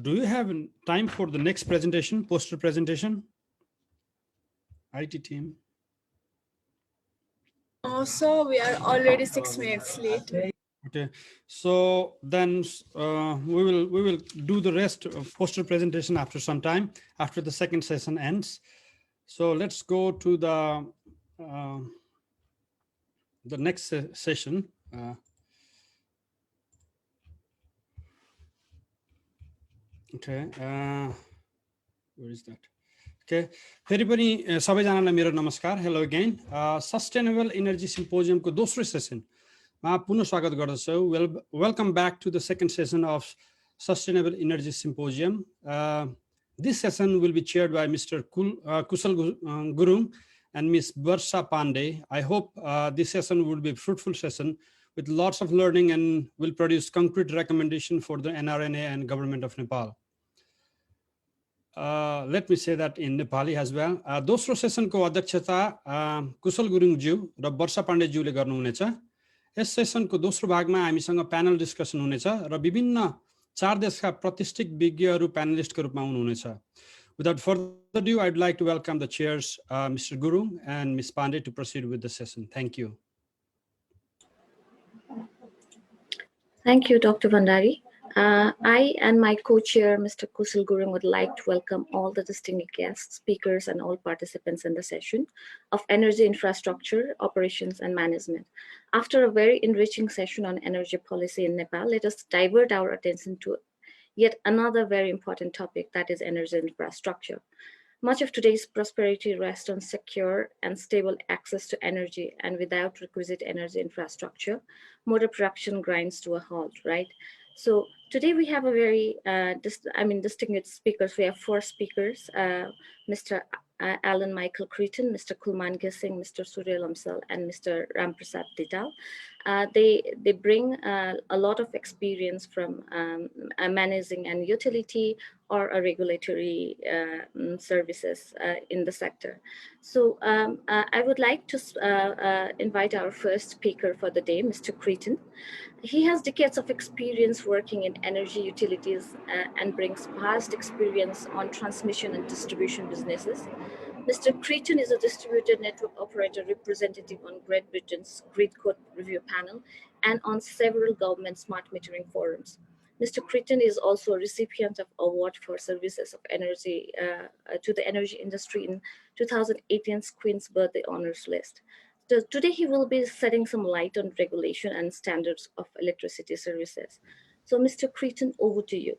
do you have time for the next presentation, poster presentation? IT team. So we are already 6 minutes late. Okay, so then we will do the rest of poster presentation after some time, after the second session ends. So let's go to the next session. Okay, where is that? Okay, फेरि पनि सबैजनालाई मेरो नमस्कार. Hello again. Sustainable Energy Symposium को दोस्रो session मा पुनः स्वागत गर्दछु. Welcome back to the second session of Sustainable Energy Symposium. This session will be chaired by Mr. Kusal Gurung and Ms. Barsha Pandey. I hope this session will be a fruitful session with lots of learning and will produce concrete recommendation for the NRNA and Government of Nepal. Let me say that in Nepali as well. दोस्रो सेसनको अध्यक्षता कुशल गुरुङज्यू र वर्षा पाण्डेज्यूले गर्नुहुनेछ. Yes सेसनको दोस्रो भागमा हामीसँग panel discussion हुनेछ र विभिन्न 4 देशका प्रतिष्ठित विज्ञहरू प्यानलिस्टको रूपमा हुनुहुनेछ. Without further ado, I'd like to welcome the chairs, Mr. Gurung and Ms. Pandey, to proceed with the session. Thank you. Thank you, Dr. Vandari. I and my co-chair, Mr. Kusal Gurung, would like to welcome all the distinguished guests, speakers, and all participants in the session of Energy Infrastructure, Operations, and Management. After a very enriching session on energy policy in Nepal, let us divert our attention to yet another very important topic, that is energy infrastructure. Much of today's prosperity rests on secure and stable access to energy, and without requisite energy infrastructure, motor production grinds to a halt, right? So today we have a very distinguished speakers. We have 4 speakers, Mr. Alan Michael Creighton, Mr. Kulman Gising, Mr. Surya Lamsal, and Mr. Ramprasad Dital. They bring a lot of experience from managing an utility or a regulatory services in the sector. So I would like to invite our first speaker for the day, Mr. Creighton. He has decades of experience working in energy utilities and brings vast experience on transmission and distribution businesses. Mr. Creighton is a distributed network operator representative on Great Britain's Grid Code Review Panel and on several government smart metering forums. Mr. Creighton is also a recipient of award for services of energy to the energy industry in 2018's Queen's Birthday Honors List. So today he will be shedding some light on regulation and standards of electricity services. So Mr. Creighton, over to you.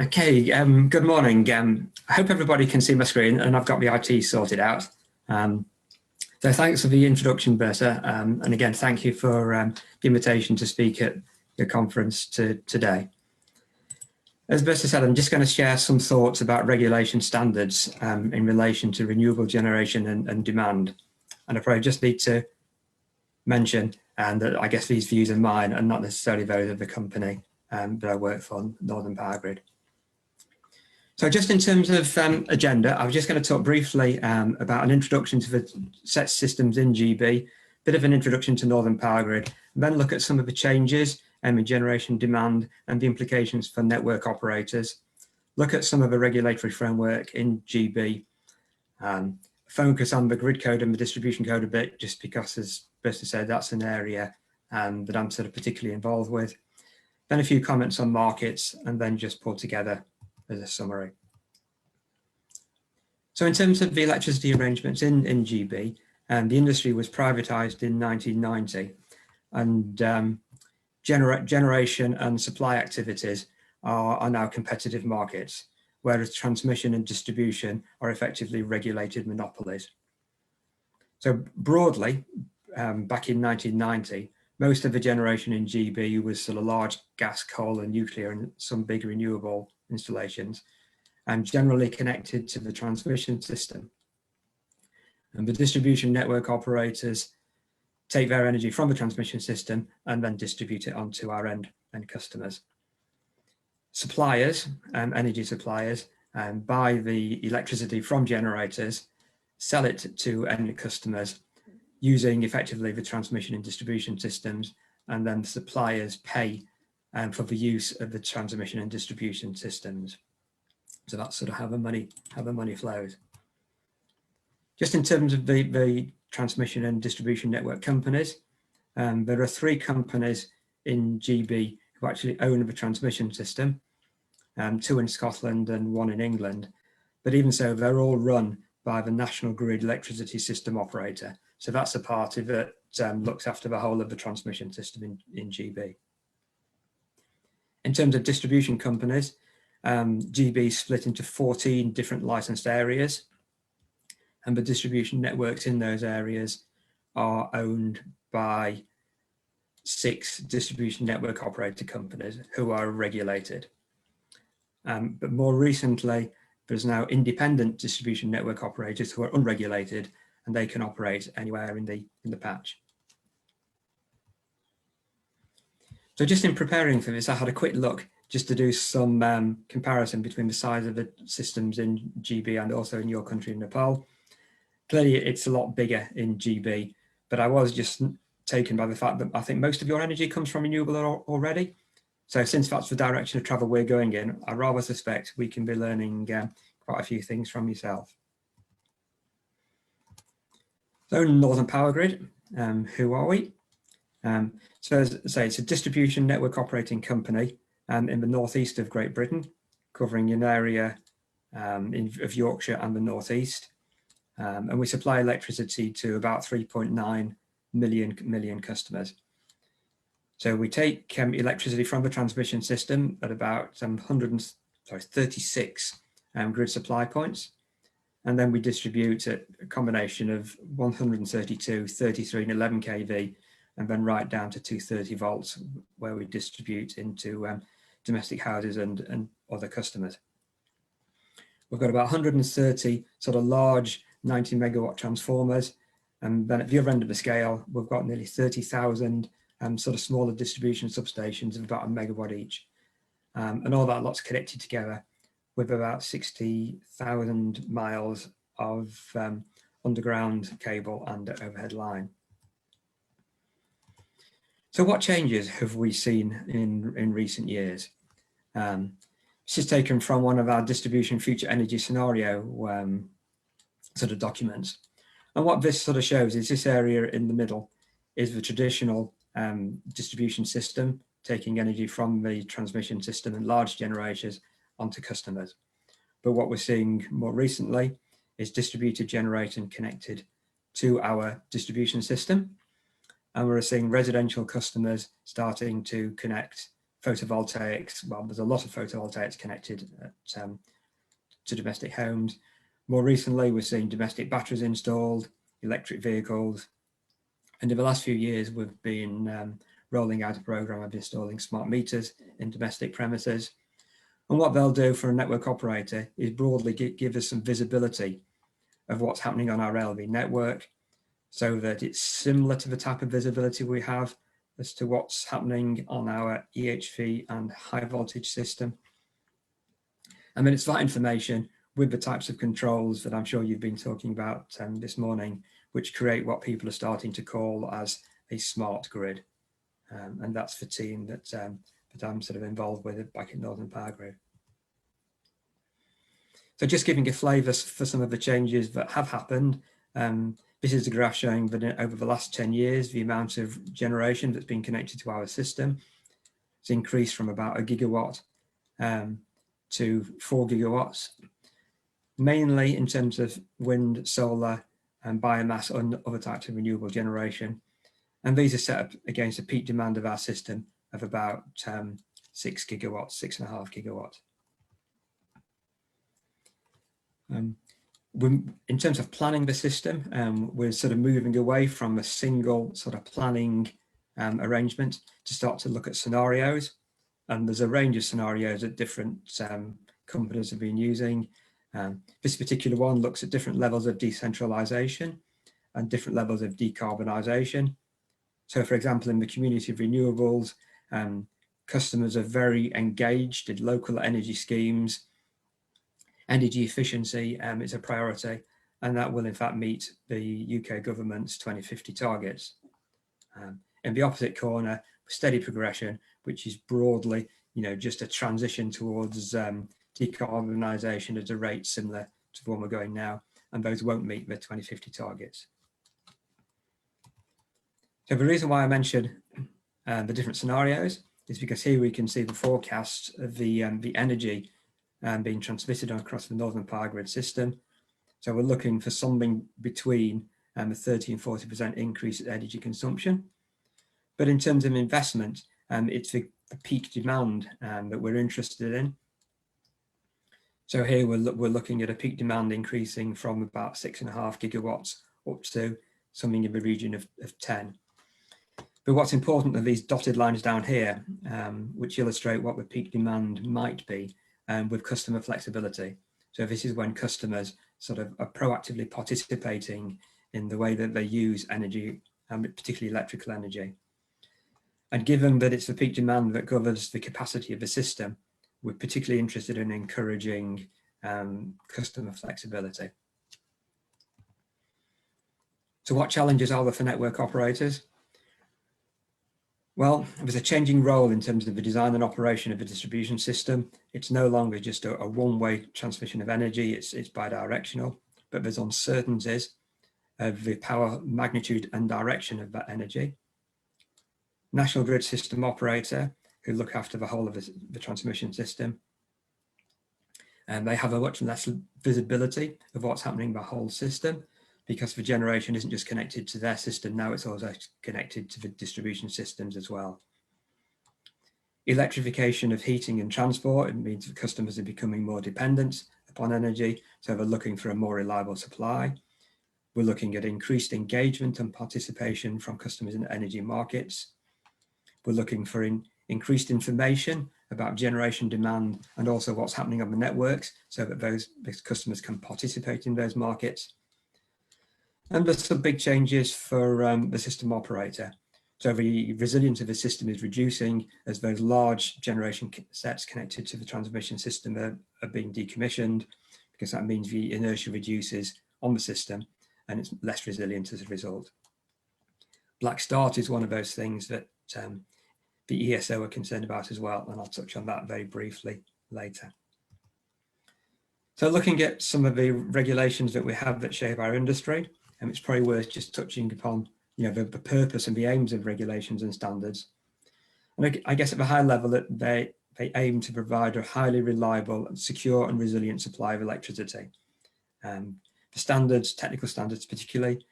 Okay, good morning. I hope everybody can see my screen and I've got my IT sorted out. So thanks for the introduction, Berta, and again, thank you for the invitation to speak at your conference today. As Berta said, I'm just going to share some thoughts about regulation standards in relation to renewable generation and demand. And I probably just need to mention that I guess these views are mine and not necessarily those of the company that I work for, Northern Power Grid. So just in terms of agenda, I was just going to talk briefly about an introduction to the set systems in GB, bit of an introduction to Northern Power Grid, and then look at some of the changes in generation demand and the implications for network operators, look at some of the regulatory framework in GB, focus on the grid code and the distribution code a bit, just because, as Berta said, that's an area that I'm sort of particularly involved with. Then a few comments on markets, and then just pull together as a summary. So in terms of the electricity arrangements in GB, the industry was privatised in 1990, and generation and supply activities are now competitive markets, whereas transmission and distribution are effectively regulated monopolies. So broadly, back in 1990, most of the generation in GB was sort of large gas, coal and nuclear and some big renewable installations, and generally connected to the transmission system. And the distribution network operators take their energy from the transmission system and then distribute it onto our end customers. suppliers, energy suppliers, buy the electricity from generators, sell it to end customers using effectively the transmission and distribution systems, and then the suppliers pay for the use of the transmission and distribution systems. So that's sort of how the money flows. Just in terms of the transmission and distribution network companies, there are 3 companies in GB who actually own the transmission system, 2 in Scotland and 1 in England. But even so, they're all run by the National Grid Electricity System Operator. So that's a party that looks after the whole of the transmission system in GB. In terms of distribution companies, GB is split into 14 different licensed areas, and the distribution networks in those areas are owned by 6 distribution network operator companies who are regulated. But more recently, there's now independent distribution network operators who are unregulated, and they can operate anywhere in the patch. So just in preparing for this, I had a quick look just to do some comparison between the size of the systems in GB and also in your country, Nepal. Clearly, it's a lot bigger in GB, but I was just taken by the fact that I think most of your energy comes from renewable already. So since that's the direction of travel we're going in, I rather suspect we can be learning quite a few things from yourself. So Northern Power Grid, who are we? So as I say, it's a distribution network operating company in the northeast of Great Britain, covering an area of Yorkshire and the northeast. And we supply electricity to about 3.9 million customers. So we take electricity from the transmission system at about 36 grid supply points. And then we distribute a combination of 132, 33 and 11 kV, and then right down to 230 volts, where we distribute into domestic houses and other customers. We've got about 130 sort of large 90 megawatt transformers. And then at the other end of the scale, we've got nearly 30,000 sort of smaller distribution substations of about a megawatt each. And all that lot's connected together with about 60,000 miles of underground cable and overhead line. So what changes have we seen in recent years? This is taken from one of our distribution future energy scenario sort of documents. And what this sort of shows is this area in the middle is the traditional distribution system, taking energy from the transmission system and large generators onto customers. But what we're seeing more recently is distributed generating connected to our distribution system. And we're seeing residential customers starting to connect photovoltaics. Well, there's a lot of photovoltaics connected to domestic homes. More recently, we're seeing domestic batteries installed, electric vehicles. And in the last few years, we've been rolling out a program of installing smart meters in domestic premises. And what they'll do for a network operator is broadly give us some visibility of what's happening on our LV network, so that it's similar to the type of visibility we have as to what's happening on our EHV and high voltage system. And then it's that information with the types of controls that I'm sure you've been talking about this morning, which create what people are starting to call as a smart grid. And that's the team that I'm sort of involved with back at Northern Power Grid. So just giving a flavour for some of the changes that have happened. This is a graph showing that over the last 10 years, the amount of generation that's been connected to our system has increased from about 1 gigawatt to 4 gigawatts, mainly in terms of wind, solar, and biomass and other types of renewable generation. And these are set up against the peak demand of our system of about 6 gigawatts, 6.5 gigawatts. In terms of planning the system, we're sort of moving away from a single sort of planning arrangement to start to look at scenarios. And there's a range of scenarios that different companies have been using. This particular one looks at different levels of decentralization and different levels of decarbonisation. So for example, in the community of renewables, customers are very engaged in local energy schemes. Energy efficiency is a priority, and that will in fact meet the UK government's 2050 targets. In the opposite corner, steady progression, which is broadly, just a transition towards decarbonisation at a rate similar to the one we're going now, and those won't meet the 2050 targets. So the reason why I mentioned the different scenarios is because here we can see the forecasts of the energy being transmitted across the Northern Power Grid system. So we're looking for something between a 30 and 40% increase in energy consumption. But in terms of investment, it's the peak demand that we're interested in. So here we're looking at a peak demand increasing from about 6.5 gigawatts up to something in the region of 10. But what's important are these dotted lines down here, which illustrate what the peak demand might be with customer flexibility. So this is when customers sort of are proactively participating in the way that they use energy, particularly electrical energy. And given that it's the peak demand that governs the capacity of the system, we're particularly interested in encouraging customer flexibility. So what challenges are there for network operators? Well, there's a changing role in terms of the design and operation of the distribution system. It's no longer just a one-way transmission of energy, it's bidirectional, but there's uncertainties of the power magnitude and direction of that energy. National Grid system operator, who look after the whole of the transmission system, and they have a much less visibility of what's happening in the whole system, because the generation isn't just connected to their system, now it's also connected to the distribution systems as well. Electrification of heating and transport, it means that customers are becoming more dependent upon energy, so they're looking for a more reliable supply. We're looking at increased engagement and participation from customers in energy markets. We're looking for increased information about generation demand and also what's happening on the networks, so that those customers can participate in those markets. And there's some big changes for the system operator. So the resilience of the system is reducing as those large generation sets connected to the transmission system are being decommissioned, because that means the inertia reduces on the system and it's less resilient as a result. Black start is one of those things that the ESO are concerned about as well, and I'll touch on that very briefly later. So looking at some of the regulations that we have that shape our industry, and it's probably worth just touching upon the purpose and the aims of regulations and standards. And I guess at the high level, that they aim to provide a highly reliable, secure and resilient supply of electricity. The standards, technical standards particularly,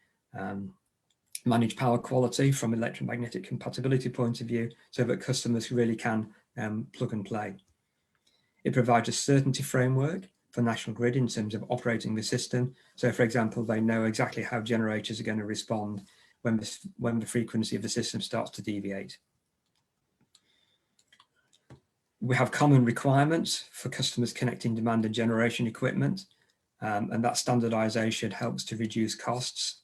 manage power quality from electromagnetic compatibility point of view, so that customers really can plug and play. It provides a certainty framework for National Grid in terms of operating the system. So for example, they know exactly how generators are going to respond when the frequency of the system starts to deviate. We have common requirements for customers connecting demand and generation equipment, and that standardization helps to reduce costs.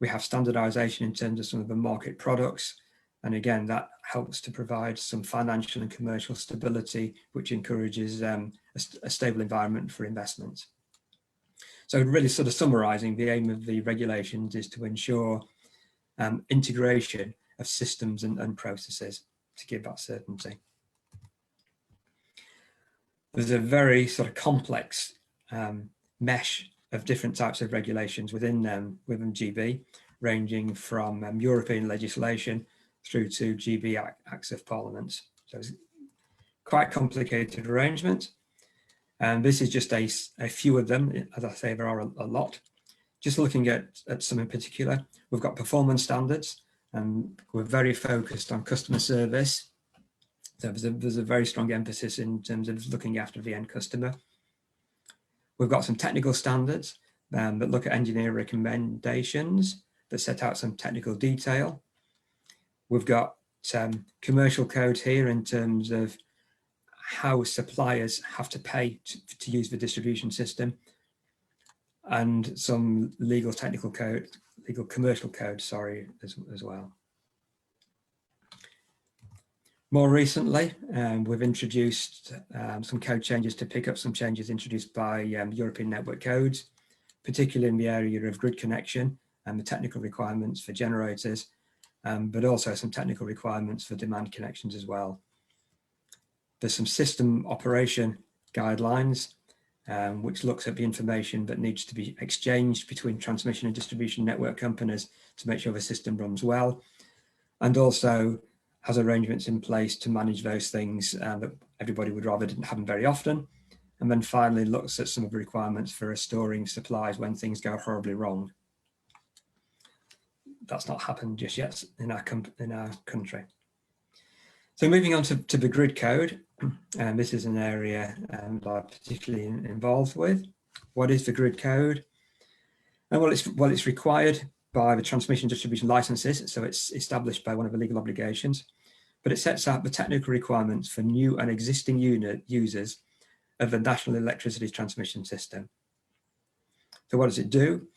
We have standardization in terms of some of the market products, and again, that helps to provide some financial and commercial stability, which encourages a stable environment for investment. So really sort of summarizing, the aim of the regulations is to ensure integration of systems and processes to give that certainty. There's a very sort of complex mesh of different types of regulations within GB, ranging from European legislation through to GB Acts of Parliament. So it's quite complicated arrangement. And this is just a few of them. As I say, there are a lot. Just looking at some in particular, we've got performance standards, and we're very focused on customer service. So there's a very strong emphasis in terms of looking after the end customer. We've got some technical standards that look at engineer recommendations that set out some technical detail. We've got commercial code here in terms of how suppliers have to pay to use the distribution system, and some legal commercial code, sorry, as well. More recently, we've introduced some code changes to pick up some changes introduced by European network codes, particularly in the area of grid connection and the technical requirements for generators, but also some technical requirements for demand connections as well. There's some system operation guidelines, which looks at the information that needs to be exchanged between transmission and distribution network companies to make sure the system runs well, and also has arrangements in place to manage those things that everybody would rather didn't happen very often. And then finally looks at some of the requirements for restoring supplies when things go horribly wrong. That's not happened just yet in our country. So moving on to the grid code, and this is an area that I'm particularly involved with. What is the grid code? And well, it's required by the transmission distribution licenses, so it's established by one of the legal obligations, but it sets out the technical requirements for new and existing users of the national electricity transmission system. So what does it do?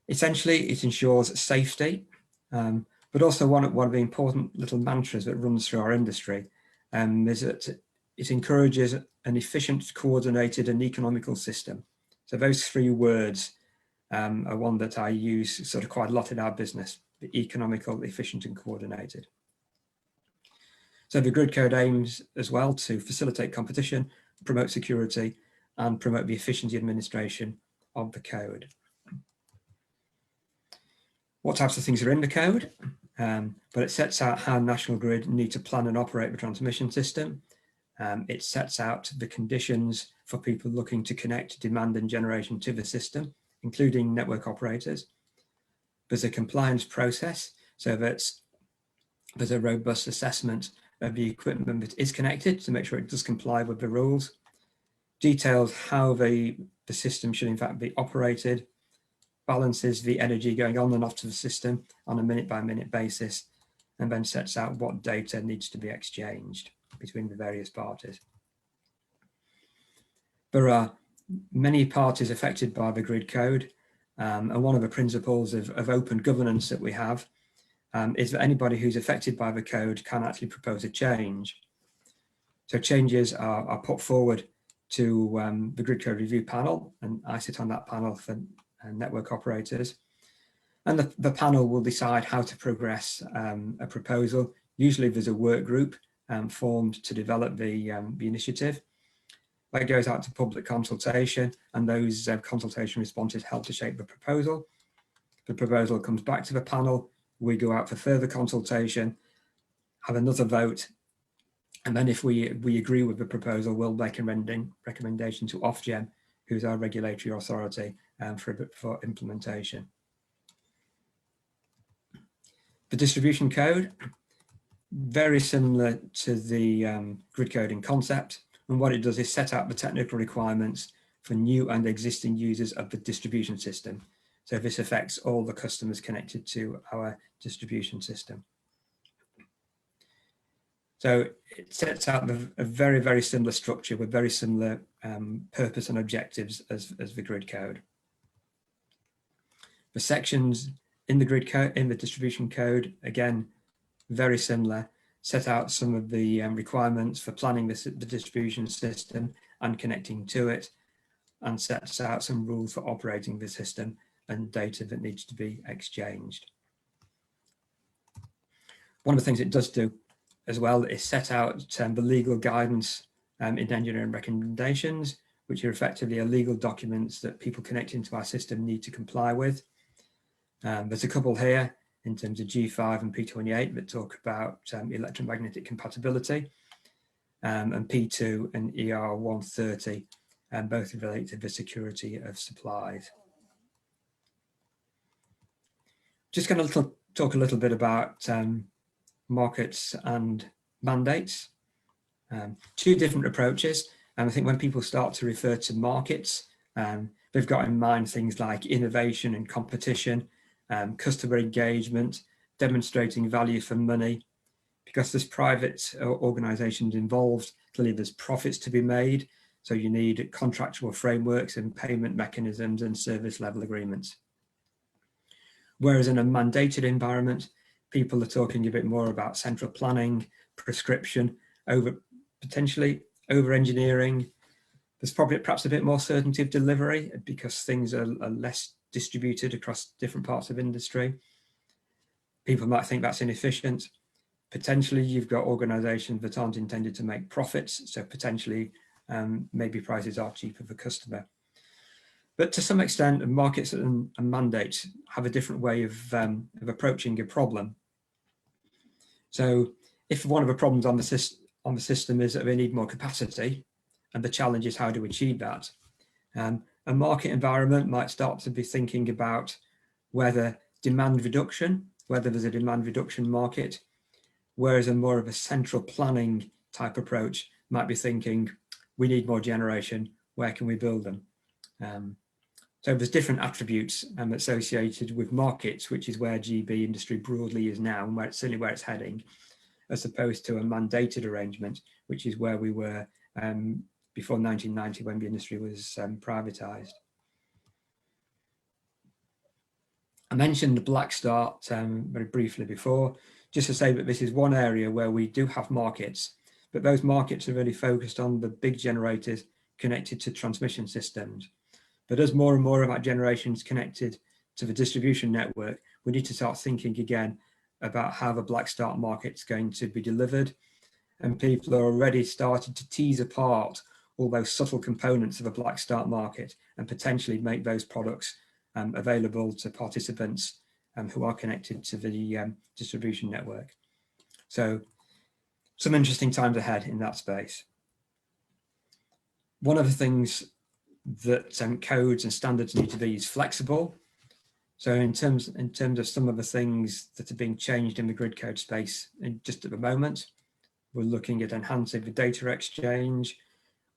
Essentially, it ensures safety, but also one of the important little mantras that runs through our industry is that it encourages an efficient, coordinated and economical system. So those three words are one that I use sort of quite a lot in our business: the economical, efficient and coordinated. So the grid code aims as well to facilitate competition, promote security and promote the efficient administration of the code. What types of things are in the code? But it sets out how National Grid need to plan and operate the transmission system. It sets out the conditions for people looking to connect demand and generation to the system, including network operators. There's a compliance process, so that there's a robust assessment of the equipment that is connected to make sure it does comply with the rules. Details how the system should in fact be operated, balances the energy going on and off to the system on a minute-by-minute basis, and then sets out what data needs to be exchanged between the various parties. There are many parties affected by the grid code, and one of the principles of open governance that we have is that anybody who's affected by the code can actually propose a change. So changes are put forward to the grid code review panel, and I sit on that panel for network operators. And the panel will decide how to progress a proposal. Usually there's a work group formed to develop the initiative. That goes out to public consultation, and those consultation responses help to shape the proposal. The proposal comes back to the panel, we go out for further consultation, have another vote, and then if we agree with the proposal, we'll make a recommendation to Ofgem, who's our regulatory authority for implementation. The distribution code, very similar to the grid code in concept, and what it does is set out the technical requirements for new and existing users of the distribution system. So this affects all the customers connected to our distribution system. So it sets out a very, very similar structure with very similar purpose and objectives as the grid code. The sections in the grid code, in the distribution code, again, very similar, set out some of the requirements for planning the distribution system and connecting to it, and sets out some rules for operating the system and data that needs to be exchanged. One of the things it does do as well is set out the legal guidance in engineering recommendations, which are effectively legal documents that people connecting to our system need to comply with. There's a couple here in terms of G5 and P28 that talk about electromagnetic compatibility, and P2 and ER 130, both relate to the security of supplies. Just going to talk a little bit about markets and mandates. Two different approaches, and I think when people start to refer to markets, they've got in mind things like innovation and competition, customer engagement, demonstrating value for money. Because there's private organisations involved, clearly there's profits to be made, so you need contractual frameworks and payment mechanisms and service level agreements. Whereas in a mandated environment, people are talking a bit more about central planning, prescription, potentially over engineering. There's probably perhaps a bit more certainty of delivery because things are less distributed across different parts of industry. People might think that's inefficient. Potentially you've got organizations that aren't intended to make profits, so potentially maybe prices are cheaper for customer. But to some extent, markets and mandates have a different way of approaching a problem. So if one of the problems on the system is that we need more capacity, and the challenge is how to achieve that, a market environment might start to be thinking about whether demand reduction, whether there's a demand reduction market, whereas a more of a central planning type approach might be thinking, we need more generation, where can we build them? So there's different attributes associated with markets, which is where GB industry broadly is now, and certainly where it's heading, as opposed to a mandated arrangement, which is where we were before 1990 when the industry was privatised. I mentioned the Black Start very briefly before, just to say that this is one area where we do have markets, but those markets are really focused on the big generators connected to transmission systems. But as more and more of our generation is connected to the distribution network, we need to start thinking again about how the Black Start market is going to be delivered. And people are already starting to tease apart all those subtle components of a Black Start market and potentially make those products available to participants who are connected to the distribution network. So some interesting times ahead in that space. One of the things that codes and standards need to be is flexible. So in terms of some of the things that are being changed in the grid code space just at the moment, we're looking at enhancing the data exchange.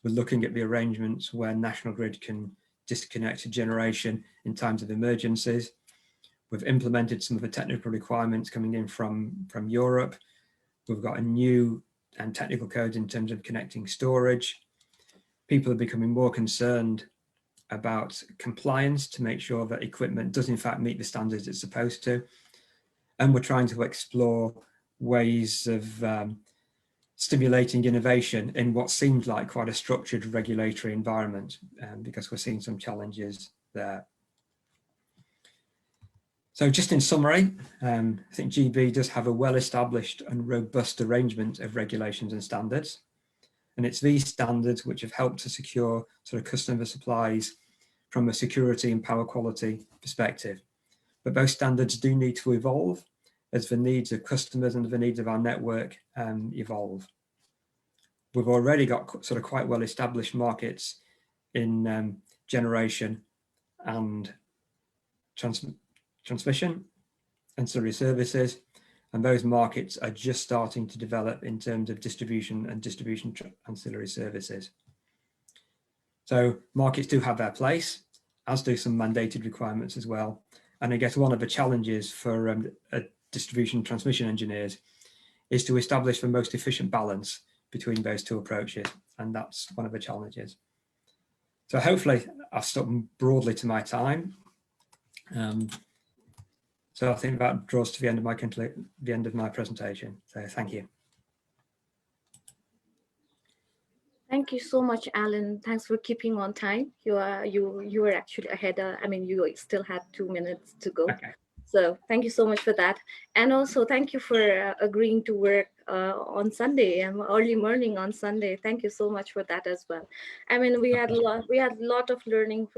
We're looking at the arrangements where National Grid can disconnect a generation in times of emergencies. We've implemented some of the technical requirements coming in from Europe. We've got a new technical code in terms of connecting storage. People are becoming more concerned about compliance to make sure that equipment does in fact meet the standards it's supposed to. And we're trying to explore ways of stimulating innovation in what seems like quite a structured regulatory environment, because we're seeing some challenges there. So just in summary, I think GB does have a well-established and robust arrangement of regulations and standards. And it's these standards which have helped to secure sort of customer supplies from a security and power quality perspective. But those standards do need to evolve as the needs of customers and the needs of our network evolve. We've already got sort of quite well-established markets in generation and transmission, ancillary services, and those markets are just starting to develop in terms of distribution and distribution ancillary services. So markets do have their place, as do some mandated requirements as well. And I guess one of the challenges for distribution transmission engineers is to establish the most efficient balance between those two approaches. And that's one of the challenges. So hopefully I've stuck broadly to my time. So I think that draws to the end of my presentation. So thank you. Thank you so much, Alan. Thanks for keeping on time. You were actually ahead. You still had 2 minutes to go. Okay. So thank you so much for that. And also thank you for agreeing to work on Sunday and early morning on Sunday. Thank you so much for that as well. I mean, we had a lot of learning.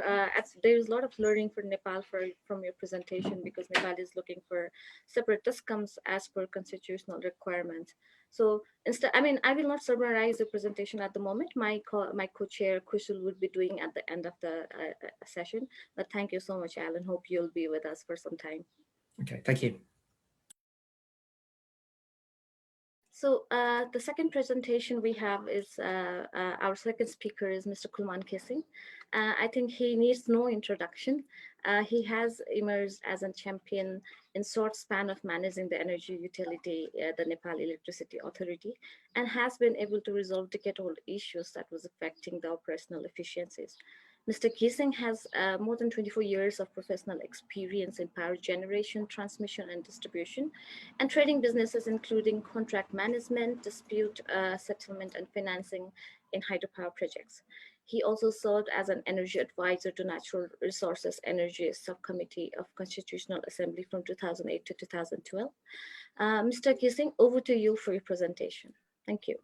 There's a lot of learning for Nepal from your presentation, because Nepal is looking for separate TISCOMs as per constitutional requirements. So instead, I will not summarize the presentation at the moment. My co-chair Kushal will be doing at the end of the session. But thank you so much, Alan. Hope you'll be with us for some time. Okay, thank you. So the second presentation we have is our second speaker is Mr. Kulman Kesing. I think he needs no introduction. He has emerged as a champion in short span of managing the energy utility, the Nepal Electricity Authority, and has been able to resolve decade-old issues that was affecting the operational efficiencies. Mr. Gising has more than 24 years of professional experience in power generation, transmission, and distribution, and trading businesses, including contract management, dispute settlement, and financing in hydropower projects. He also served as an energy advisor to Natural Resources Energy Subcommittee of Constitutional Assembly from 2008 to 2012. Mr. Gising, over to you for your presentation. Thank you.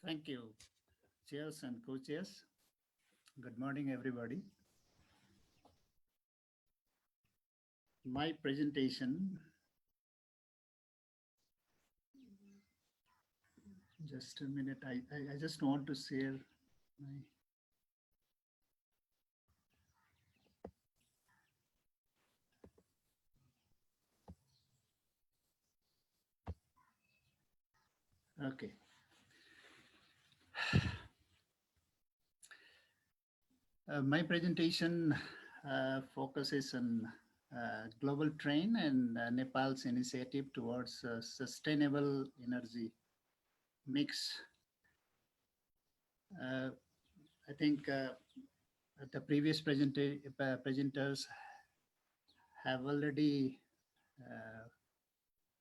Thank you, chairs and co-chairs. Good morning, everybody. My presentation, just a minute, I just want to share my, okay. My presentation focuses on global trend and Nepal's initiative towards sustainable energy mix. I think the previous presenters have already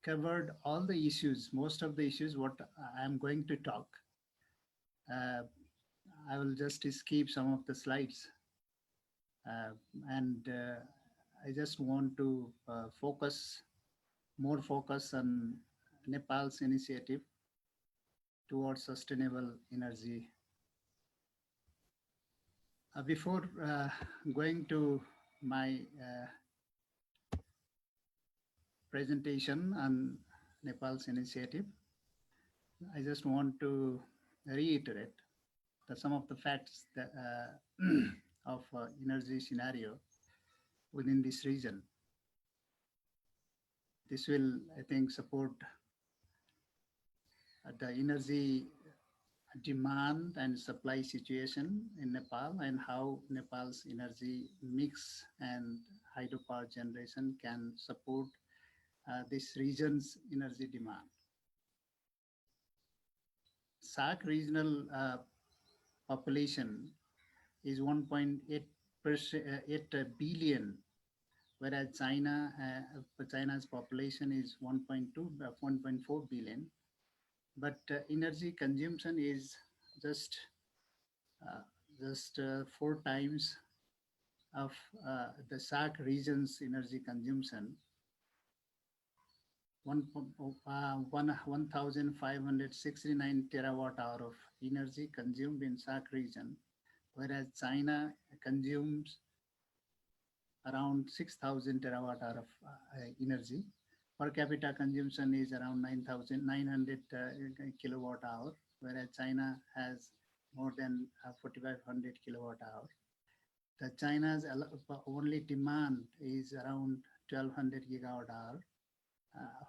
covered all the issues, most of the issues what I'm going to talk. I will just skip some of the slides. I just want to focus on Nepal's initiative towards sustainable energy. Before going to my presentation on Nepal's initiative, I just want to reiterate some of the facts that, of energy scenario within this region. This will, I think, support the energy demand and supply situation in Nepal and how Nepal's energy mix and hydropower generation can support this region's energy demand. SAARC regional population is 1.8 billion, whereas China's population is 1.4 billion. But energy consumption is just 4 times of the SAARC region's energy consumption. 1,569 terawatt hour of energy consumed in SAARC region, whereas China consumes around 6,000 terawatt hour of energy. Per capita consumption is around 9,900 kilowatt hour, whereas China has more than 4,500 kilowatt hour. The China's only demand is around 1,200 gigawatt hour,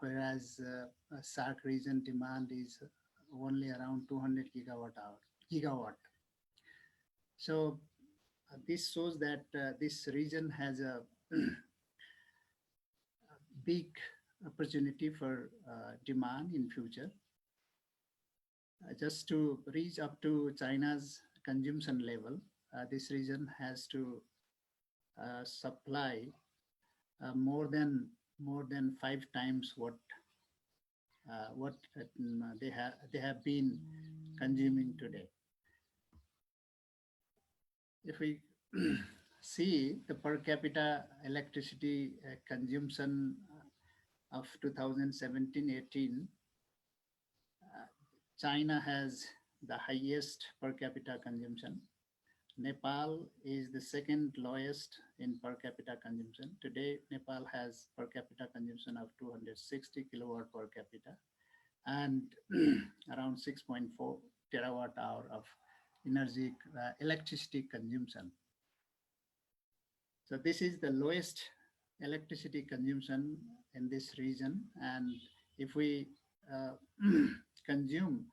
whereas SAARC region demand is only around 200 gigawatt. So this shows that this region has a big opportunity for demand in future. Just to reach up to China's consumption level, this region has to supply more than 5 times what they have been consuming today. If we see the per capita electricity consumption of 2017-18, China has the highest per capita consumption. Nepal is the second lowest in per capita consumption. Today, Nepal has per capita consumption of 260 kilowatt per capita and around 6.4 terawatt hour of energy electricity consumption. So this is the lowest electricity consumption in this region. And if we consume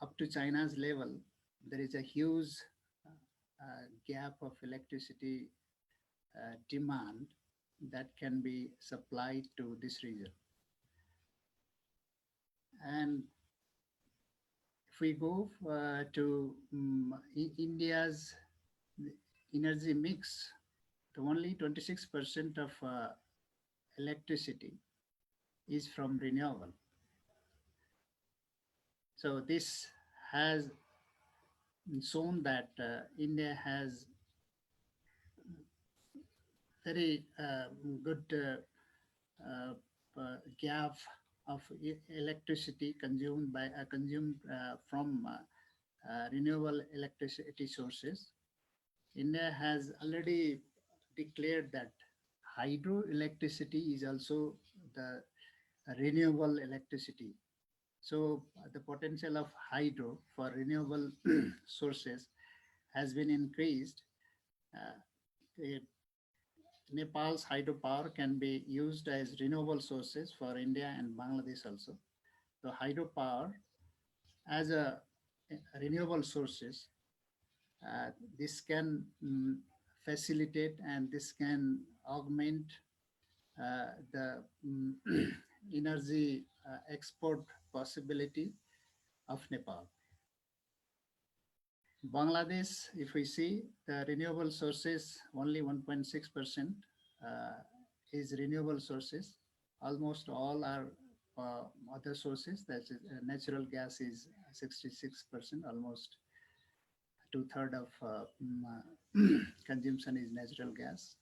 up to China's level, there is a huge gap of electricity demand that can be supplied to this region. And we go to India's energy mix, only 26% of electricity is from renewable. So this has shown that India has very good gap of electricity consumed from renewable electricity sources. India has already declared that hydroelectricity is also the renewable electricity. So the potential of hydro for renewable sources has been increased. Nepal's hydropower can be used as renewable sources for India and Bangladesh also. So hydropower as a renewable sources, this can facilitate and this can augment the energy export possibility of Nepal. Bangladesh, if we see the renewable sources, only 1.6% is renewable sources. Almost all are other sources. That is, natural gas is 66%, almost 2/3 of consumption is natural gas.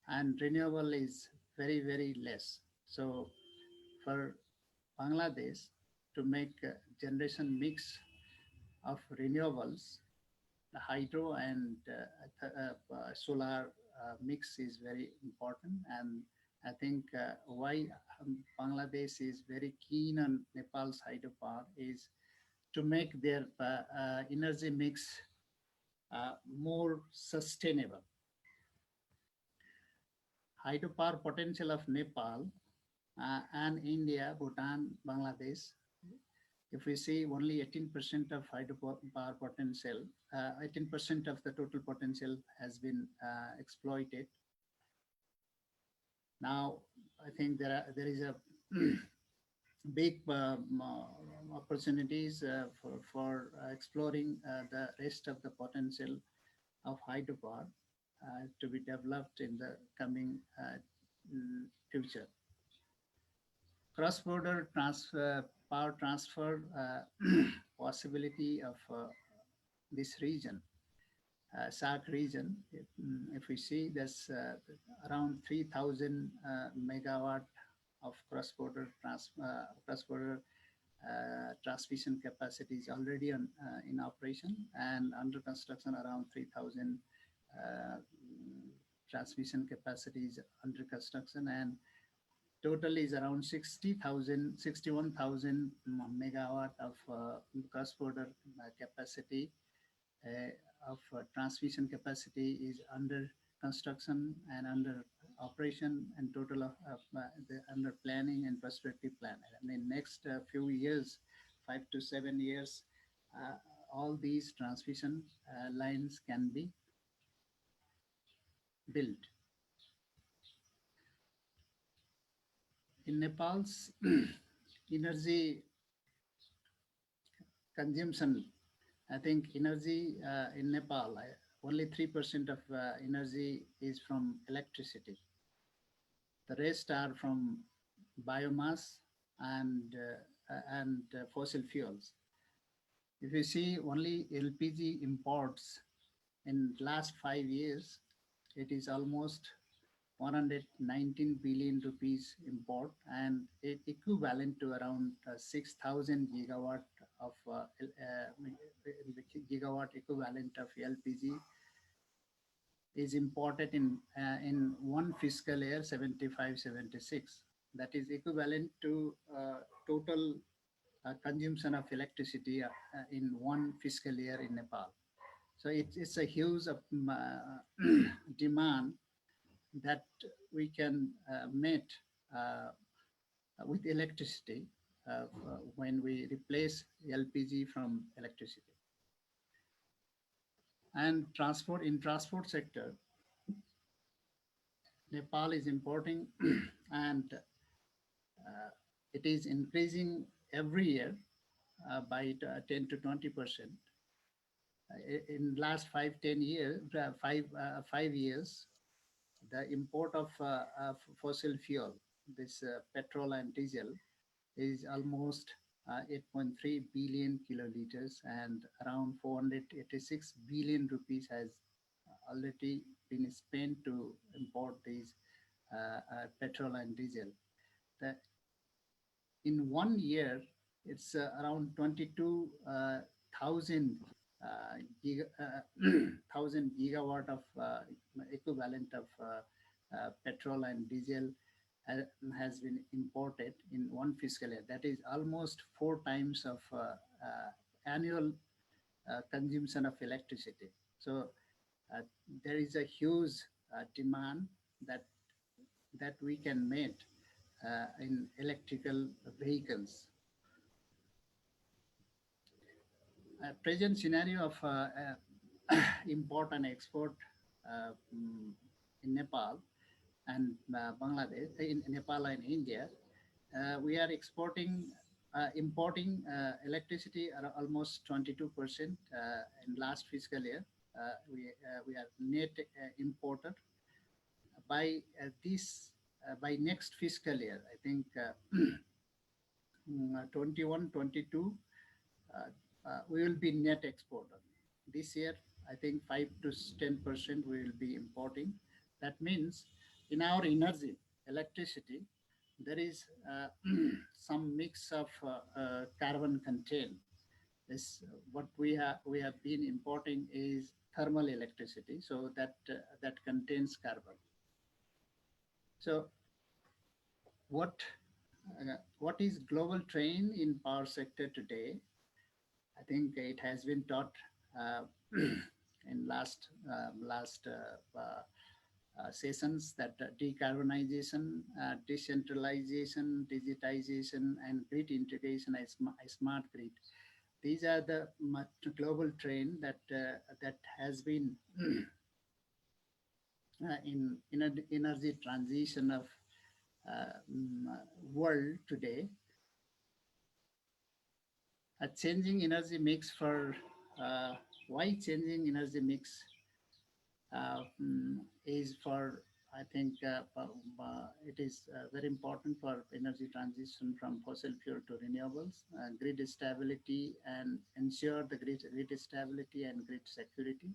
And renewable is very, very less. So for Bangladesh to make a generation mix of renewables, the hydro and solar mix is very important. And I think why Bangladesh is very keen on Nepal's hydropower is to make their energy mix more sustainable. Hydropower potential of Nepal and India, Bhutan, Bangladesh, if we see only 18% of hydropower potential, 18% of the total potential has been exploited. Now, I think there is a big opportunities for exploring the rest of the potential of hydropower to be developed in the coming future. Cross-border power transfer possibility of this region, SAARC region, if we see, there's around 3,000 megawatt of cross-border transmission capacity is already in operation, and under construction around 3,000 transmission capacity is under construction, and total is around 61,000 megawatt of cross-border capacity of transmission capacity is under construction and under operation, and total of under planning and prospective plan. And in next few years, 5 to 7 years, all these transmission lines can be built. In Nepal's energy consumption, I think energy in Nepal, only 3% of energy is from electricity. The rest are from biomass and fossil fuels. If you see only LPG imports in last 5 years, it is almost 119 billion rupees import, and it equivalent to around 6,000 gigawatt of gigawatt equivalent of LPG is imported in one fiscal year 75-76. That is equivalent to total consumption of electricity in one fiscal year in Nepal. So it's a huge demand that we can meet with electricity when we replace LPG from electricity. And in transport sector, Nepal is importing and it is increasing every year. by 10 to 20%. In last 5 years, the import of fossil fuel, this petrol and diesel, is almost 8.3 billion kiloliters, and around 486 billion rupees has already been spent to import these petrol and diesel. The, in 1 year, it's around 22,000 thousand gigawatt of equivalent of petrol and diesel has been imported in one fiscal year. That is almost 4 times of annual consumption of electricity. So there is a huge demand that we can meet in electrical vehicles. Present scenario of import and export in Nepal and Bangladesh, in Nepal and India, we are importing electricity at almost 22% in last fiscal year. We are net importer. By by next fiscal year, I think 21-22, we will be net exporter. This year, I think 5 to 10% we will be importing. That means in our energy, electricity, there is some mix of carbon content. This what we have been importing is thermal electricity, so that contains carbon. So what is global trend in power sector today? I think it has been taught in last sessions that decarbonization, decentralization, digitization, and grid integration, a smart grid. These are the global trend that has been in energy transition of world today. A changing energy mix for why changing energy mix is for, I think it is very important for energy transition from fossil fuel to renewables, grid stability, and ensure the grid stability and grid security,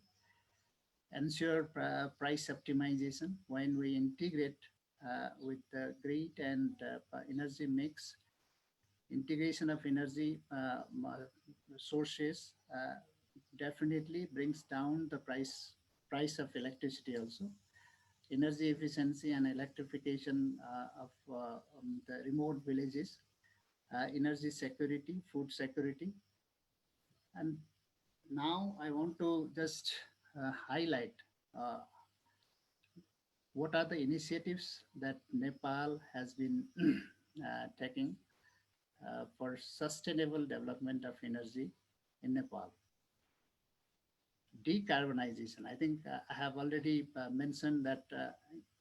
ensure price optimization. When we integrate with the grid and energy mix, integration of energy sources definitely brings down the price of electricity also. Energy efficiency and electrification of the remote villages, energy security, food security. And now I want to just highlight what are the initiatives that Nepal has been taking for sustainable development of energy in Nepal. Decarbonization. I think I have already mentioned that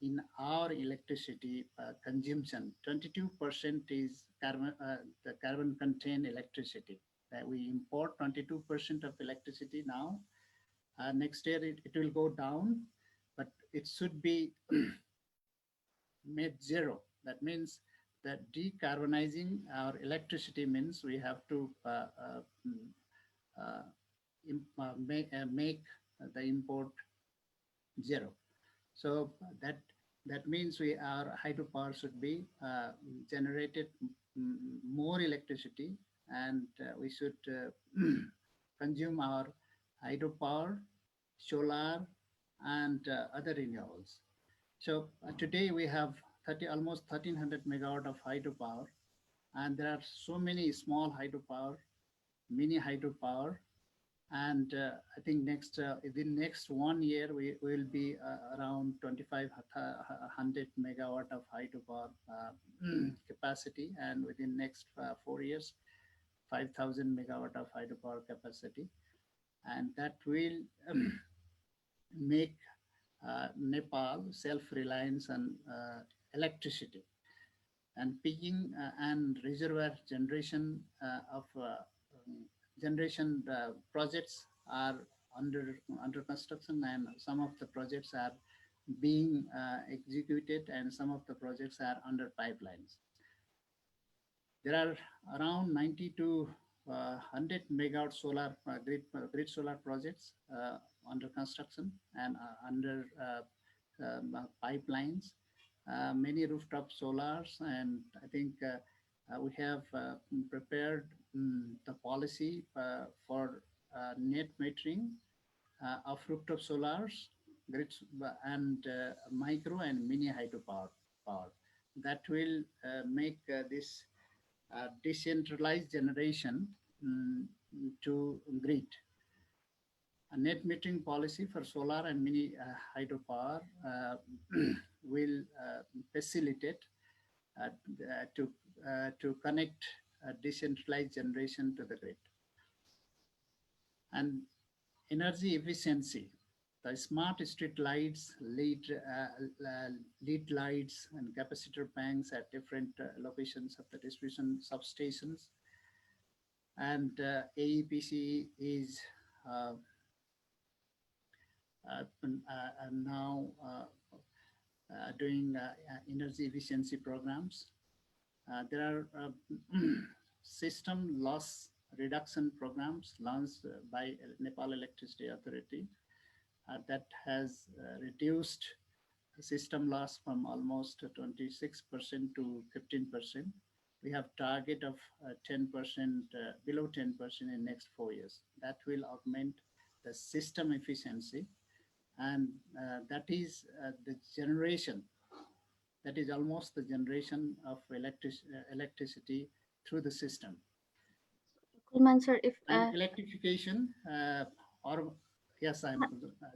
in our electricity consumption, 22% is the carbon contained electricity. We import 22% of electricity now. Next year it will go down, but it should be made zero. That means that decarbonizing our electricity means we have to make the import zero. So that means our hydropower should be generated more electricity, and we should consume our hydropower, solar, and other renewables. So today we have almost 1300 megawatt of hydropower, and there are so many small hydropower, mini hydropower, and I think within next 1 year we will be around 2500 megawatt of hydropower capacity, and within next 4 years 5000 megawatt of hydropower capacity, and that will make Nepal self-reliance on electricity, and peaking and reservoir generation of generation projects are under construction, and some of the projects are being executed, and some of the projects are under pipelines. There are around 90 to 100 megawatt solar grid solar projects under construction and under pipelines. Many rooftop solars, and I think we have prepared the policy for net metering of rooftop solars, grids, and micro and mini hydropower power. That will make this decentralized generation to grid. A net metering policy for solar and mini hydropower will facilitate to connect decentralized generation to the grid. And energy efficiency. The smart street lights, lead lights, and capacitor banks at different locations of the distribution substations. And AEPC is now doing energy efficiency programs. There are system loss reduction programs launched by Nepal Electricity Authority that has reduced system loss from almost 26% to 15%. We have target of 10%, below 10% in next 4 years. That will augment the system efficiency, and that is the generation. That is almost the generation of electricity through the system. Kulman sir, if electrification or yes, I'm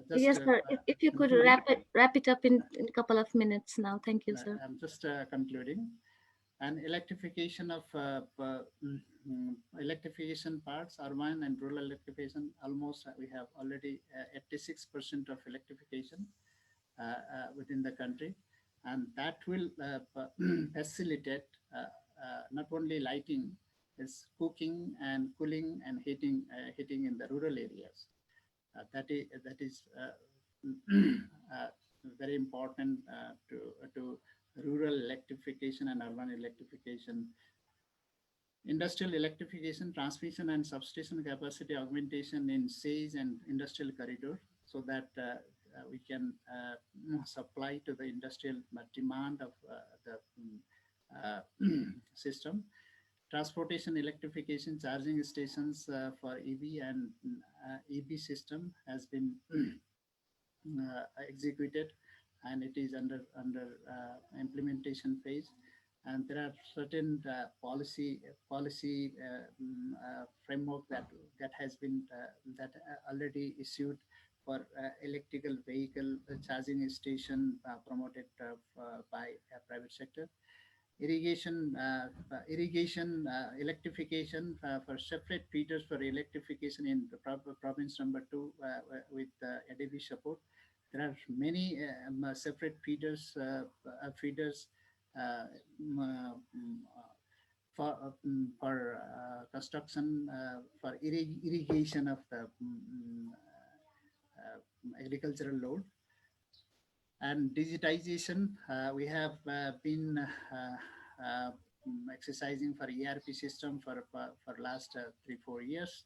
just yes, sir. If you could wrap it up in a couple of minutes now. Thank you, sir. I'm just concluding. And electrification of electrification parts, urban and rural electrification, almost we have already 86% of electrification within the country, and that will facilitate not only lighting, it's cooking and cooling and heating in the rural areas. That is very important to rural electrification and urban electrification. Industrial electrification, transmission and substation capacity augmentation in SAGE and industrial corridor, so that we can supply to the industrial demand of the system. Transportation electrification, charging stations for EV and EV system has been executed, and it is under implementation phase. And there are certain policy framework that has been already issued for electrical vehicle charging station promoted by private sector. Irrigation electrification for separate feeders for electrification in the province number 2 with ADB support. There are many separate feeders for construction for irrigation of the agricultural load. And digitization, we have been exercising for ERP system for last 3-4 years.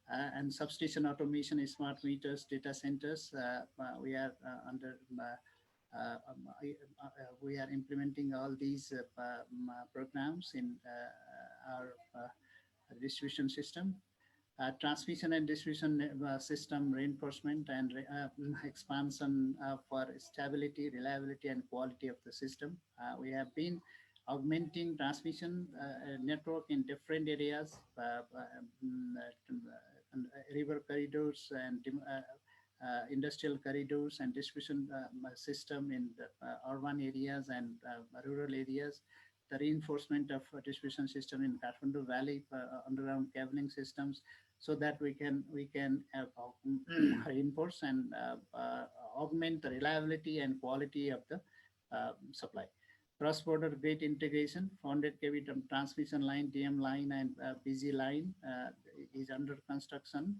And substation automation, smart meters, data centers, we are we are implementing all these programs in our distribution system. Transmission and distribution system reinforcement and expansion for stability, reliability, and quality of the system. We have been augmenting transmission network in different areas, river corridors and industrial corridors and distribution system in the urban areas and rural areas. The reinforcement of distribution system in Kathmandu Valley, underground cabling systems, so that we can reinforce and augment the reliability and quality of the supply. cross-border grid integration, 400 kV transmission line, DM line, and PG line is under construction.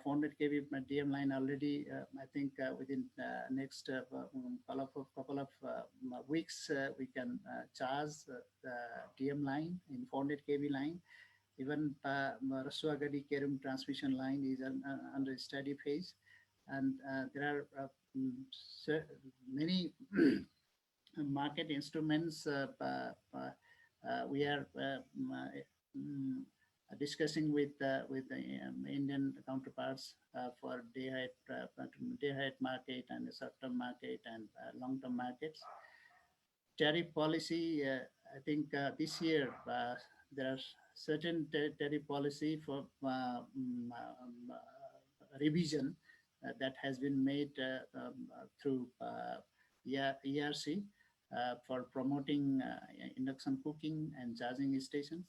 400 kV DM line already, I think within next couple of weeks, we can charge the DM line in 400 kV line. Even Rasuagadi Kerum transmission line is under study phase. And there are many market instruments we are discussing with the Indian counterparts for day-ahead market and the short-term market and long-term markets. Tariff policy, I think this year there are certain tariff policy for revision that has been made through ERC for promoting induction cooking and charging stations.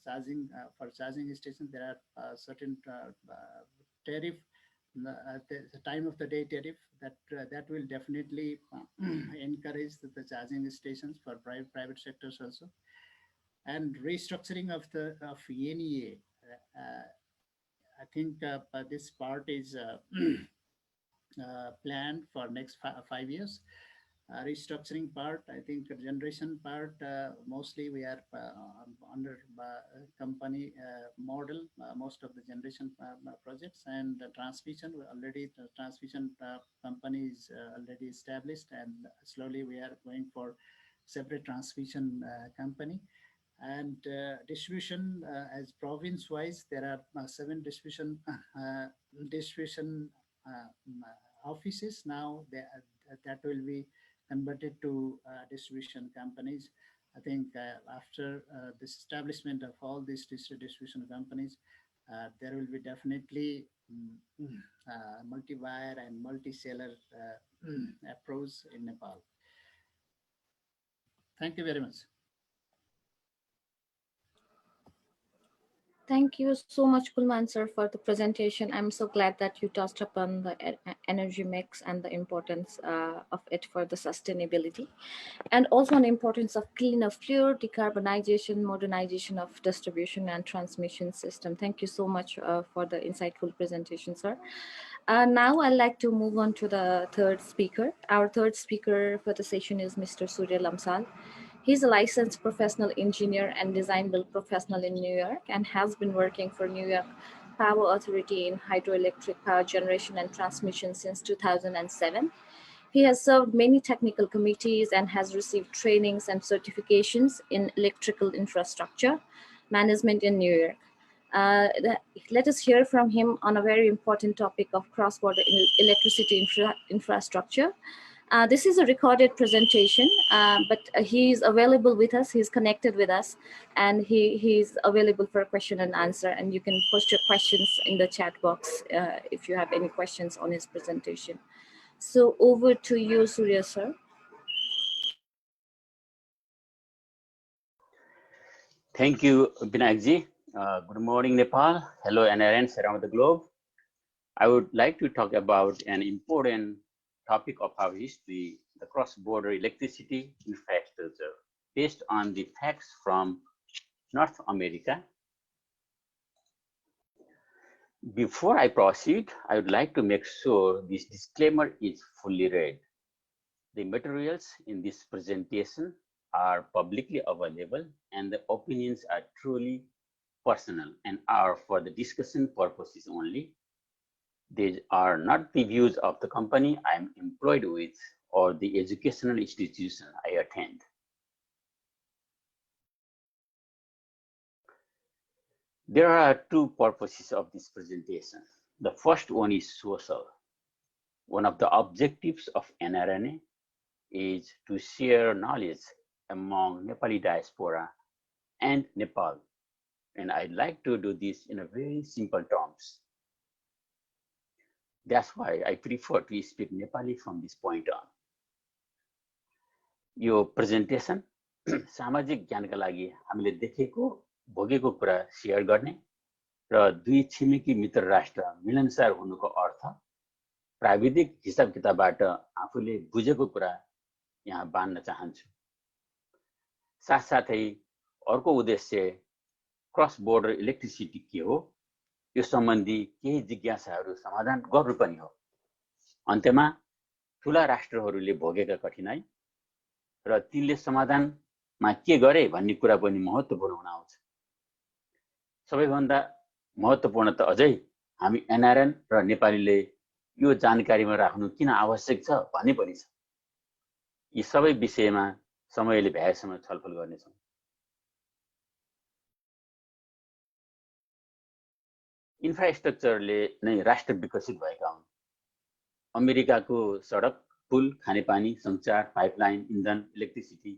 For charging stations, there are certain tariff, the time of the day tariff that will definitely encourage the charging stations for private sectors also. And restructuring of NEA. I think this part is planned for next 5 years. Restructuring part, I think the generation part, mostly we are under company model, most of the generation projects, and the transmission, already the transmission company is already established, and slowly we are going for separate transmission company. And distribution, as province-wise, there are 7 distribution offices now. That will be converted to distribution companies. I think after this establishment of all these distribution companies, there will be definitely multi-buyer and multi-seller approach in Nepal. Thank you very much. Thank you so much, Kulman sir, for the presentation. I'm so glad that you touched upon the energy mix and the importance of it for the sustainability, and also on the importance of cleaner fuel, decarbonization, modernization of distribution and transmission system. Thank you so much for the insightful presentation, sir. Now I'd like to move on to the third speaker. Our third speaker for the session is Mr. Surya Lamsal. He's a licensed professional engineer and design build professional in New York and has been working for New York Power Authority in hydroelectric power generation and transmission since 2007. He has served many technical committees and has received trainings and certifications in electrical infrastructure management in New York. Let us hear from him on a very important topic of cross-border electricity infrastructure. This is a recorded presentation, but he is available with us. He's connected with us, and he's available for a question and answer. And you can post your questions in the chat box if you have any questions on his presentation. So over to you, Surya sir. Thank you, Binayakji. Good morning, Nepal. Hello, NRNs around the globe. I would like to talk about an important topic of our history, the cross-border electricity infrastructure, based on the facts from North America. Before I proceed, I would like to make sure this disclaimer is fully read. The materials in this presentation are publicly available, and the opinions are truly personal and are for the discussion purposes only. These are not the views of the company I am employed with or the educational institution I attend. There are 2 purposes of this presentation. The first one is social. One of the objectives of NRNA is to share knowledge among Nepali diaspora and Nepal. And I'd like to do this in a very simple terms. That's why I prefer to speak Nepali from this point on. Yo presentation सामाजिक ज्ञानका लागि हामीले देखेको भोगेको कुरा share गर्ने र 2 छिमेकी मित्र राष्ट्र मिलनसार हुनुको अर्थ प्राविधिक हिसाब किताबबाट आफूले बुझेको कुरा यहाँ बाँड्न चाहन्छु। साथसाथै अर्को उद्देश्य क्रस बोर्डर इलेक्ट्रिसिटी के हो यो सम्बन्धी केही जिज्ञासाहरू समाधान गर्नु पनि हो। अन्त्यमा ठूला राष्ट्रहरूले भोगेका कठिनाई र तिनले समाधानमा के गरे भन्ने कुरा पनि महत्त्वपूर्ण हुन आउँछ। सबैभन्दा महत्त्वपूर्ण त अझै हामी एनआरएन र नेपालीले यो जानकारीमा राख्नु किन आवश्यक छ भन्ने पनि छ। यी सबै विषयमा समयले भ्याएसम्म छलफल गर्नेछौँ। इन्फ्रास्ट्रक्चरले नै राष्ट्र विकसित भएका हुन्। अमेरिकाको सडक, पुल, खानेपानी, सञ्चार, पाइपलाइन, इन्धन, इलेक्ट्रिसिटी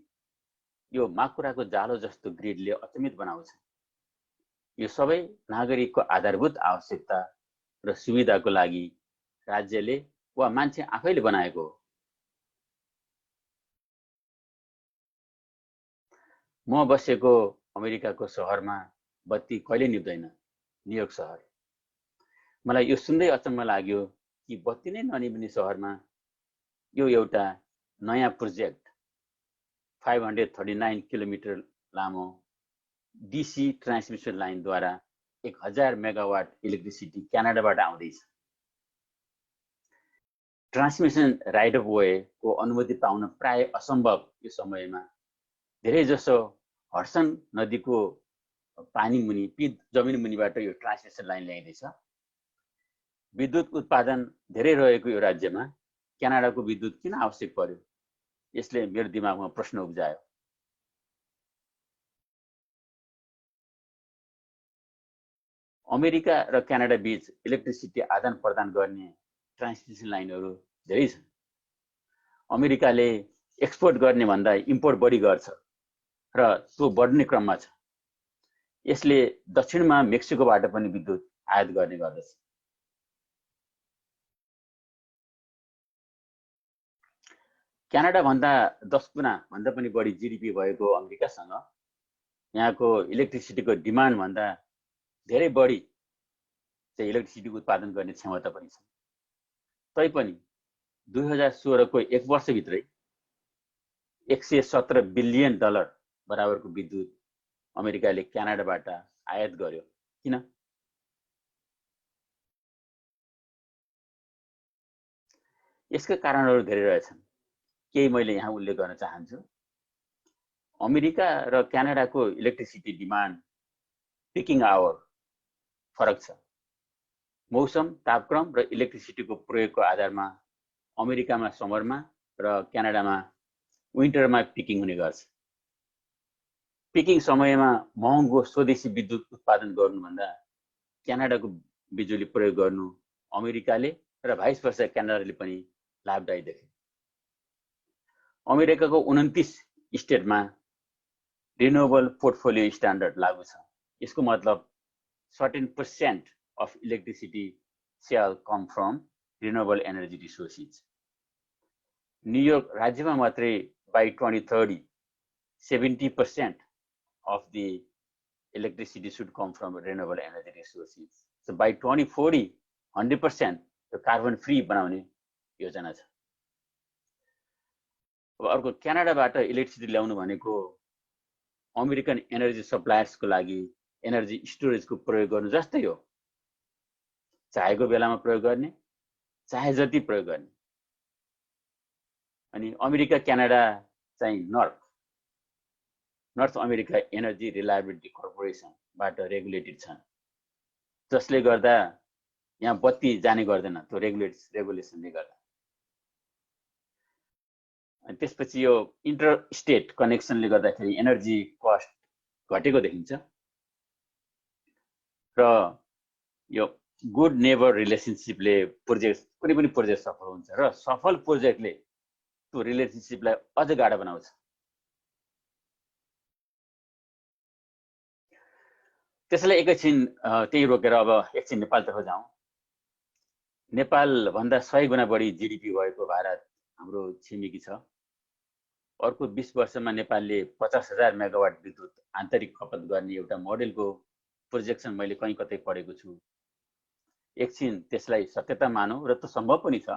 यो माकुराको जालो जस्तो ग्रिडले अचम्मित बनाउँछ। यो सबै नागरिकको आधारभूत आवश्यकता र सुविधाको लागि राज्यले वा मान्छे आफैले बनाएको हो। म बसेको अमेरिकाको सहरमा बत्ती कहिले निप्दैन, न्युयोर्क सहर। मलाई यो सुन्दै अचम्म लाग्यो कि बत्ती नै ननिप्ने सहरमा यो एउटा नयाँ प्रोजेक्ट 539 किलोमिटर लामो डीसी ट्रान्समिसन लाइनद्वारा 1000 मेगावाट इलेक्ट्रिसिटी क्यानाडाबाट आउँदैछ। ट्रान्समिसन राइट अफ वे को अनुमति पाउन प्राय असम्भव यो समयमा धेरैजसो हडसन नदीको पानी मुनि जमिन मुनिबाट यो ट्रान्समिसन लाइन ल्याइँदैछ। विद्युत उत्पादन धेरै रहेको यो राज्यमा क्यानाडाको विद्युत किन आवश्यक पर्यो? यसले मेरो दिमागमा प्रश्न उब्जायो। अमेरिका र क्यानाडा बीच इलेक्ट्रिसिटी आदान प्रदान गर्ने ट्रान्समिसन लाइनहरू धेरै छन्। अमेरिकाले एक्सपोर्ट गर्ने भन्दा इम्पोर्ट बढी गर्छ र त्यो बढ्ने क्रममा छ। यसले दक्षिणमा मेक्सिकोबाट पनि विद्युत आयात गर्ने गर्दछ। क्यानाडा भन्दा 10 गुणा भन्दा पनि बढी जीडीपी भएको अमेरिकासँग यहाँको इलेक्ट्रिसिटीको डिमान्ड भन्दा धेरै बढी चाहिँ इलेक्ट्रिसिटी उत्पादन गर्ने क्षमता पनि छ। तैपनि 2016 को एक वर्षभित्रै $117 बिलियन बराबरको विद्युत अमेरिकाले क्यानाडाबाट आयात गर्यो। किन? यसका कारणहरू धेरै रहेछन्। केही मैले यहाँ उल्लेख गर्न चाहन्छु। अमेरिका र क्यानाडाको इलेक्ट्रिसिटी डिमान्ड पिकिङ आवर फरक छ। मौसम, तापक्रम र इलेक्ट्रिसिटीको प्रयोगको आधारमा अमेरिकामा समरमा र क्यानाडामा विन्टरमा पिकिङ हुने गर्छ। पिकिङ समयमा महँगो स्वदेशी विद्युत उत्पादन गर्नुभन्दा क्यानाडाको बिजुली प्रयोग गर्नु अमेरिकाले र भाइस वर्सा क्यानाडाले पनि लाभदायी देखे। अमेरिकाको 29 स्टेटमा रिन्युएबल पोर्टफोलियो स्ट्यान्डर्ड लागू छ। यसको मतलब certain % of electricity shall come from renewable energy resources. New York राज्यमा मात्रै by 2030 70% of the electricity should come from renewable energy resources. So by 2040 100% the carbon free बनाउने योजना छ। अब अर्को क्यानाडाबाट इलेक्ट्रिसिटी ल्याउनु भनेको अमेरिकन एनर्जी सप्लायर्सको लागि एनर्जी स्टोरेजको प्रयोग गर्नु जस्तै हो। चाहेको बेलामा प्रयोग गर्ने, चाहे जति प्रयोग गर्ने। अनि अमेरिका क्यानाडा चाहिँ नर्थ अमेरिका एनर्जी रिलायबिलिटी कर्पोरेसनबाट रेगुलेटेड छन्, जसले गर्दा यहाँ बत्ती जाने गर्दैन त्यो रेगुलेसनले गर्दा। अनि त्यसपछि यो इन्टर स्टेट कनेक्सनले गर्दाखेरि एनर्जी कस्ट घटेको देखिन्छ र यो गुड नेबर रिलेसनशिपले कुनै पनि प्रोजेक्ट सफल हुन्छ र सफल प्रोजेक्टले त्यो रिलेसनशिपलाई अझ गाढा बनाउँछ। त्यसैले एकैछिन त्यही रोकेर अब एकछिन नेपालतर्फ जाउँ। नेपाल भन्दा 100 गुणा बढी जीडीपी भएको भारत हाम्रो छिमेकी छ। अर्को 20 वर्षमा नेपालले 50,000 मेगावाट विद्युत आन्तरिक खपत गर्ने एउटा मोडेलको प्रोजेक्सन मैले कहीँ कतै पढेको छु। एकछिन त्यसलाई सत्यता मानौँ र त्यो सम्भव पनि छ।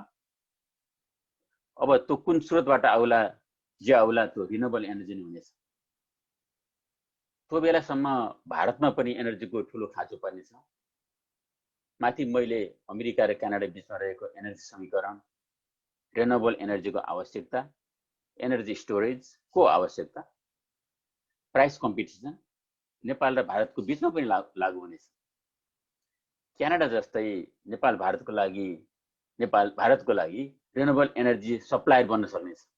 अब त्यो कुन स्रोतबाट आउला, जे आउला त्यो रिन्युएबल एनर्जी नै हुनेछ। त्यो बेलासम्म भारतमा पनि एनर्जीको ठुलो खाँचो पर्नेछ। माथि मैले अमेरिका र क्यानाडा बीचमा रहेको एनर्जी समीकरण, रिन्युएबल एनर्जीको आवश्यकता, एनर्जी स्टोरेजको आवश्यकता, प्राइस कम्पिटिसन नेपाल र भारतको बीचमा पनि लागू हुनेछ। क्यानाडा जस्तै नेपाल भारतको लागि रिन्युएबल एनर्जी सप्लायर बन्न सक्नेछ।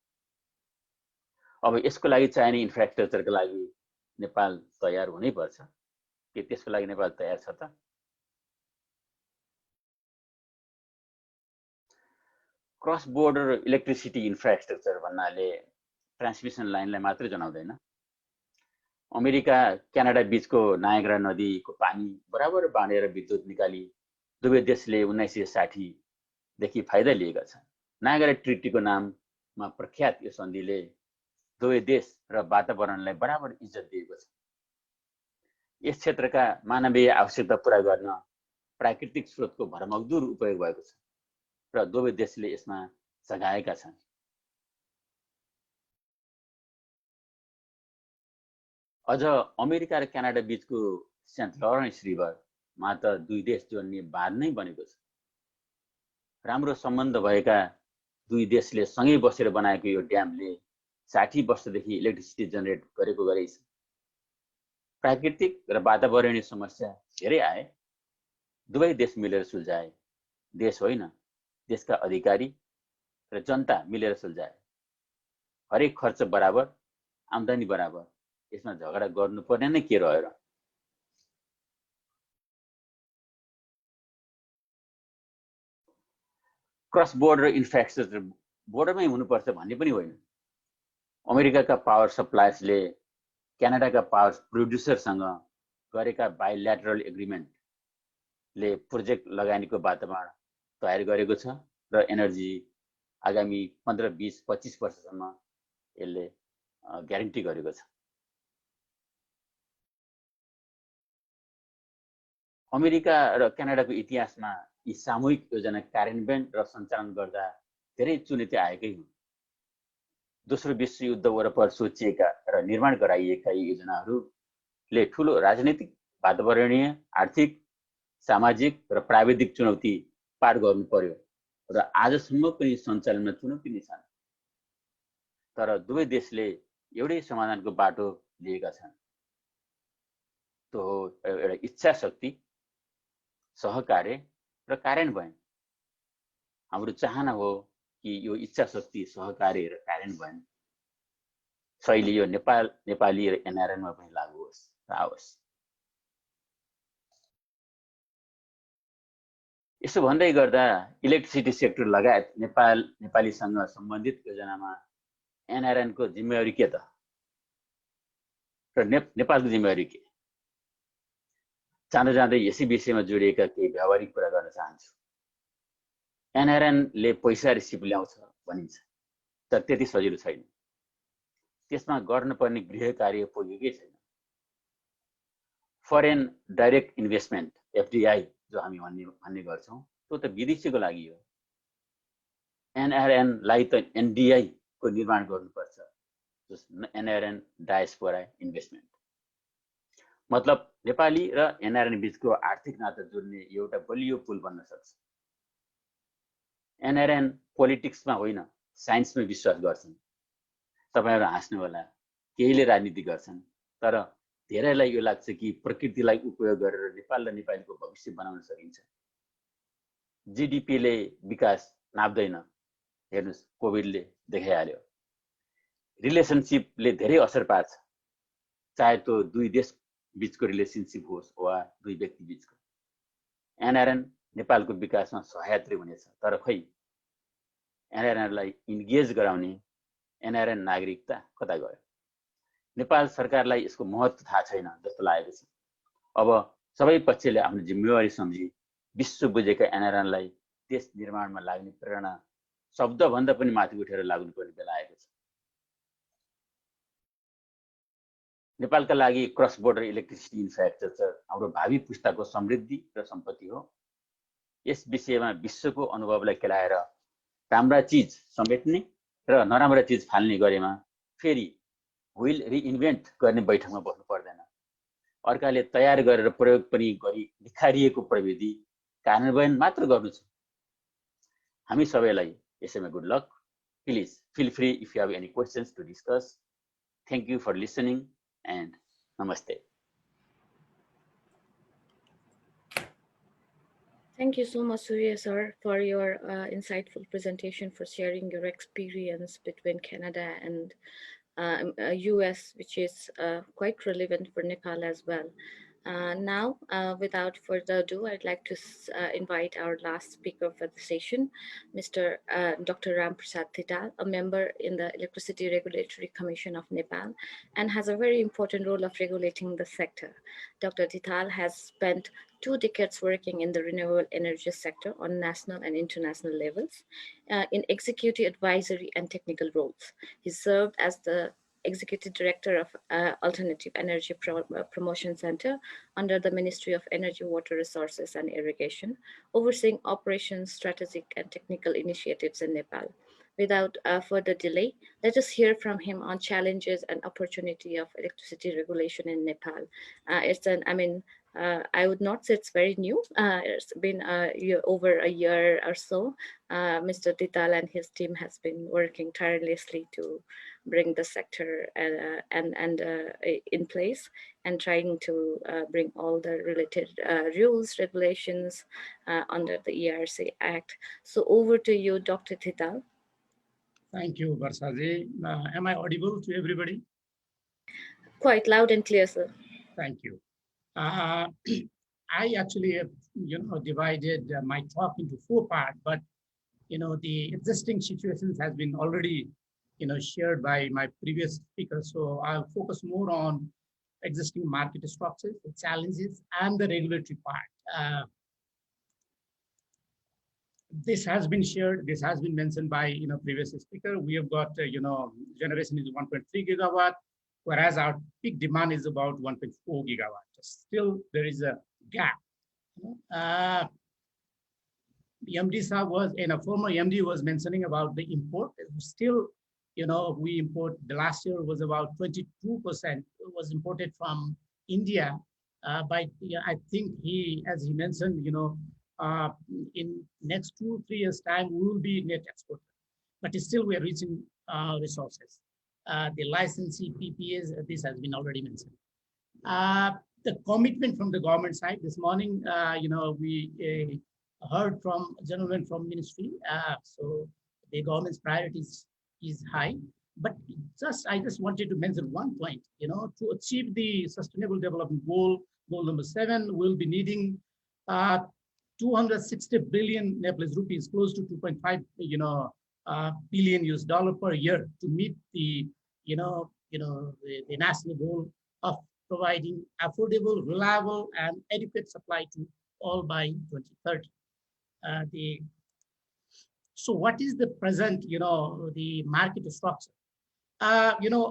अब यसको लागि चाहिने इन्फ्रास्ट्रक्चरको लागि नेपाल तयार हुनै पर्छ। के त्यसको लागि नेपाल तयार छ त? क्रस बोर्डर इलेक्ट्रिसिटी इन्फ्रास्ट्रक्चर भन्नाले ट्रान्समिसन लाइनलाई मात्रै जनाउँदैन। अमेरिका क्यानाडा बीचको नायग्रा नदीको पानी बराबर बाँडेर विद्युत निकाली दुवै देशले 1960 देखि फाइदा लिएका छन्। नायग्रा ट्रिटीको नाममा प्रख्यात यो सन्धिले दुवै देश र वातावरणलाई बराबर इज्जत दिएको छ। यस क्षेत्रका मानवीय आवश्यकता पूरा गर्न प्राकृतिक स्रोतको भरमग्दुर उपयोग भएको छ र दुवै देशले यसमा सघाएका छन्। अझ अमेरिका र क्यानाडा बीचको सेन्ट लरेन्स रिभरमा त दुई देश जोड्ने बाँध नै बनेको छ। राम्रो सम्बन्ध भएका दुई देशले सँगै बसेर बनाएको यो ड्यामले 60 वर्षदेखि इलेक्ट्रिसिटी जेनेरेट गरेको गरेछ। प्राकृतिक र वातावरणीय समस्या धेरै आए, दुवै देश मिलेर सुल्झाए। देश होइन, देशका अधिकारी र जनता मिलेर सुल्झाए। हरेक खर्च बराबर, आम्दानी बराबर, यसमा झगडा गर्नुपर्ने नै के रह्यो र? क्रस बोर्डर इन्फ्रास्ट्रक्चर बोर्डरमै हुनुपर्छ भन्ने पनि होइन। अमेरिकाका पावर सप्लायर्सले क्यानाडाका पावर प्रोड्युसरसँग गरेका बाइल्याटरल एग्रिमेन्टले प्रोजेक्ट लगानीको वातावरण तयार गरेको छ र एनर्जी आगामी 15, 20, 25 वर्षसम्म यसले ग्यारेन्टी गरेको छ। अमेरिका र क्यानाडाको इतिहासमा यी सामूहिक योजना कार्यान्वयन र सञ्चालन गर्दा धेरै चुनौती आएकै हुन्। दोस्रो विश्वयुद्ध वरपर सोचिएका र निर्माण गराइएका यी योजनाहरूले ठुलो राजनीतिक, वातावरणीय, आर्थिक, सामाजिक र प्राविधिक चुनौती पार गर्नु पर्यो र आजसम्म पनि सञ्चालनमा चुनौती नै छन्। तर दुवै देशले एउटै समाधानको बाटो लिएका छन्। त्यो हो एउटा इच्छा शक्ति, सहकार्य र कार्यान्वयन। हाम्रो चाहना हो कि यो इच्छा शक्ति, सहकार्य र कार्यान्वयन शैली यो नेपाली र एनआरएनमा पनि लागू होस् र आओस्। यसो भन्दै गर्दा इलेक्ट्रिसिटी सेक्टर लगायत नेपालीसँग सम्बन्धित योजनामा एनआरएनको जिम्मेवारी के त र नेपालको जिम्मेवारी के? जाँदै यसै विषयमा जोडिएका केही व्यावहारिक कुरा गर्न चाहन्छु। एनआरएनले पैसा रिसिभ ल्याउँछ भनिन्छ, तर त्यति सजिलो छैन। त्यसमा गर्नुपर्ने गृह कार्य पुगेकै छैन। फरेन डाइरेक्ट इन्भेस्टमेन्ट एफडीआई जो हामी भन्ने गर्छौँ, त्यो त विदेशीको लागि हो। एनआरएनलाई त एनडीआई को निर्माण गर्नुपर्छ, एनआरएन डायस्पोरा इन्भेस्टमेन्ट। मतलब नेपाली र एनआरएन बीचको आर्थिक नाता जोड्ने एउटा बलियो पुल बन्न सक्छ। एनआरएन पोलिटिक्समा होइन, साइन्समा विश्वास गर्छन्। तपाईहरु हाँस्नु होला, केहीले राजनीति गर्छन्, तर धेरैलाई यो लाग्छ कि प्रकृतिलाई उपयोग गरेर नेपाल र नेपालीको भविष्य बनाउन सकिन्छ। जीडीपीले विकास नाप्दैन, हेर्नुस् कोभिडले देखाइहाल्यो। रिलेसनशिपले धेरै असर पार्छ, चाहे त्यो दुई देश बीचको रिलेसनशिप होस् वा दुई व्यक्ति बीचको। एनआरएन नेपालको विकासमा सहायत्री हुनेछ, तर खै एनआरएनलाई इन्गेज गराउने एनआरएन नागरिकता कता गयो? नेपाल सरकारलाई यसको महत्त्व थाहा छैन जस्तो लागेको छ। अब सबै पक्षले आफ्नो जिम्मेवारी सम्झी विश्व बुझेका एनआरएनलाई देश निर्माणमा लाग्ने प्रेरणा शब्दभन्दा पनि माथि उठेर लाग्नुपर्ने बेला आएको छ। नेपालका लागि क्रस बोर्डर इलेक्ट्रिसिटी इन्फ्रास्ट्रक्चर हाम्रो भावी पुस्ताको समृद्धि र सम्पत्ति हो। यस विषयमा विश्वको अनुभवलाई केलाएर राम्रा चिज समेट्ने र नराम्रा चिज फाल्ने गरेमा फेरि व्हिल रिइन्भेन्ट गर्ने बैठकमा बस्नु पर्दैन। अर्काले तयार गरेर प्रयोग पनि गरी निखारिएको प्रविधि कार्यान्वयन मात्र गर्नु छ। हामी सबैलाई यसैमा good luck. Please feel free if you have any questions to discuss. Thank you for listening and namaste. Thank you so much, Surya sir, for your insightful presentation, for sharing your experience between Canada and US, which is quite relevant for Nepal as well. Now, without further ado, I'd like to invite our last speaker for the session, Mr. Dr. Ram Prasad Thital, a member in the Electricity Regulatory Commission of Nepal, and has a very important role of regulating the sector. Dr. Thital has spent 2 decades working in the renewable energy sector on national and international levels in executive advisory and technical roles. He served as the Executive Director of Alternative Energy Promotion Center under the Ministry of Energy, Water Resources and Irrigation, overseeing operations, strategic and technical initiatives in Nepal. Without further delay, let us hear from him on challenges and opportunity of electricity regulation in Nepal. I would not say it's very new. It's been over a year or so. Mr. Thital and his team has been working tirelessly to bring the sector in place and trying to bring all the related rules, regulations under the ERC Act. So over to you, Dr. Thital. Thank you, Varsaji. Am I audible to everybody? Quite loud and clear, sir. Thank you. I actually have, divided my talk into 4 parts, but, the existing situations has been already, shared by my previous speaker. So I'll focus more on existing market structures, the challenges, and the regulatory part. This has been shared. This has been mentioned by, previous speaker. We have got, generation is 1.3 gigawatt, whereas our peak demand is about 1.4 gigawatt. Still, there is a gap. The MD sir was, and a former MD was mentioning about the import. Still, we import, the last year was about 22% was imported from India. But I think as he mentioned, in next 2-3 years time, we will be net exporter. But still, we are reaching resources. The licensee PPAs, this has been already mentioned. The commitment from the government side this morning, we heard from a gentleman from ministry. So the government's priorities is high, but I just wanted to mention one point. To achieve the Sustainable Development Goal number 7, we'll be needing 260 billion Nepalese rupees, close to 2.5 billion US dollar per year to meet the the national goal of providing affordable, reliable, and adequate supply to all by 2030. So what is the present, the market structure?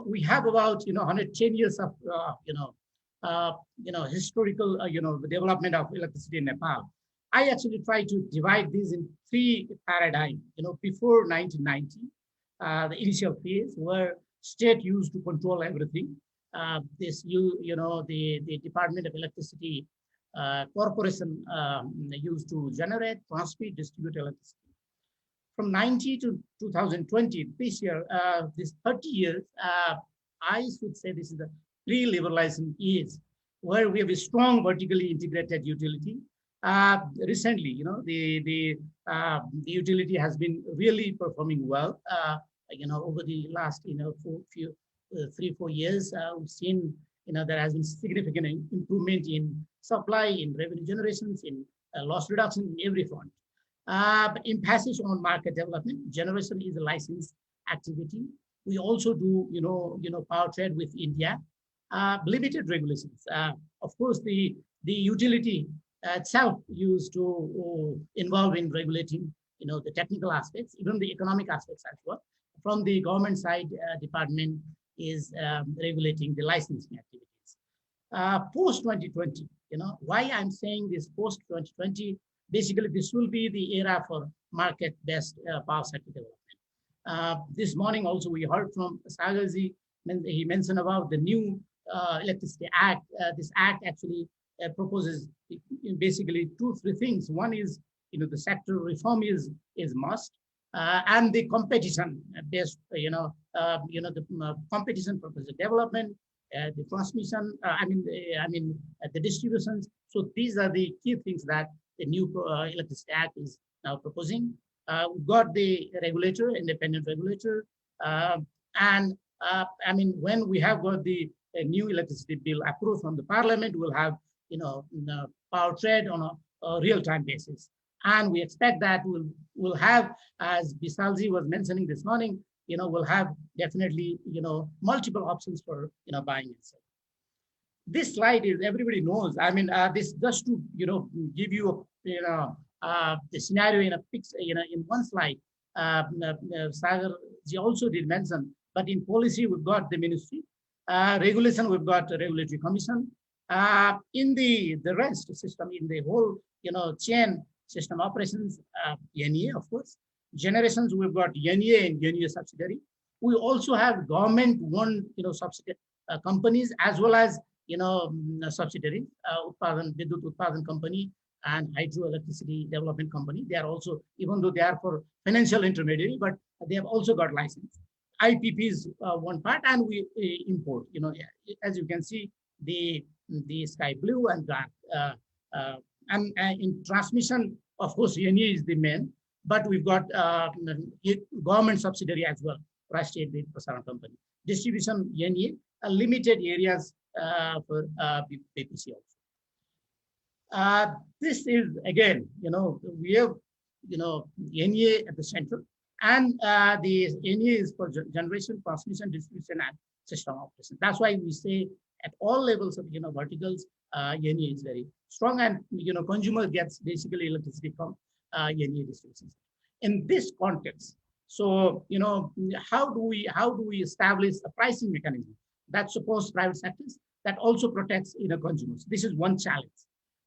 We have about 110 years of historical development of electricity in Nepal. I actually try to divide this in 3 paradigms. Before 1990, the initial phase where state used to control everything. The Department of Electricity Corporation used to generate, transmit, distribute electricity. From 90 to 2020, this year, this 30 years, I should say this is the pre-liberalization years, where we have a strong vertically integrated utility. Recently, the utility has been really performing well. Over the last 3-4 years, we've seen there has been significant improvement in supply, in revenue generations, in loss reduction in every front. But emphasis on market development. Generation is a licensed activity. We also do power trade with India. Limited regulations. Of course, the utility itself used to involve in regulating the technical aspects, even the economic aspects as well. From the government side, department is regulating the licensing activities. Post 2020, why I'm saying this post 2020, basically this will be the era for market-based power sector development. This morning also we heard from Sagarji, he mentioned about the new Electricity Act. This act actually proposes basically 2-3 things. One is, the sector reform is must, and the competition based, the competition for the development, the transmission, the distributions. So these are the key things that the new Electricity Act is now proposing. We've got the regulator, independent regulator, when we have got the new electricity bill approved from the parliament, we'll have, power trade on a real-time basis. And we expect that we'll have, as Bisalji was mentioning this morning, we'll have definitely, multiple options for, buying and selling. This slide is, everybody knows, this just to, give you, the scenario in a fix, in one slide. Sagar ji also did mention, but in policy, we've got the ministry. Regulation, we've got the regulatory commission. In the rest system, in the whole, chain system operations, NEA, of course. Generations, we've got NEA and NEA subsidiary. We also have government-owned, subsidiary companies, as well as, subsidiaries, Vidyut Utpadan Company and Hydroelectricity Development Company. They are also, even though they are for financial intermediary, but they have also got license. IPP is one part, and we import. As you can see, the sky blue and dark. And in transmission, of course, NEA is the main, but we've got government subsidiary as well, Rashtriya Vidyut Prasaran Company. Distribution, NEA, limited areas for BPC also. This is, again, we have, NEA at the center, and the NEA is for generation, transmission, distribution, and system operation. That's why we say at all levels of, verticals, NEA is very strong, and, consumer gets basically electricity from NEA distribution. In this context, so, how do we establish a pricing mechanism that supports private sectors that also protects, consumers? This is one challenge.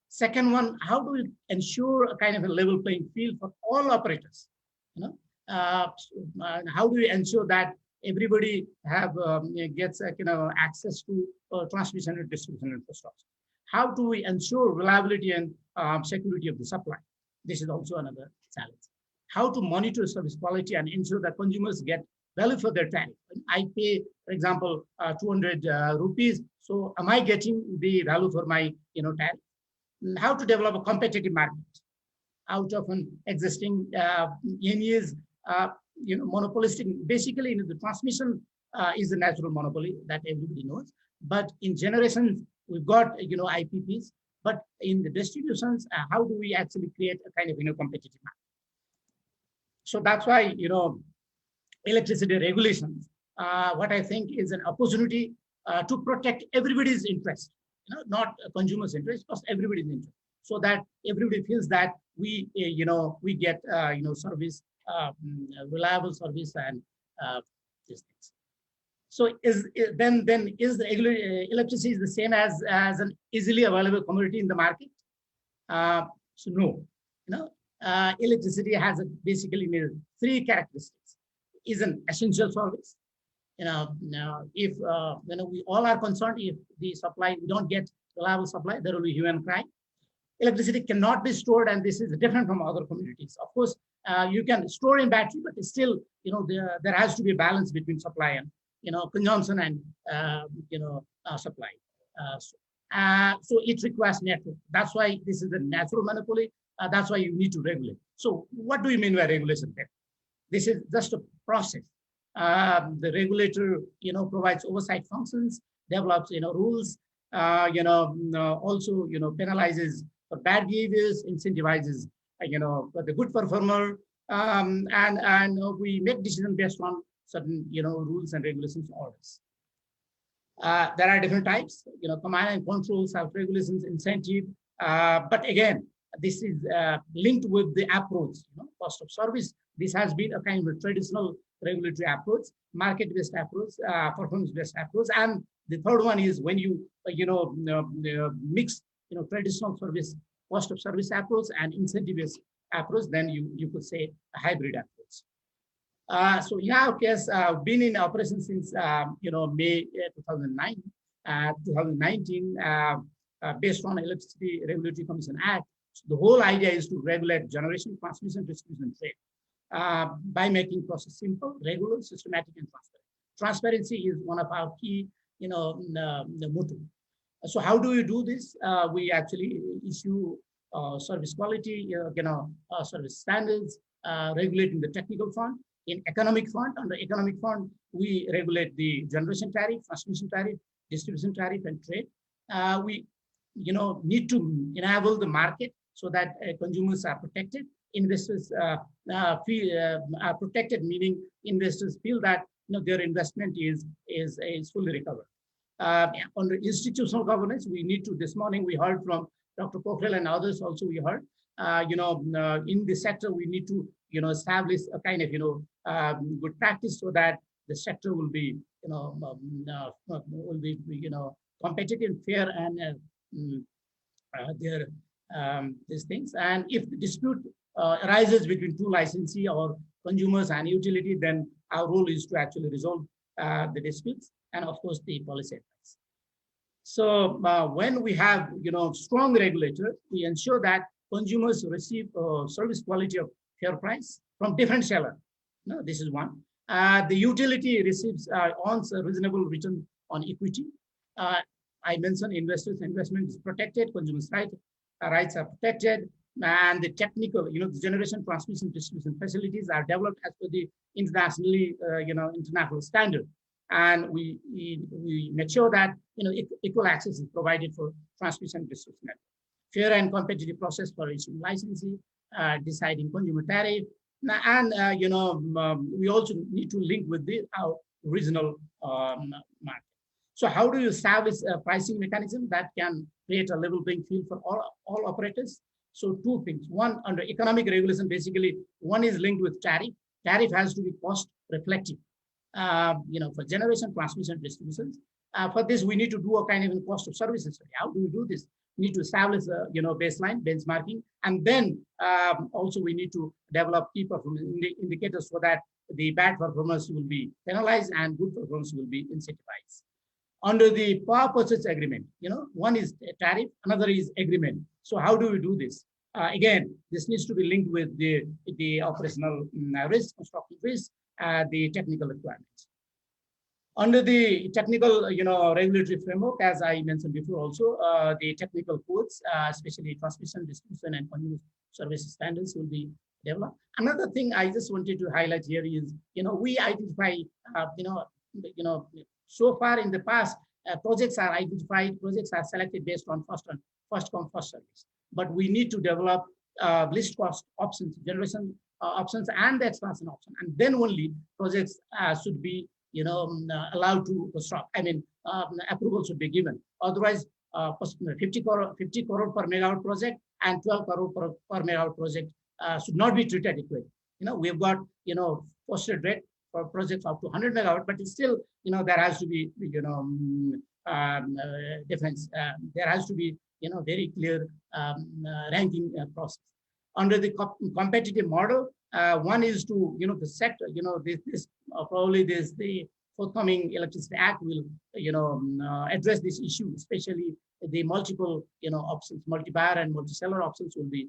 Second one, how do we ensure a kind of a level playing field for all operators? How do we ensure that everybody gets access to transmission and distribution infrastructure? How do we ensure reliability and security of the supply? This is also another challenge. How to monitor service quality and ensure that consumers get value for their tariff. I pay, for example, 200 rupees. So am I getting the value for my tariff? How to develop a competitive market out of an existing NEAs, monopolistic. Basically, the transmission is a natural monopoly that everybody knows. But in generations, we've got IPPs. But in the distributions, how do we actually create a kind of competitive market? So that's why electricity regulations, what I think is an opportunity to protect everybody's interest, not consumers' interest, but everybody's interest, so that everybody feels that we get service, reliable service, and these things. So then is the electricity is the same as an easily available commodity in the market? So no, electricity has basically three characteristics. Is an essential service. If we all are concerned, if the supply, we don't get reliable supply, there will be hue and cry. Electricity cannot be stored, and this is different from other commodities. Of course, you can store in battery, but it's still, there has to be a balance between supply and, consumption and, supply. So it requires network. That's why this is a natural monopoly. That's why you need to regulate. So what do you mean by regulation there? This is just a process. The regulator, provides oversight functions, develops, rules, also, penalizes for bad behaviors, incentivizes, for the good performer, and we make decisions based on certain, rules and regulations orders. There are different types, command and control, self-regulations, incentive, but again, this is linked with the approach, cost of service. This has been a kind of a traditional regulatory approach, market-based approach, performance-based approach, and the third one is when you mix traditional service, cost of service approach and incentive-based approach, then you could say a hybrid approach. So in our case, been in operation since May 2009. 2019, based on Electricity Regulatory Commission Act. So the whole idea is to regulate generation, transmission, distribution, trade by making process simple, regular, systematic, and transparent. Transparency is one of our key, the motto. So how do we do this? We actually issue service quality, service standards, regulating the technical front. In economic front, under economic front, we regulate the generation tariff, transmission tariff, distribution tariff, and trade. We, need to enable the market so that consumers are protected. Investors are protected, meaning investors feel that their investment is fully recovered. Under institutional governance, we need to. This morning we heard from Dr. Pokhrel and others also. We heard, in the sector we need to establish a kind of good practice so that the sector will be competitive, fair, and these things. And if the dispute arises between two licensee or consumers and utility, then our role is to actually resolve the disputes and of course the policy advice. So when we have strong regulator, we ensure that consumers receive service quality of fair price from different seller. No, this is one. The utility receives earns a reasonable return on equity. I mentioned investors' investment is protected, consumers' rights are protected, and the technical, the generation, transmission, distribution facilities are developed as per the internationally, international standard. And we make sure that equal access is provided for transmission distribution network. Fair and competitive process for issuing licensing, deciding consumer tariff, and we also need to link with our regional market. So how do you establish a pricing mechanism that can create a level playing field for all operators? So two things. One, under economic regulation, basically, one is linked with tariff. Tariff has to be cost reflective. For generation, transmission, distribution. For this, we need to do a kind of cost of services study. How do we do this? We need to establish a baseline benchmarking, and then also we need to develop key performance indicators so that the bad performance will be penalized and good performance will be incentivized. Under the power purchase agreement, one is tariff, another is agreement. So how do we do this? Again, this needs to be linked with the operational risk, construction risk, the technical requirements. Under the technical, regulatory framework, as I mentioned before, also the technical codes, especially transmission, distribution, and consumer service standards, will be developed. Another thing I just wanted to highlight here is, we identify, so far in the past, projects are identified, projects are selected based on first come, first service. But we need to develop least cost options, generation options, and the expansion option, and then only projects should be allowed to stop. Approval should be given. Otherwise, 50 crore per megawatt project and 12 crore per megawatt project should not be treated equally. We've got posted rate for projects up to 100 megawatt, but it's still there has to be difference. There has to be very clear ranking process. Under the competitive model, one is to the sector. This probably the forthcoming Electricity Act will address this issue, especially the multiple options, multi-buyer and multi-seller options will be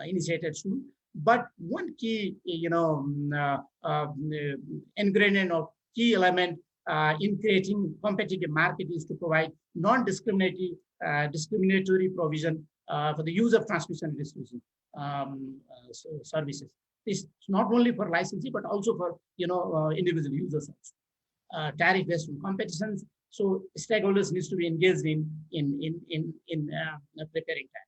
initiated soon. But one key ingredient or key element in creating competitive market is to provide discriminatory provision for the use of transmission and distribution services. This is not only for licensee but also for individual users. Tariff based on competitions. So stakeholders needs to be engaged in preparing tariff.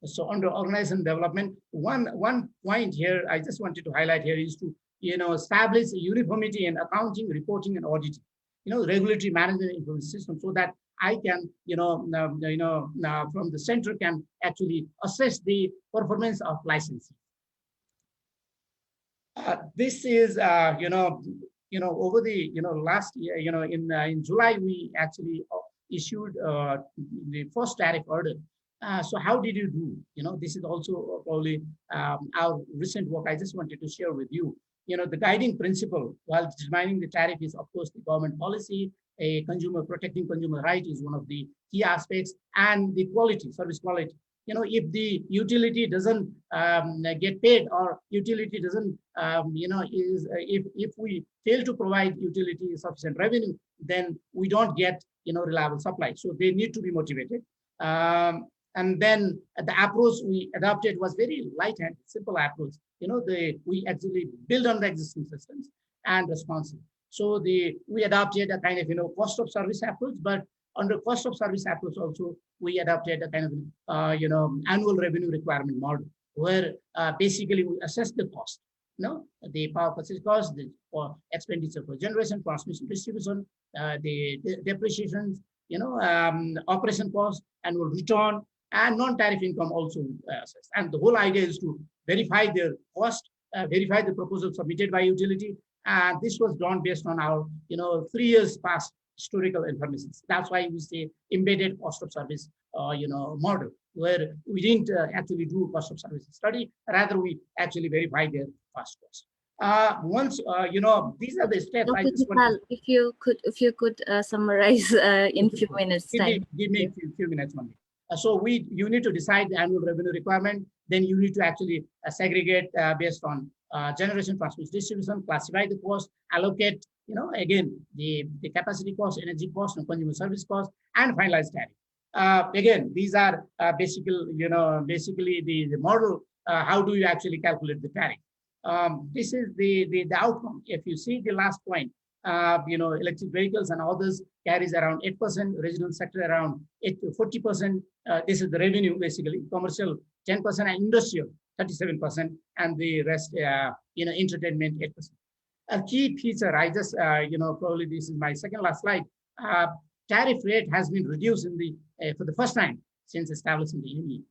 So under organization development, one point here I just wanted to highlight here is to establish uniformity in accounting, reporting, and auditing. Regulatory management information system, so that I can from the center can actually assess the performance of licensing. This is over the last year in July we actually issued the first tariff order. So how did you do? This is also probably our recent work. I just wanted to share with you. The guiding principle while determining the tariff is, of course, the government policy, a consumer, protecting consumer right is one of the key aspects, and the quality, service quality. If the utility doesn't get paid, or utility doesn't, if we fail to provide utility sufficient revenue, then we don't get, reliable supply. So they need to be motivated. And then the approach we adopted was very light-handed, simple approach. We actually build on the existing systems and responsive. So we adopted a kind of, cost of service approach, but under cost of service approach also, we adopted a kind of, annual revenue requirement model, where basically we assess the cost, the power purchase cost, the expenditure for generation, transmission, distribution, the depreciations, operation cost, annual return, and non-tariff income also assessed. And the whole idea is to verify their cost, verify the proposal submitted by utility. And this was done based on our, 3 years past historical information. That's why we say embedded cost of service, model, where we didn't actually do cost of service study, rather we actually verify their past cost. Once, these are the steps. Dr. Vital, if you could summarize in few minutes time. Give me a few minutes only. So you need to decide the annual revenue requirement. Then you need to actually segregate based on generation, transmission, distribution, classify the cost, allocate, again, the capacity cost, energy cost, and consumer service cost, and finalize tariff. Again, these are basically the model. How do you actually calculate the tariff? This is the outcome. If you see the last point, electric vehicles and others carries around 8%, regional sector around 8 to 40%. This is the revenue, basically. Commercial 10%, and industrial 37%, and the rest, entertainment 8%. A key feature, I just, probably this is my second last slide. Tariff rate has been reduced for the first time since establishing the union.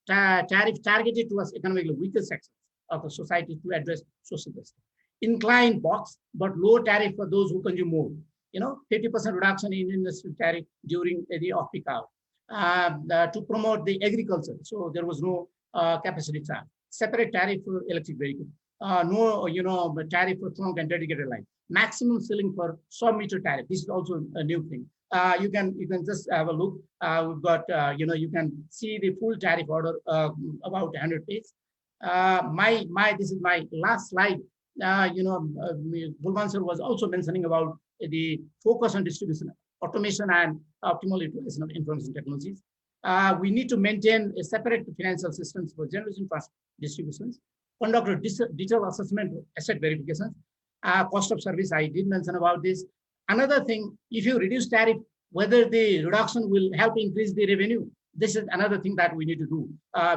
Tariff targeted towards economically weaker sections of the society to address social justice. Inclined box, but low tariff for those who consume more. 50% reduction in industry tariff during the off-peak hour to promote the agriculture. So there was no capacity charge. Separate tariff for electric vehicle. No, tariff for trunk and dedicated line. Maximum ceiling for sub-meter tariff. This is also a new thing. You can just have a look. We've got, you can see the full tariff order about 100 pages. This is my last slide. Bulwan sir was also mentioning about the focus on distribution, automation, and optimal utilization of information technologies. We need to maintain a separate financial systems for generation distributions, conduct a detailed assessment, asset verifications, cost of service. I did mention about this. Another thing, if you reduce tariff, whether the reduction will help increase the revenue. This is another thing that we need to do.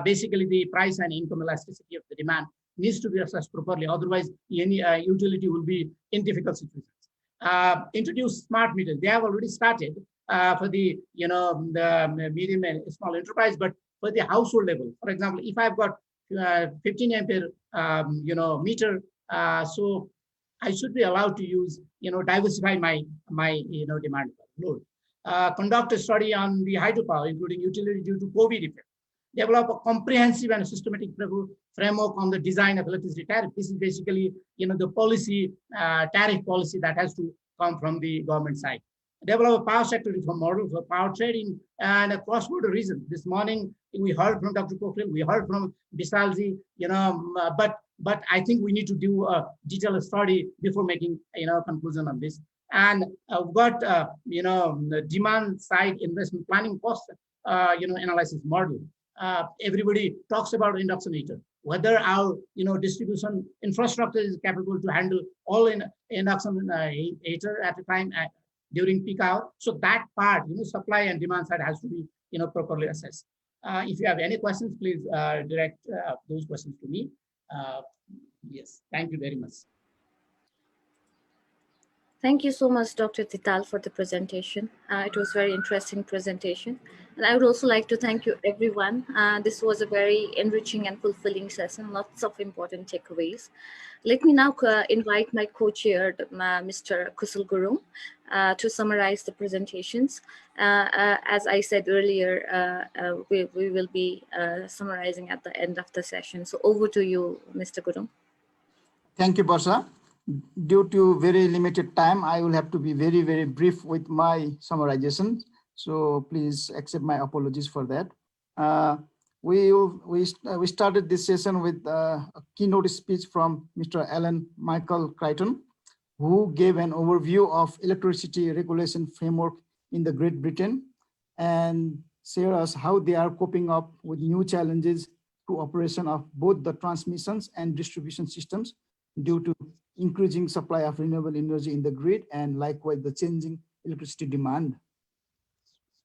Basically, the price and income elasticity of the demand needs to be assessed properly. Otherwise, any utility will be in difficult situations. Introduce smart meters. They have already started for the the medium and small enterprise, but for the household level. For example, if I've got 15 ampere meter, so I should be allowed to use diversify my demand load. Conduct a study on the hydropower, including utility due to COVID effect. Develop a comprehensive and systematic framework on the design of electricity tariff. This is basically, the policy, tariff policy that has to come from the government side. Develop a power sector reform model for power trading and a cross-border region. This morning, we heard from Dr. Pokhriel, we heard from Bisalji, but I think we need to do a detailed study before making, conclusion on this. And we've got, the demand side investment planning cost, analysis model. Everybody talks about induction heater. Whether our, distribution infrastructure is capable to handle all in induction heater at a time during peak hour. So that part, supply and demand side has to be, properly assessed. If you have any questions, please direct those questions to me. Yes, thank you very much. Thank you so much, Dr. Tital, for the presentation. It was a very interesting presentation. And I would also like to thank you, everyone. This was a very enriching and fulfilling session, lots of important takeaways. Let me now invite my co-chair, Mr. Kusal Gurung, to summarize the presentations. As I said earlier, we will be summarizing at the end of the session. So over to you, Mr. Gurung. Thank you, Barsha. due to very limited time, I will have to be very, very brief with my summarization. So please accept my apologies for that. We started this session with a keynote speech from Mr. Alan Michael Crichton, who gave an overview of electricity regulation framework in the Great Britain and share us how they are coping up with new challenges to operation of both the transmissions and distribution systems due to increasing supply of renewable energy in the grid and likewise the changing electricity demand.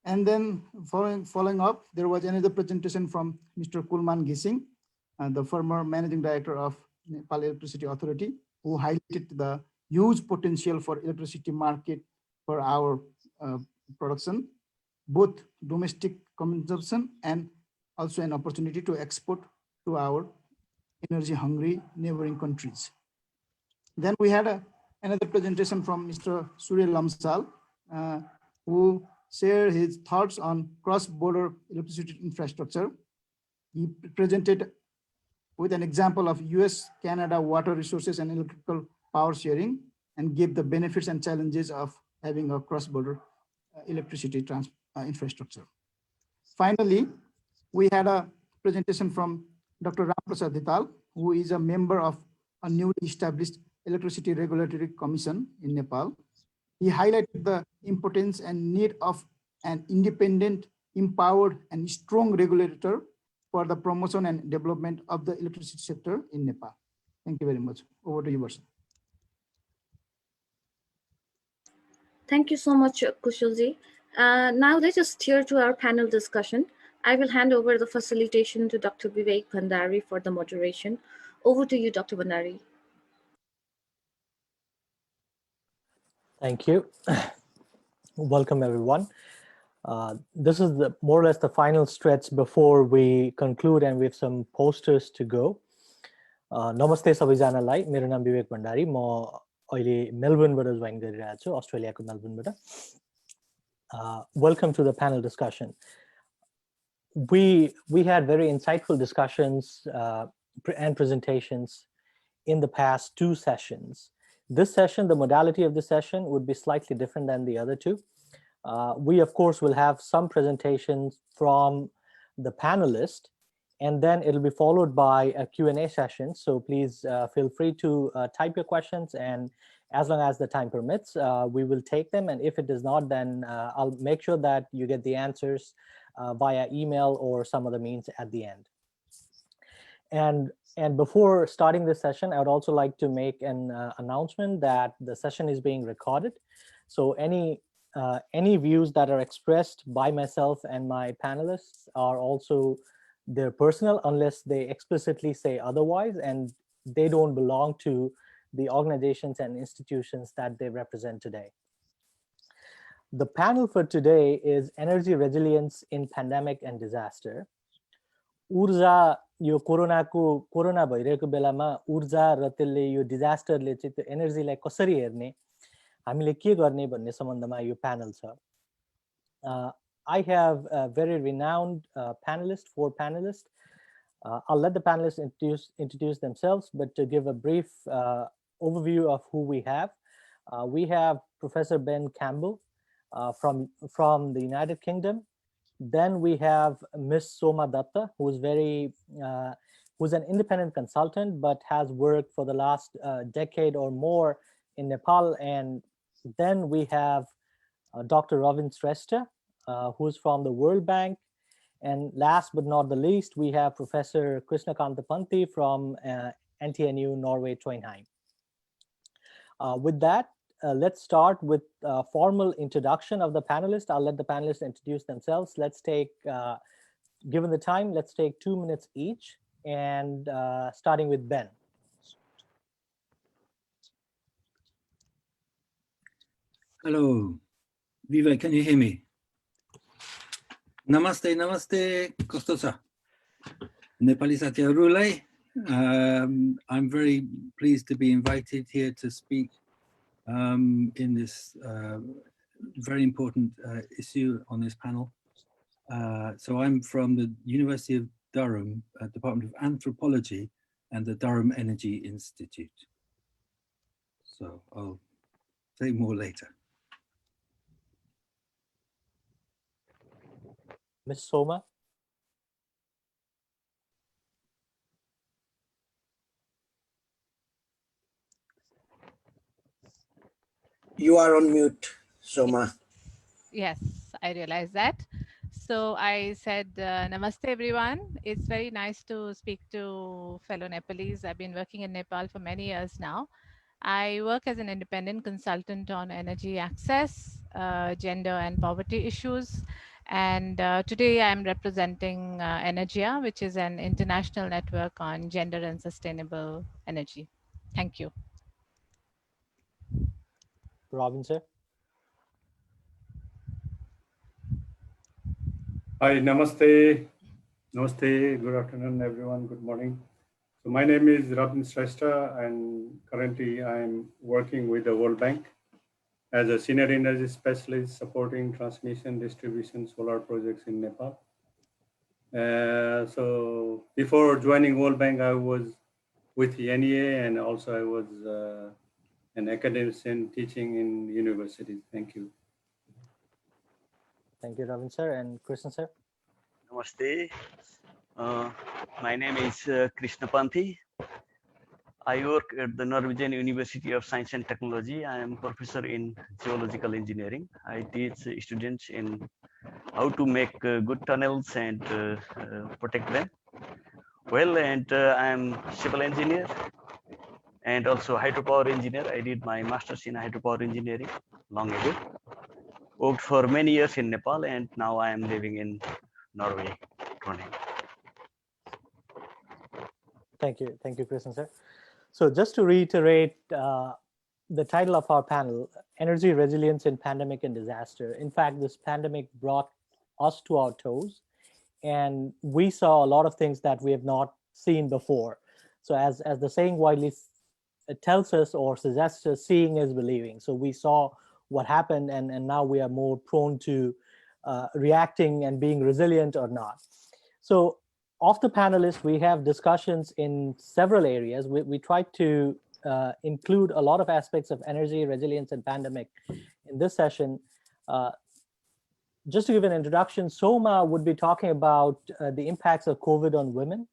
And then following up, there was another presentation from Mr. Kulman Gising, the former managing director of Nepal Electricity Authority, who highlighted the huge potential for electricity market for our production, both domestic consumption and also an opportunity to export to our energy hungry neighboring countries. Then we had another presentation from Mr. Surya Lamsal, who shared his thoughts on cross-border electricity infrastructure. He presented with an example of US-Canada water resources and electrical power sharing and gave the benefits and challenges of having a cross-border electricity infrastructure. Finally, we had a presentation from Dr. Ramprasad Dhital, who is a member of a newly established Electricity Regulatory Commission in Nepal. He highlighted the importance and need of an independent, empowered, and strong regulator for the promotion and development of the electricity sector in Nepal. Thank you very much. Over to you, Varsha. Thank you so much, Kushalji. Now let us steer to our panel discussion. I will hand over the facilitation to Dr. Vivek Bhandari for the moderation. Over to you, Dr. Bhandari. Thank you. Welcome, everyone. This is more or less the final stretch before we conclude, and we have some posters to go. Namaste सबैजनालाई, मेरो नाम विवेक भण्डारी, म अहिले मेलबर्नबाट join गरिरहेको छु, अस्ट्रेलियाको मेलबर्नबाट. Welcome to the panel discussion. We had very insightful discussions and presentations in the past two sessions. This session, the modality of this session would be slightly different than the other two. We, of course, will have some presentations from the panelists, and then it'll be followed by a Q&A session. So please feel free to type your questions, and as long as the time permits, we will take them. And if it does not, then I'll make sure that you get the answers via email or some other means at the end. And before starting this session, I would also like to make an announcement that the session is being recorded. So any views that are expressed by myself and my panelists are also their personal, unless they explicitly say otherwise, and they don't belong to the organizations and institutions that they represent today. The panel for today is Energy Resilience in Pandemic and Disaster. ऊर्जा यो corona भइरहेको बेलामा ऊर्जा र त्यसले यो डिजास्टरले चाहिँ त्यो एनर्जीलाई कसरी हेर्ने, हामीले के गर्ने भन्ने सम्बन्धमा यो प्यानल छ. I have a very renowned panelists, 4 panelists. I'll let the panelists introduce themselves, but to give a brief overview of who we have Professor Ben Campbell from the United Kingdom. Then we have Ms. Soma Datta, who's an independent consultant, but has worked for the last decade or more in Nepal. And then we have Dr. Ravin Shrestha, who's from the World Bank. And last but not the least, we have Professor Krishnakanta Panthi from NTNU Norway Trondheim. With that, let's start with a formal introduction of the panelists. I'll let the panelists introduce themselves. Let's take, given the time, let's take 2 minutes each, and starting with Ben. Hello, Vivek, can you hear me? Namaste, namaste, Kostosa. Nepali Satyarulai. I'm very pleased to be invited here to speak in this very important issue on this panel. So I'm from the University of Durham, Department of Anthropology, and the Durham Energy Institute. So I'll say more later. Ms. Soma? You are on mute, Soma. Yes, I realize that. So I said, Namaste, everyone. It's very nice to speak to fellow Nepalese. I've been working in Nepal for many years now. I work as an independent consultant on energy access, gender and poverty issues. And today I'm representing Energia, which is an international network on gender and sustainable energy. Thank you. Robin, sir? Hi, namaste. Namaste, good afternoon, everyone. Good morning. So my name is Rabin Shrestha, and currently I'm working with the World Bank as a senior energy specialist supporting transmission, distribution, solar projects in Nepal. So before joining World Bank, I was with NEA, and also I was an academician teaching in universities. Thank you. Thank you, Robin, sir. And Krishna, sir? Namaste. My name is Krishna Panthi. I work at the Norwegian University of Science and Technology. I am professor in geological engineering. I teach students in how to make good tunnels and protect them. Well, and I am civil engineer and also hydropower engineer. I did my master's in hydropower engineering long ago. Worked for many years in Nepal, and now I am living in Norway. Thank you, Krishna, sir. So just to reiterate the title of our panel, Energy Resilience in Pandemic and Disaster. In fact, this pandemic brought us to our toes, and we saw a lot of things that we have not seen before. So as the saying widely tells us or suggests us, seeing is believing. So we saw what happened, and now we are more prone to reacting and being resilient or not. So of the panelists, we have discussions in several areas. We tried to include a lot of aspects of energy, resilience, and pandemic in this session. Just to give an introduction, Soma would be talking about the impacts of COVID on women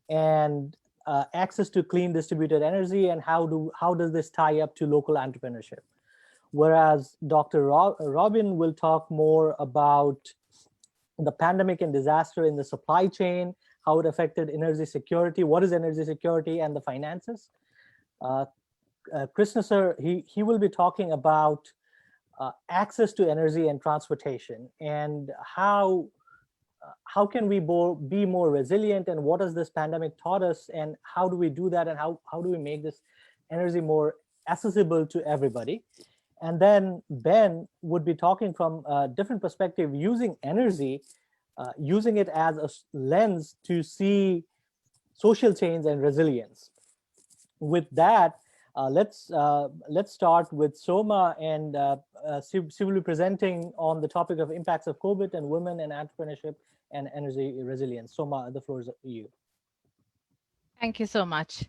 and access to clean distributed energy, and how does this tie up to local entrepreneurship. Whereas Dr. Robin will talk more about the pandemic and disaster in the supply chain, how it affected energy security, what is energy security, and the finances. Krishna sir, he will be talking about access to energy and transportation, and how can we be more resilient, and what has this pandemic taught us, and how do we do that, and how do we make this energy more accessible to everybody. And then Ben would be talking from a different perspective, using energy, using it as a lens to see social change and resilience. With that, let's start with Soma, and she will be presenting on the topic of impacts of COVID and women and entrepreneurship and energy resilience. Soma, the floor is you. Thank you so much.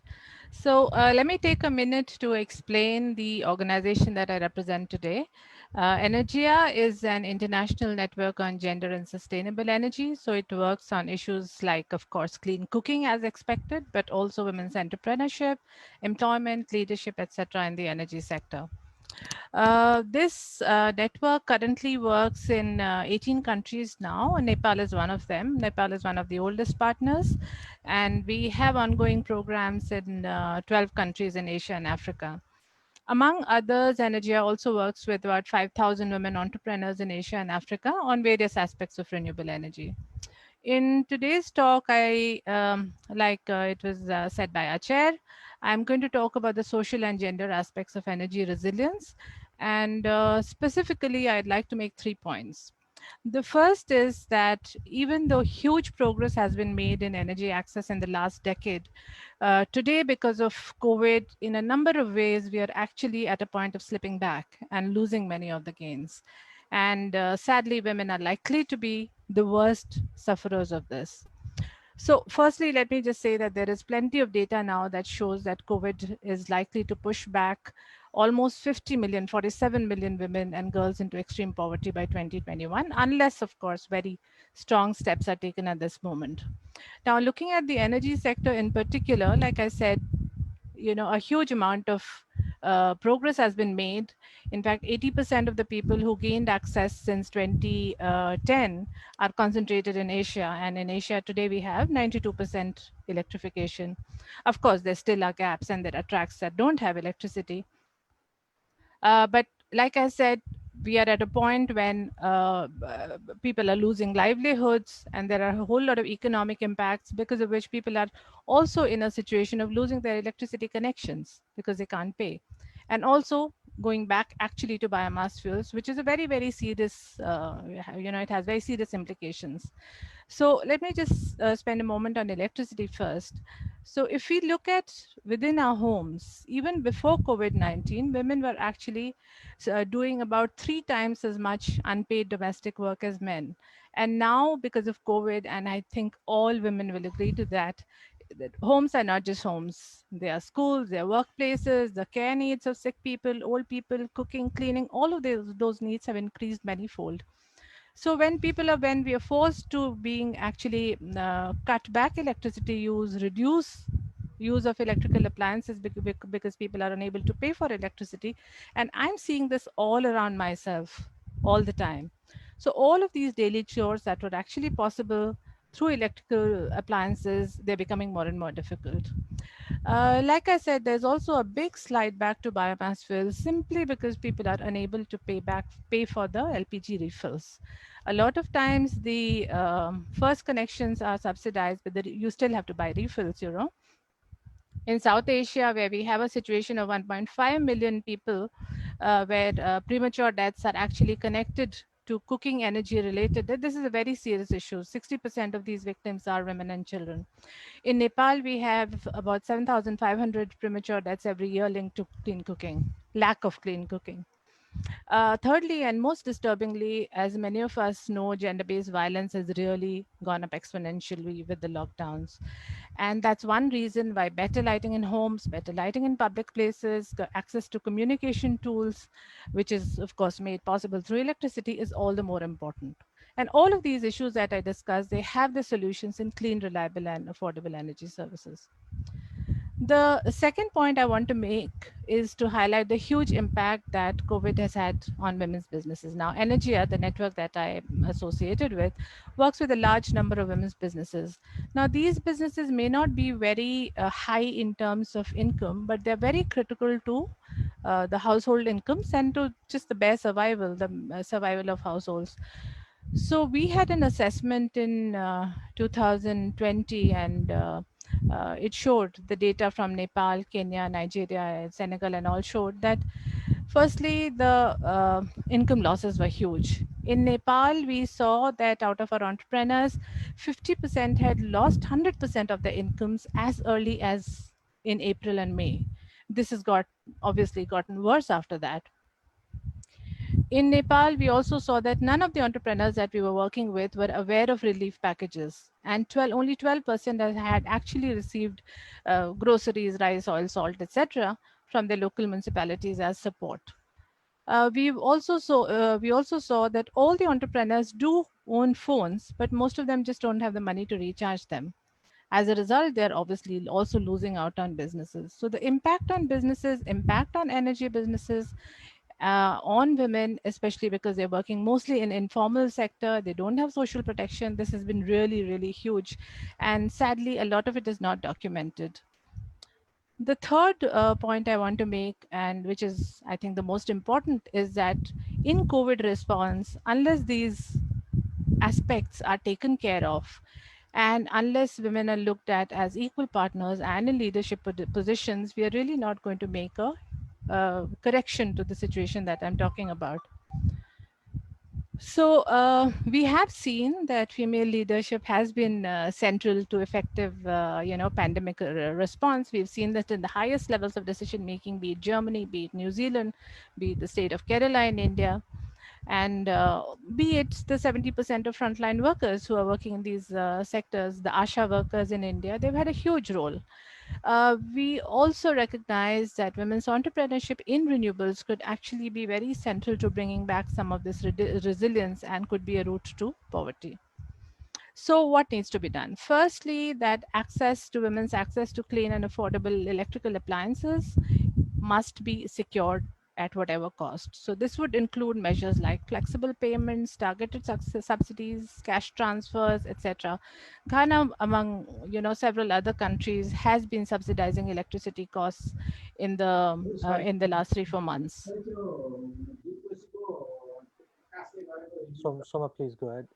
So let me take a minute to explain the organization that I represent today. Energia is an international network on gender and sustainable energy. So it works on issues like, of course, clean cooking as expected, but also women's entrepreneurship, employment, leadership, etc. in the energy sector. This network currently works in 18 countries now, and Nepal is one of them. Nepal is one of the oldest partners, and we have ongoing programs in 12 countries in Asia and Africa. Among others, Energia also works with about 5,000 women entrepreneurs in Asia and Africa on various aspects of renewable energy. In today's talk, it was said by our chair, I'm going to talk about the social and gender aspects of energy resilience. And specifically, I'd like to make 3 points. The first is that even though huge progress has been made in energy access in the last decade, today, because of COVID, in a number of ways, we are actually at a point of slipping back and losing many of the gains. And sadly, women are likely to be the worst sufferers of this. So firstly, let me just say that there is plenty of data now that shows that COVID is likely to push back almost 50 million, 47 million women and girls into extreme poverty by 2021, unless, of course, very strong steps are taken at this moment. Now, looking at the energy sector in particular, like I said, a huge amount of progress has been made. In fact, 80% of the people who gained access since 2010 are concentrated in Asia. And in Asia today, we have 92% electrification. Of course, there still are gaps and there are tracts that don't have electricity. But like I said, we are at a point when people are losing livelihoods and there are a whole lot of economic impacts, because of which people are also in a situation of losing their electricity connections because they can't pay. And also going back actually to biomass fuels, which is a very, very serious, it has very serious implications. So let me just spend a moment on electricity first. So if we look at within our homes, even before COVID-19, women were actually doing about 3 times as much unpaid domestic work as men. And now because of COVID, and I think all women will agree to that homes are not just homes. They are schools, they are workplaces, the care needs of sick people, old people, cooking, cleaning, all of those needs have increased manifold. So when we are forced to being actually cut back electricity use, reduce use of electrical appliances because people are unable to pay for electricity. And I'm seeing this all around myself all the time. So all of these daily chores that were actually possible through electrical appliances, they're becoming more and more difficult. Like I said, there's also a big slide back to biomass fuels simply because people are unable to pay for the LPG refills. A lot of times the first connections are subsidized, but you still have to buy refills, In South Asia, where we have a situation of 1.5 million people, where premature deaths are actually connected to cooking energy related, this is a very serious issue. 60% of these victims are women and children. In Nepal, we have about 7,500 premature deaths every year linked to clean cooking, lack of clean cooking. Thirdly, and most disturbingly, as many of us know, gender-based violence has really gone up exponentially with the lockdowns. And that's one reason why better lighting in homes, better lighting in public places, access to communication tools, which is, of course, made possible through electricity, is all the more important. And all of these issues that I discussed, they have the solutions in clean, reliable, and affordable energy services. The second point I want to make is to highlight the huge impact that COVID has had on women's businesses. Now, Energia, the network that I am associated with, works with a large number of women's businesses. Now, these businesses may not be very high in terms of income, but they're very critical to the household incomes and to just the bare survival, the survival of households. So we had an assessment in 2020, and it showed the data from Nepal, Kenya, Nigeria, Senegal, and all showed that firstly, the income losses were huge. In Nepal, we saw that out of our entrepreneurs, 50% had lost 100% of their incomes as early as in April and May. This has obviously gotten worse after that. In Nepal, we also saw that none of the entrepreneurs that we were working with were aware of relief packages, and only 12% had actually received groceries, rice, oil, salt, etc., from the local municipalities as support. We also saw that all the entrepreneurs do own phones, but most of them just don't have the money to recharge them. As a result, they're obviously also losing out on businesses. So the impact on businesses, impact on energy businesses, on women, especially because they're working mostly in informal sector, they don't have social protection. This has been really, really huge. And sadly, a lot of it is not documented. The third point I want to make, and which is, I think, the most important, is that in COVID response, unless these aspects are taken care of, and unless women are looked at as equal partners and in leadership positions, we are really not going to make a correction to the situation that I'm talking about. So we have seen that female leadership has been central to effective, pandemic response. We've seen that in the highest levels of decision making, be it Germany, be it New Zealand, be it the state of Kerala in India. And be it the 70% of frontline workers who are working in these sectors, the ASHA workers in India, they've had a huge role. We also recognize that women's entrepreneurship in renewables could actually be very central to bringing back some of this resilience and could be a route to poverty. So what needs to be done? Firstly, that women's access to clean and affordable electrical appliances must be secured at whatever cost. So this would include measures like flexible payments, targeted subsidies, cash transfers, etc. Ghana, among several other countries, has been subsidizing electricity costs in the last 3-4 months. So Soma, please go ahead.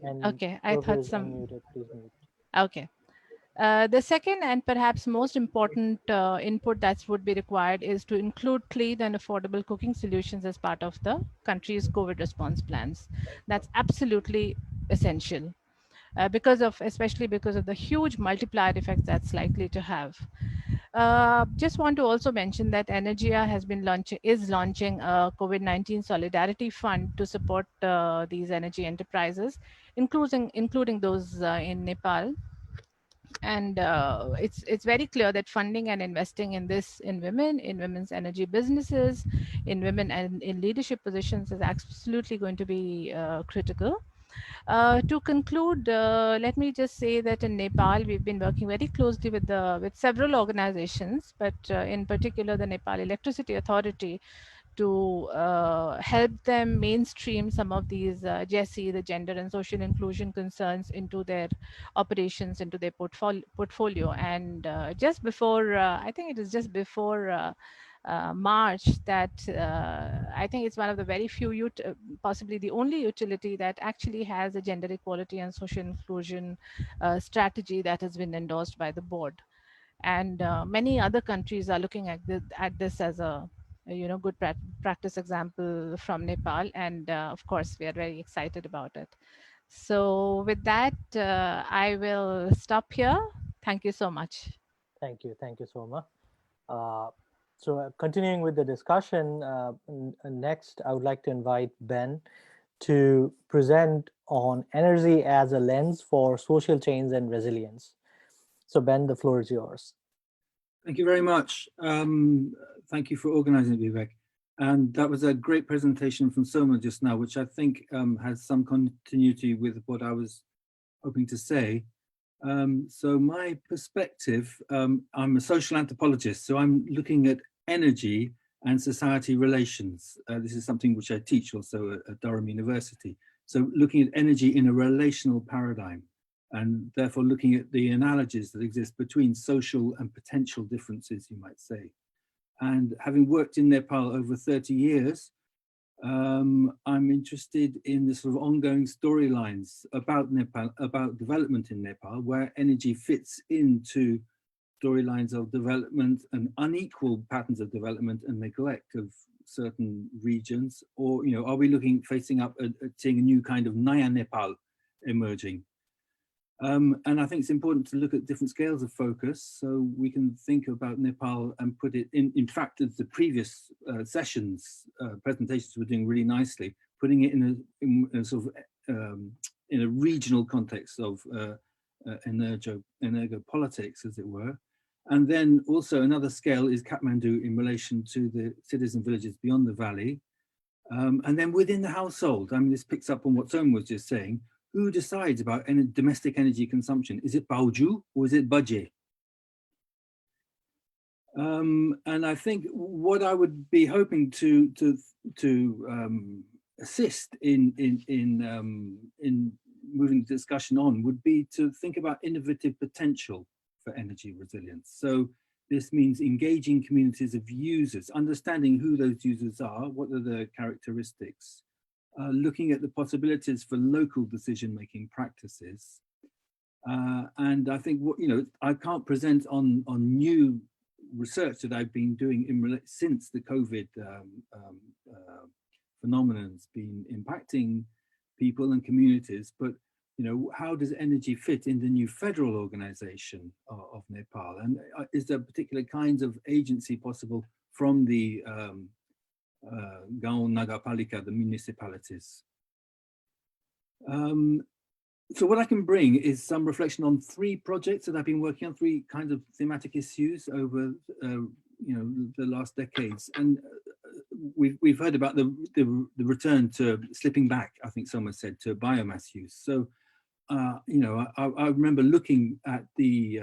And Okay, I thought some. Unmuted, please mute. Okay. The second and perhaps most important input that would be required is to include clean and affordable cooking solutions as part of the country's COVID response plans. That's absolutely essential especially because of the huge multiplier effects that's likely to have. Just want to also mention that Energia is launching a COVID-19 Solidarity Fund to support these energy enterprises, including those in Nepal. And it's very clear that funding and investing in women's energy businesses, in women and in leadership positions is absolutely going to be critical. To conclude, let me just say that in Nepal, we've been working very closely with several organizations, but in particular the Nepal Electricity Authority, to help them mainstream some of these GESI, the gender and social inclusion concerns, into their operations, into their portfolio. And just before, I think it is just before March, that I think it's one of the very few, possibly the only utility that actually has a gender equality and social inclusion strategy that has been endorsed by the board. And many other countries are looking at this as a good practice example from Nepal, and of course we are very excited about it. So with that, I will stop here. Thank you so much. Thank you, Soma. So continuing with the discussion, next I would like to invite Ben to present on energy as a lens for social change and resilience. So Ben, the floor is yours. Thank you very much. Thank you for organizing it, Vivek. And that was a great presentation from Soma just now, which I think has some continuity with what I was hoping to say. So my perspective, I'm a social anthropologist, so I'm looking at energy and society relations. This is something which I teach also at Durham University. So looking at energy in a relational paradigm, and therefore looking at the analogies that exist between social and potential differences, you might say. And having worked in Nepal over 30 years, I'm interested in the sort of ongoing storylines about Nepal, about development in Nepal, where energy fits into storylines of development and unequal patterns of development and neglect of certain regions, or are we facing up at seeing a new kind of Naya Nepal emerging? And I think it's important to look at different scales of focus, so we can think about Nepal and put it in fact, as the previous presentations were doing really nicely, putting it in a sort of in a regional context of energopolitics, as it were. And then also another scale is Kathmandu in relation to the cities and villages beyond the valley. And then within the household, I mean, this picks up on what Soma was just saying. Who decides about domestic energy consumption? Is it Bauju or is it Budget? And I think what I would be hoping to assist in moving the discussion on would be to think about innovative potential for energy resilience. So this means engaging communities of users, understanding who those users are, what are their characteristics, looking at the possibilities for local decision-making practices. And I think I can't present on new research that I've been doing since the COVID phenomenon's been impacting people and communities, but how does energy fit in the new federal organization of Nepal? And is there particular kinds of agency possible from the Gaon Nagapalika, the municipalities. So what I can bring is some reflection on 3 projects that I've been working on, 3 kinds of thematic issues over the last decades. And we've heard about the return to slipping back, I think someone said, to biomass use. So I remember looking at the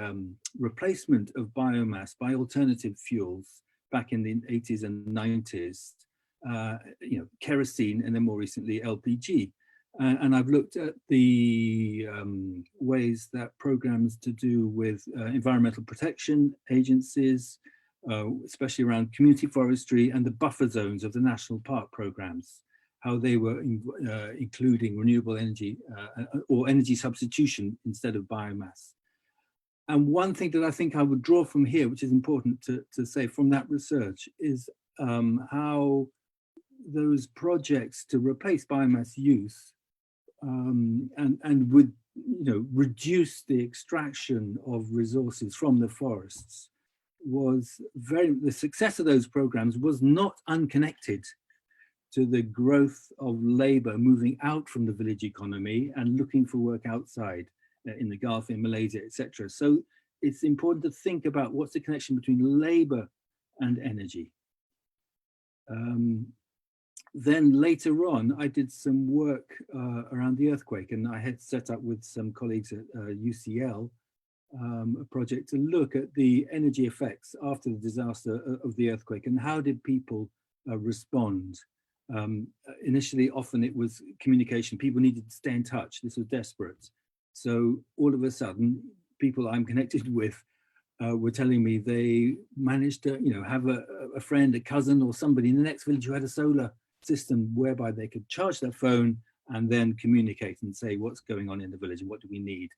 replacement of biomass by alternative fuels back in the 80s and 90s, kerosene, and then more recently LPG. And I've looked at the ways that programs to do with environmental protection agencies, especially around community forestry and the buffer zones of the national park programs, how they were including renewable energy or energy substitution instead of biomass. And one thing that I think I would draw from here, which is important to say from that research, is how those projects to replace biomass use and would reduce the extraction of resources from the forests the success of those programs was not unconnected to the growth of labor moving out from the village economy and looking for work outside in the Gulf, in Malaysia, etc. So it's important to think about what's the connection between labor and energy. Then later on, I did some work around the earthquake, and I had set up with some colleagues at UCL a project to look at the energy effects after the disaster of the earthquake and how did people respond. Initially, often it was communication. People needed to stay in touch. This was desperate. So all of a sudden, people I'm connected with were telling me they managed to have a friend, a cousin, or somebody in the next village who had a solar system whereby they could charge their phone and then communicate and say what's going on in the village and what do we need.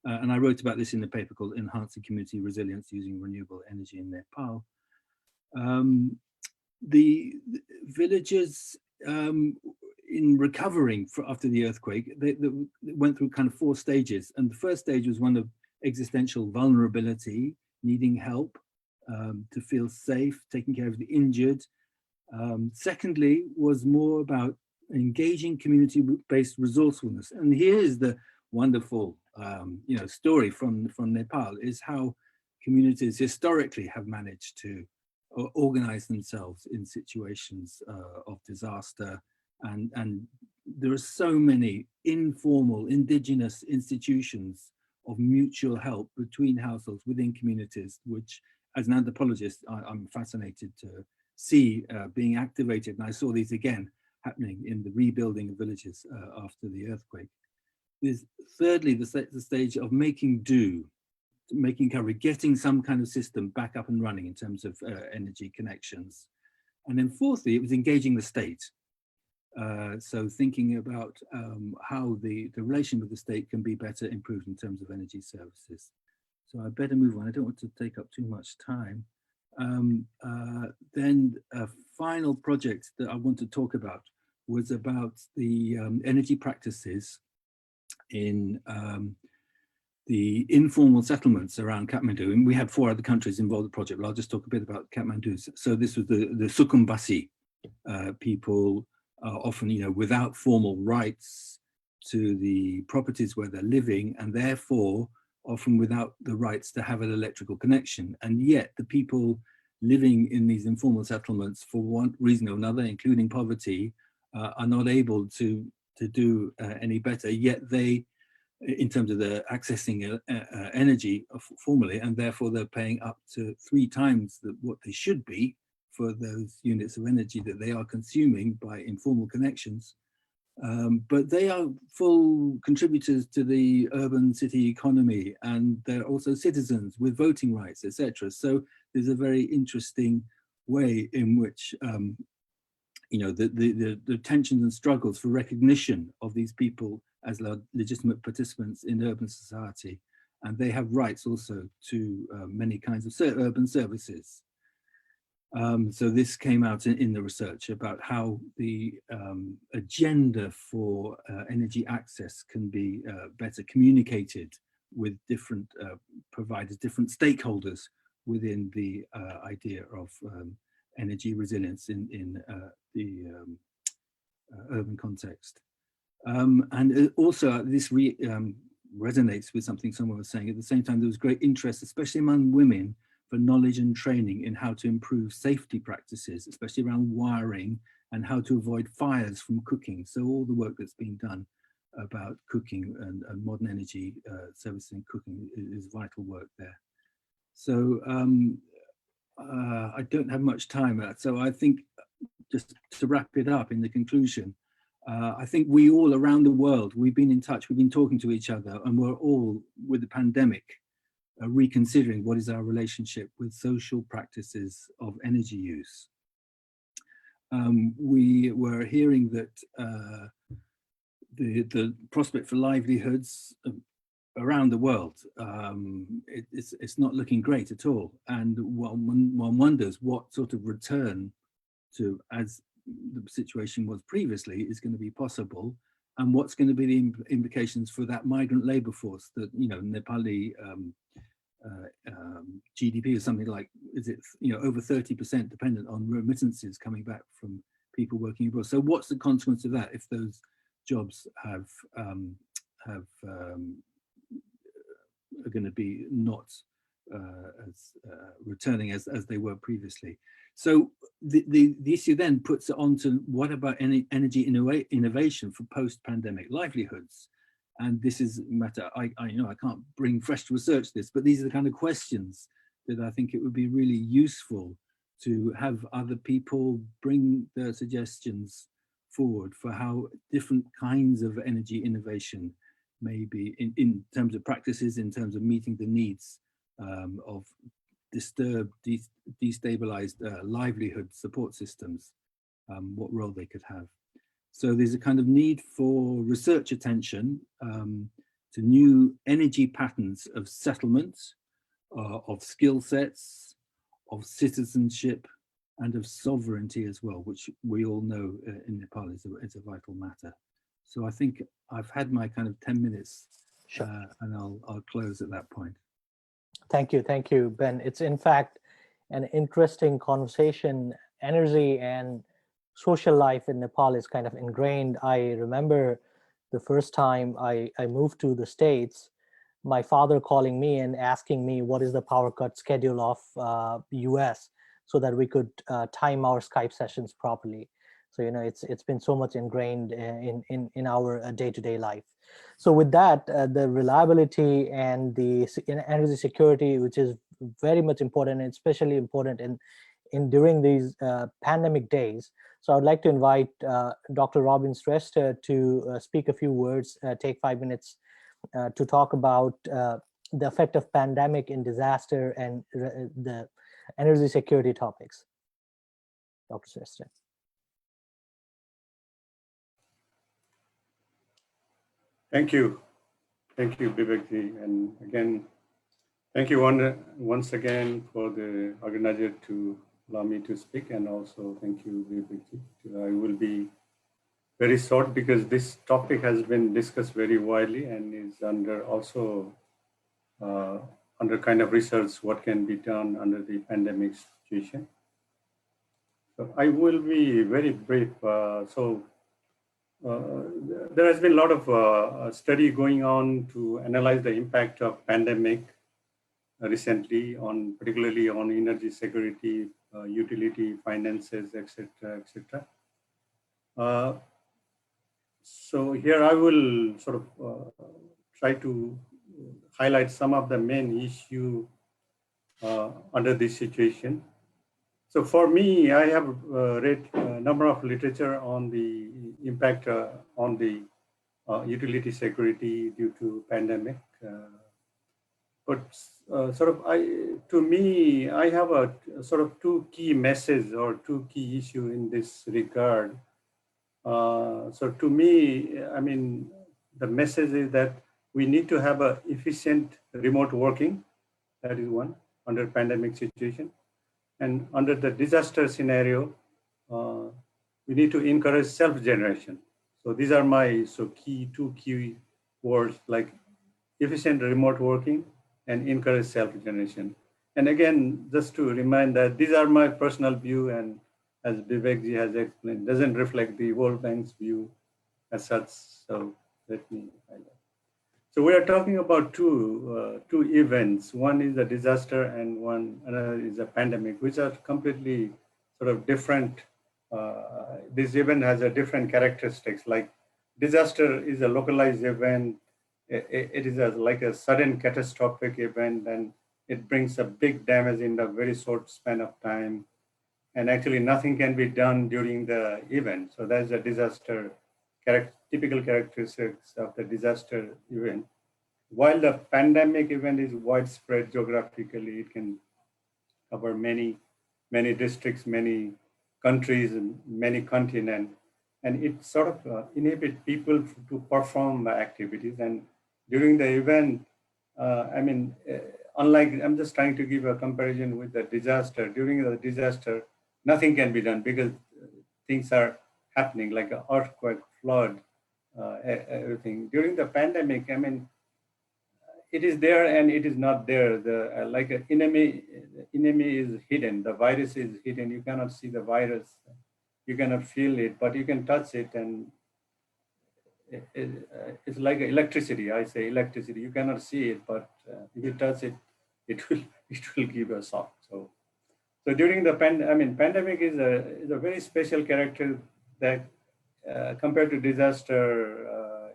And I wrote about this in a paper called Enhancing Community Resilience Using Renewable Energy in Nepal. The villagers in recovering after the earthquake, they went through kind of 4 stages. And the first stage was one of existential vulnerability, needing help to feel safe, taking care of the injured. Secondly, was more about engaging community-based resourcefulness. And here is the wonderful story from Nepal, is how communities historically have managed to organize themselves in situations of disaster. And there are so many informal indigenous institutions of mutual help between households, within communities, which as an anthropologist, I'm fascinated to see being activated. And I saw these again happening in the rebuilding of villages after the earthquake. There's thirdly, the stage of making do, making cover, getting some kind of system back up and running in terms of energy connections. And then fourthly, it was engaging the state. So thinking about how the relation with the state can be better improved in terms of energy services. So I better move on. I don't want to take up too much time. Then a final project that I want to talk about was about the energy practices in the informal settlements around Kathmandu. And we had 4 other countries involved in the project, but I'll just talk a bit about Kathmandu. So this was the Sukumbasi people, often without formal rights to the properties where they're living, and therefore often without the rights to have an electrical connection. And yet the people living in these informal settlements, for one reason or another, including poverty, are not able to do any better, yet they, in terms of the accessing energy formally, and therefore they're paying up to 3 times what they should be for those units of energy that they are consuming by informal connections. But they are full contributors to the urban city economy, and they're also citizens with voting rights, etc. So there's a very interesting way in which the tensions and struggles for recognition of these people as legitimate participants in urban society, and they have rights also to many kinds of urban services. So this came out in the research about how the agenda for energy access can be better communicated with different providers, different stakeholders within the idea of energy resilience in the urban context. And also this resonates with something someone was saying. At the same time, there was great interest, especially among women, for knowledge and training in how to improve safety practices, especially around wiring and how to avoid fires from cooking. So all the work that's being done about cooking and modern energy services in cooking is vital work there. So I don't have much time, so I think just to wrap it up in the conclusion, I think we all around the world, we've been in touch, we've been talking to each other, and we're all, with the pandemic, reconsidering what is our relationship with social practices of energy use. We were hearing that the prospect for livelihoods around the world, it's not looking great at all. And one wonders what sort of return to as the situation was previously is going to be possible, and what's going to be the implications for that migrant labor force that, you know, Nepali GDP is something like, is it, you know, over 30% dependent on remittances coming back from people working abroad. So what's the consequence of that if those jobs are going to be not as returning as they were previously? So the issue then puts it on to what about energy innovation for post-pandemic livelihoods? And this is a matter, I know I can't bring fresh to research this, but these are the kind of questions that I think it would be really useful to have other people bring their suggestions forward for how different kinds of energy innovation may be in terms of practices, in terms of meeting the needs of disturbed, destabilized livelihood support systems, what role they could have. So there's a kind of need for research attention to new energy patterns of settlement, of skill sets, of citizenship, and of sovereignty as well, which we all know in Nepal is a vital matter. So I think I've had my kind of 10 minutes, and I'll close at that point. Thank you, Ben. It's in fact an interesting conversation. Energy and social life in Nepal is kind of ingrained. I remember the first time I moved to the States, my father calling me and asking me what is the power cut schedule of US so that we could time our Skype sessions properly. So, you know, it's been so much ingrained in our day-to-day life. So with that, the reliability and the energy security, which is very much important, and especially important in during these pandemic days. So I'd like to invite Dr. Robin Shrestha to speak a few words, take 5 minutes to talk about the effect of pandemic in disaster and the energy security topics. Dr. Shrestha. Thank you, Vivekji, and again, thank you once again for the organizer to allow me to speak, and also thank you, Vivekji. I will be very short because this topic has been discussed very widely and is under also under kind of research what can be done under the pandemic situation. So I will be very brief. There has been a lot of study going on to analyze the impact of pandemic recently on particularly on energy security, utility, finances, etc., etc. So here I will sort of try to highlight some of the main issue under this situation. So for me, I have read a number of literature on the impact on the utility security due to pandemic. But sort of to me, I have a sort of two key messages or two key issues in this regard. So to me, I mean, the message is that we need to have a efficient remote working. That is one under pandemic situation. And under the disaster scenario, we need to encourage self-generation. So these are my two key words like efficient remote working and encourage self-generation. And again, just to remind that these are my personal view, and as Vivekji has explained, doesn't reflect the World Bank's view as such. So let me highlight. So we are talking about two events. One is a disaster, and another is a pandemic, which are completely sort of different. This event has a different characteristics. Like disaster is a localized event. It is like a sudden catastrophic event, and it brings a big damage in a very short span of time. And actually nothing can be done during the event. So that's a disaster, typical characteristics of the disaster event. While the pandemic event is widespread geographically, it can cover many districts, many countries, and many continents. And it sort of inhibits people to perform activities. And during the event, unlike, I'm just trying to give a comparison with the disaster. During the disaster, nothing can be done because things are happening like an earthquake, flood, everything. During the pandemic, it is there and it is not there. The like an enemy is hidden. The virus is hidden. You cannot see the virus. You cannot feel it, but you can touch it, and it's like electricity. I say electricity. You cannot see it, but if you touch it, it will give a shock. So during the pandemic is a very special character that compared to disaster.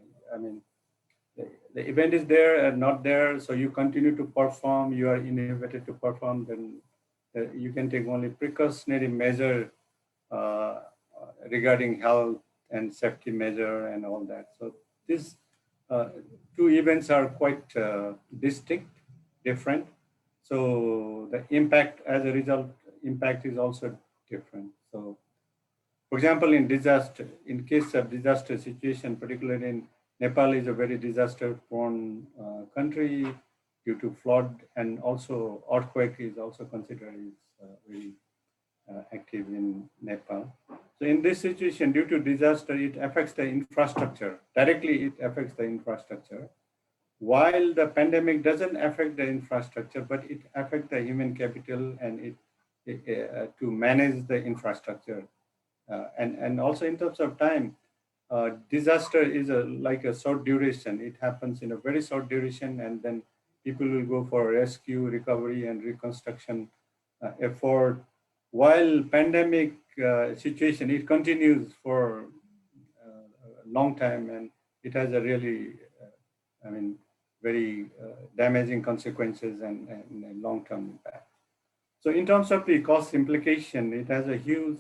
The event is there and not there, so you continue to perform. You are inhibited to perform. Then you can take only precautionary measure regarding health and safety measure and all that. So these two events are quite distinct, different. So the impact, as a result, impact is also different. So, for example, in case of disaster situation, particularly in Nepal is a very disaster-prone country due to flood, and also earthquake is also considered very active in Nepal. So in this situation, due to disaster, it affects the infrastructure. Directly, it affects the infrastructure. While the pandemic doesn't affect the infrastructure, but it affects the human capital and to manage the infrastructure. And also in terms of time, disaster is like a short duration. It happens in a very short duration, and then people will go for rescue, recovery, and reconstruction effort. While pandemic situation, it continues for a long time, and it has a really, very damaging consequences and long-term impact. So in terms of the cost implication, it has a huge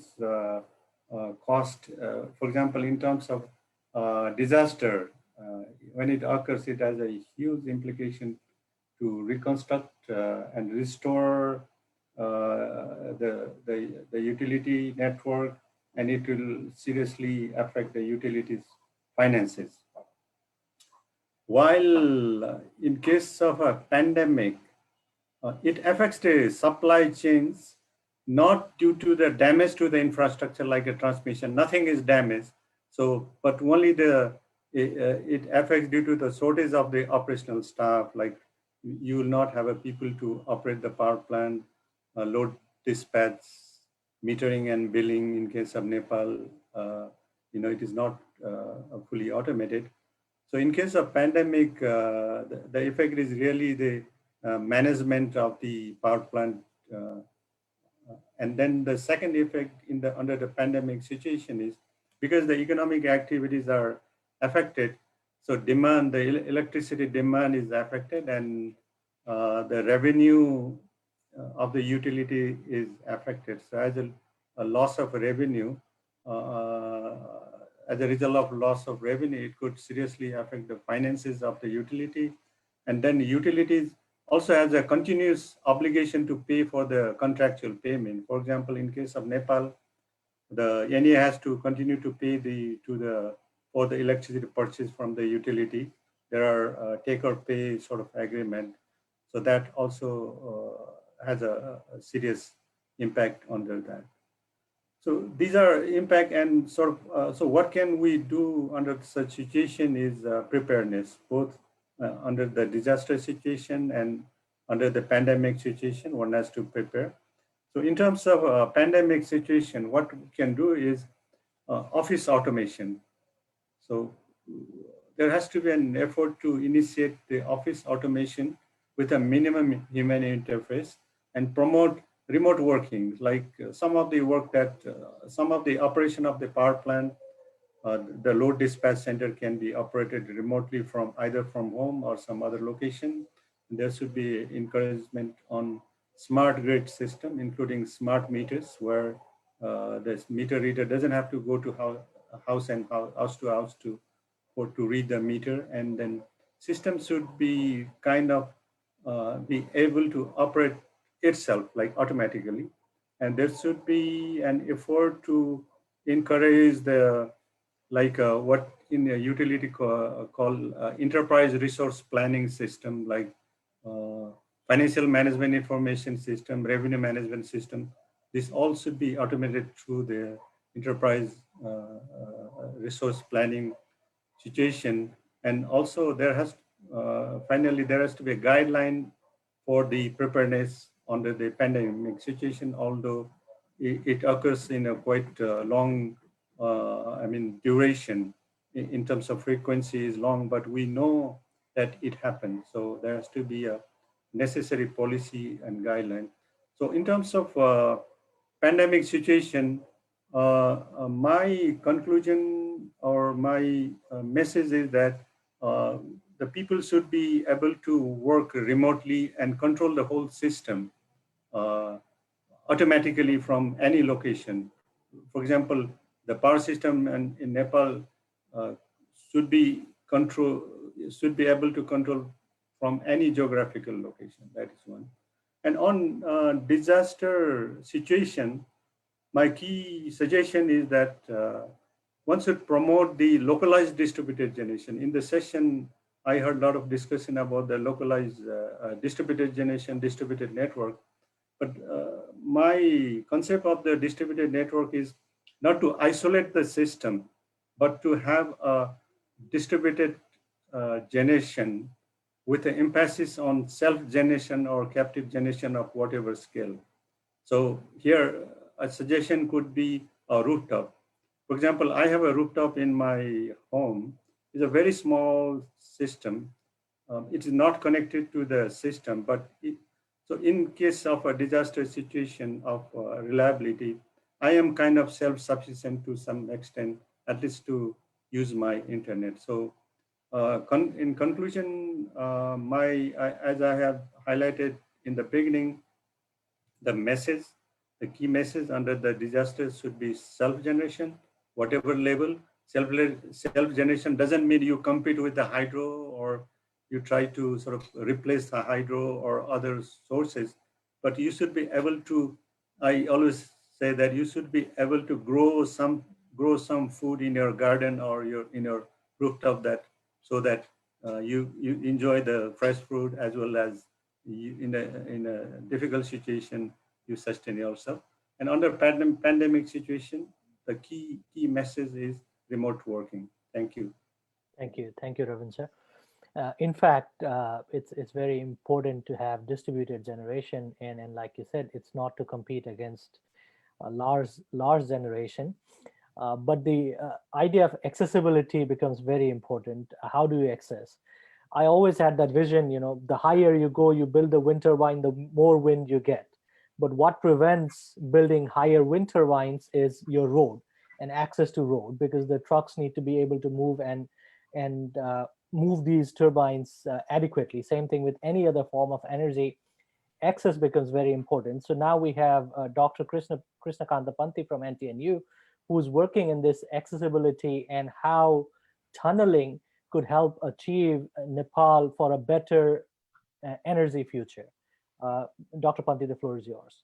cost. For example, in terms of disaster, when it occurs, it has a huge implication to reconstruct and restore the utility network, and it will seriously affect the utilities finances. While in case of a pandemic, it affects the supply chains, not due to the damage to the infrastructure like a transmission. Nothing is damaged. So, but only it affects due to the shortage of the operational staff. Like you will not have a people to operate the power plant, load dispatch, metering and billing in case of Nepal. It is not fully automated. So in case of pandemic, the effect is really the management of the power plant. And then the second effect under the pandemic situation is because the economic activities are affected, so demand, the electricity demand is affected, and the revenue of the utility is affected. So as a loss of revenue, as a result of loss of revenue, it could seriously affect the finances of the utility. And then the utilities also has a continuous obligation to pay for the contractual payment. For example, in case of Nepal, the NEA has to continue to pay for the electricity purchase from the utility. There are take or pay sort of agreement. So that also has a serious impact under that. So these are impact, and sort of, so what can we do under such situation is preparedness, both under the disaster situation and under the pandemic situation, one has to prepare. So in terms of pandemic situation, what we can do is office automation. So there has to be an effort to initiate the office automation with a minimum human interface and promote remote working, like some of the work that, some of the operation of the power plant, the load dispatch center can be operated remotely from either from home or some other location. There should be encouragement on smart grid system, including smart meters, where this meter reader doesn't have to go to house to house to read the meter, and then system should be kind of be able to operate itself like automatically. And there should be an effort to encourage the what in a utility called enterprise resource planning system, like financial management information system, revenue management system. This all should be automated through the enterprise resource planning situation. And also there has, finally, there has to be a guideline for the preparedness under the pandemic situation, although it occurs in a quite long, duration in terms of frequency is long, but we know that it happens. So there has to be a necessary policy and guideline. So in terms of pandemic situation, my conclusion or my message is that the people should be able to work remotely and control the whole system automatically from any location. For example, the power system in Nepal should be able to control from any geographical location. That is one. And on disaster situation, my key suggestion is that one should promote the localized distributed generation. In the session, I heard a lot of discussion about the localized distributed generation, distributed network. But my concept of the distributed network is not to isolate the system, but to have a distributed generation with an emphasis on self-generation or captive generation of whatever scale. So here, a suggestion could be a rooftop. For example, I have a rooftop in my home. It's a very small system. It is not connected to the system, but so in case of a disaster situation of reliability, I am kind of self-sufficient to some extent, at least to use my internet. So in conclusion, as I have highlighted in the beginning, the key message under the disaster should be self-generation, whatever level. Self-generation doesn't mean you compete with the hydro or you try to sort of replace the hydro or other sources, but you should be able to, I always say that you should be able to grow some food in your garden or in your rooftop, so that you enjoy the fresh fruit, as well as in a difficult situation, you sustain yourself. And under pandemic situation, the key message is remote working. Thank you. Thank you, Ravin sir. In fact, it's very important to have distributed generation, and like you said, it's not to compete against a large generation, but the idea of accessibility becomes very important. How do you access? I always had that vision, the higher you go, you build the wind turbine, the more wind you get. But what prevents building higher wind turbines is your road and access to road, because the trucks need to be able to move and move these turbines adequately. Same thing with any other form of energy. Access becomes very important. So now we have Dr. Krishnakanta Panthi from NTNU, who's working in this accessibility and how tunneling could help achieve Nepal for a better energy future. Dr. Panthi, the floor is yours.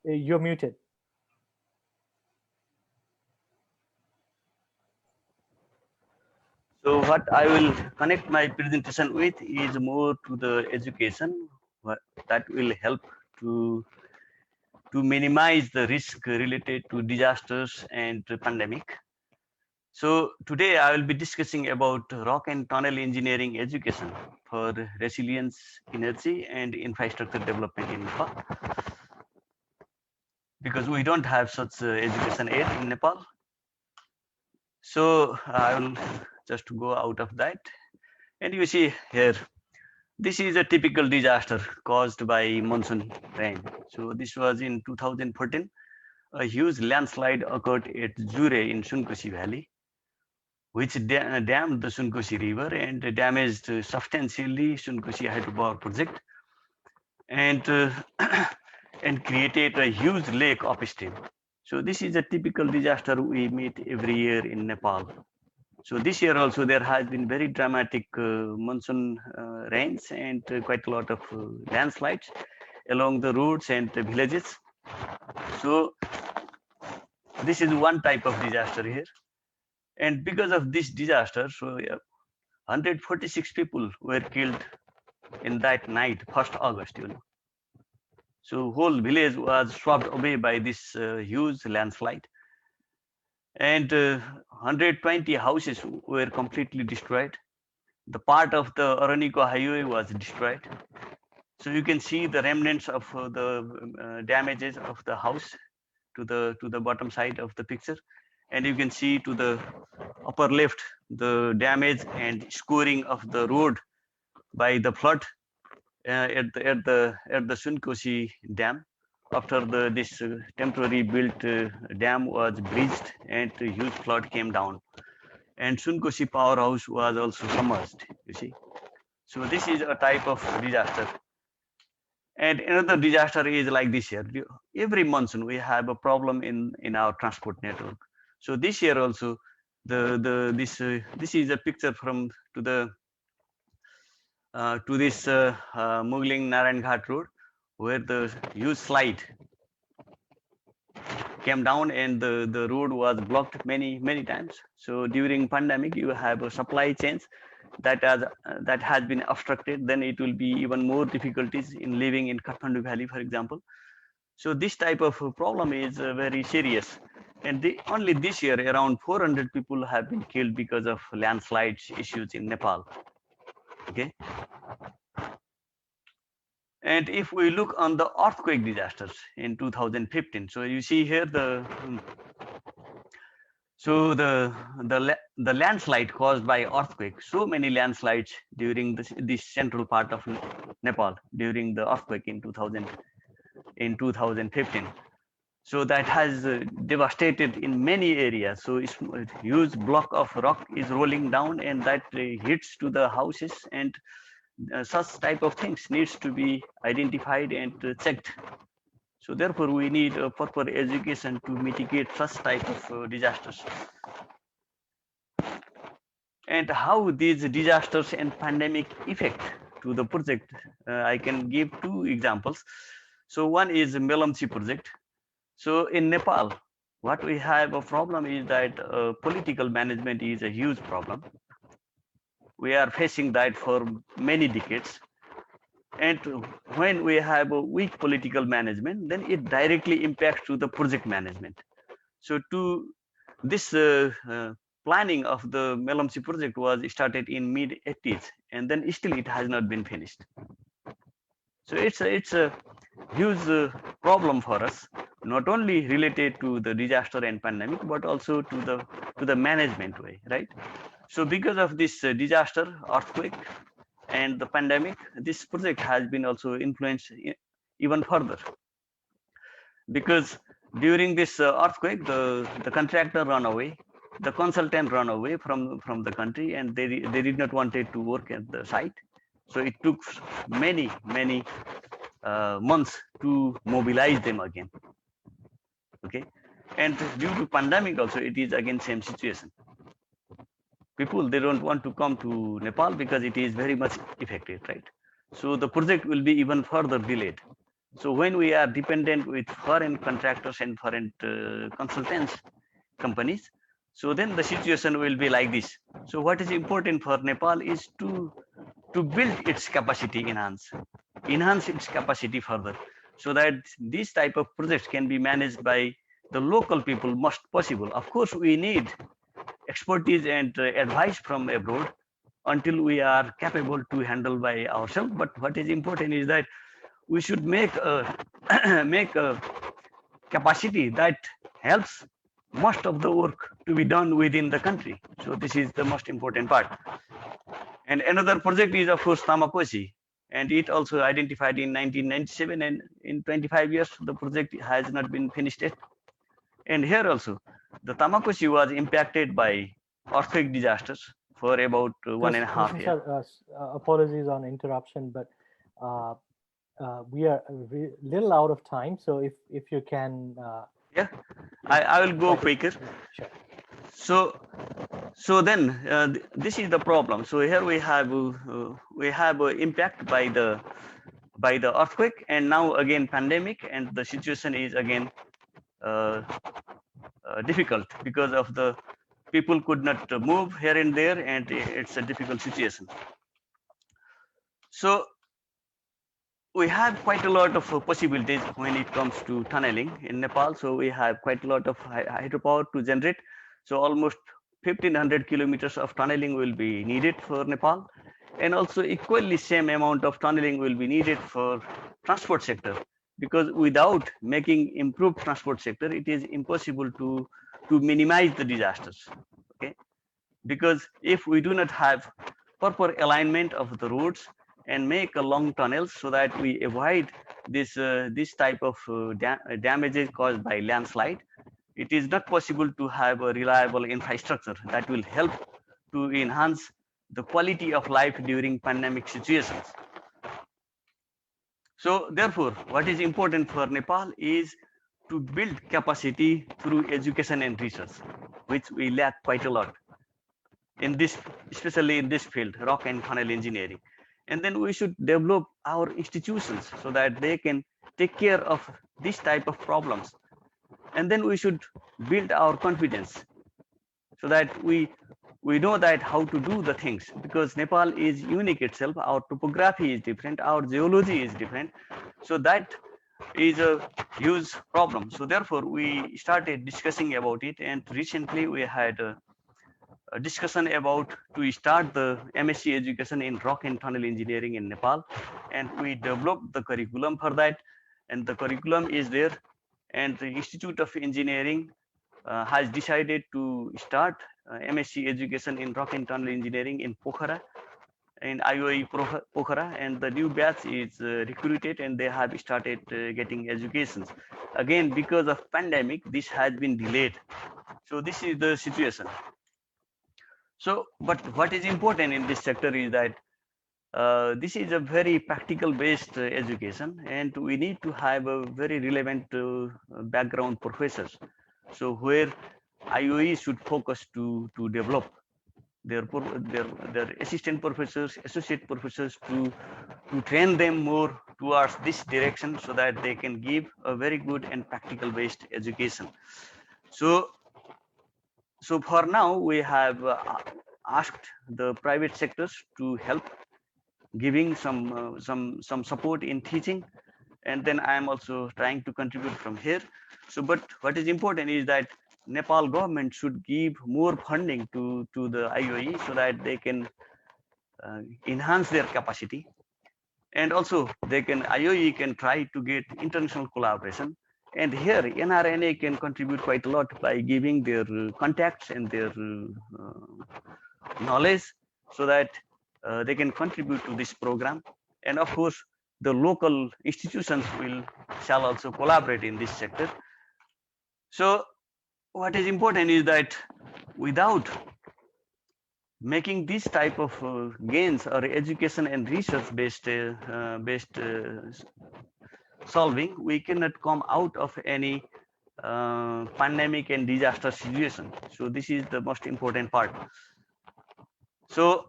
You're muted. So what I will connect my presentation with is more to the education that will help to to minimize the risk related to disasters and pandemic. So today I will be discussing about rock and tunnel engineering education for resilience, energy, and infrastructure development in Nepal. Because we don't have such education aid in Nepal. So I will just go out of that. And you see here, this is a typical disaster caused by monsoon rain. So this was in 2014. A huge landslide occurred at Jure in Sunkosi Valley, which dammed the Sunkosi River and damaged substantially Sunkosi hydropower project, and and created a huge lake upstream. So this is a typical disaster we meet every year in Nepal. So this year also there has been very dramatic monsoon rains and quite a lot of landslides along the roads and the villages. So this is one type of disaster here. And because of this disaster, so 146 people were killed in that night, 1st August, you know. So whole village was swept away by this huge landslide. And 120 houses were completely destroyed. The part of the Araniko highway was destroyed. So you can see the remnants of the damages of the house to the bottom side of the picture. And you can see to the upper left the damage and scoring of the road by the flood at the Sunkosi Dam. After this temporary built dam was breached and a huge flood came down, and Sunkosi powerhouse was also submerged. You see, so this is a type of disaster. And another disaster is like this year. Every monsoon we have a problem in our transport network. So this year also, this is a picture from to this Mugling Narayan Ghat road, where the huge slide came down and the road was blocked many times. So during pandemic, you have a supply chains that has been obstructed. Then it will be even more difficulties in living in Kathmandu Valley, for example. So this type of problem is very serious. And only this year, around 400 people have been killed because of landslides issues in Nepal. Okay. And if we look on the earthquake disasters in 2015, so you see here the landslide caused by earthquake. So many landslides during this central part of Nepal during the earthquake in 2015. So that has devastated in many areas. So it's a huge block of rock is rolling down, and that hits to the houses, and such type of things needs to be identified and checked. So therefore, we need a proper education to mitigate such type of disasters. And how these disasters and pandemic affect to the project, I can give two examples. So one is the Melamsi project. So in Nepal, what we have a problem is that political management is a huge problem. We are facing that for many decades. And when we have a weak political management, then it directly impacts to the project management. So to this planning of the Melamsi project was started in mid-80s, and then still it has not been finished. So it's a huge problem for us, not only related to the disaster and pandemic, but also to the management way, right? So because of this disaster, earthquake, and the pandemic, this project has been also influenced even further. Because during this earthquake, the contractor ran away, the consultant ran away from the country, and they did not wanted to work at the site. So it took many months to mobilize them again. Okay, and due to pandemic also, it is again same situation. People, they don't want to come to Nepal because it is very much affected, right? So the project will be even further delayed. So when we are dependent with foreign contractors and foreign consultants companies, so then the situation will be like this. So what is important for Nepal is to build its capacity, enhance its capacity further. so that these type of projects can be managed by the local people most possible. Of course, we need expertise and advice from abroad until we are capable to handle by ourselves. But what is important is that we should make a make a capacity that helps most of the work to be done within the country. So this is the most important part. And another project is, of course, Tamakoshi, and it also identified in 1997, and in 25 years the project has not been finished yet. And here also the Tamakoshi was impacted by earthquake disasters for about 1.5 years. Apologies on interruption, but we are a little out of time. So if you can. Yeah, I will go quicker. Sure. So then this is the problem. So here we have impact by the earthquake, and now again pandemic, and the situation is again difficult because of the people could not move here and there, and it's a difficult situation. So we have quite a lot of possibilities when it comes to tunneling in Nepal. So we have quite a lot of hydropower to generate. So almost 1,500 kilometers of tunneling will be needed for Nepal, and also equally same amount of tunneling will be needed for transport sector, because without making improved transport sector, it is impossible to minimize the disasters. Okay, because if we do not have proper alignment of the roads and make a long tunnels so that we avoid this type of damages caused by landslide, it is not possible to have a reliable infrastructure that will help to enhance the quality of life during pandemic situations. So therefore, what is important for Nepal is to build capacity through education and research, which we lack quite a lot in this, especially in this field, rock and tunnel engineering. And then we should develop our institutions so that they can take care of this type of problems. And then we should build our confidence so that we know that how to do the things, because Nepal is unique itself. Our topography is different, our geology is different. So that is a huge problem. So therefore, we started discussing about it, and recently we had a discussion about to start the MSc education in rock and tunnel engineering in Nepal, and we developed the curriculum for that, and the curriculum is there, and the Institute of Engineering has decided to start MSc education in rock and tunnel engineering in Pokhara, in IOE Pokhara, and the new batch is recruited, and they have started getting educations. Again, because of pandemic, this has been delayed. So this is the situation. So, but what is important in this sector is that this is a very practical based education, and we need to have a very relevant background professors. So where IOE should focus to develop their assistant professors, associate professors, to train them more towards this direction, so that they can give a very good and practical based education. So for now, we have asked the private sectors to help, giving some support in teaching, and then I am also trying to contribute from here. So, but what is important is that Nepal government should give more funding to the IOE, so that they can enhance their capacity, and also IOE can try to get international collaboration. And here NRNA can contribute quite a lot by giving their contacts and their knowledge, so that they can contribute to this program. And of course, the local institutions shall also collaborate in this sector. So what is important is that without making this type of gains or education and research based solving, we cannot come out of any pandemic and disaster situation. So this is the most important part. So,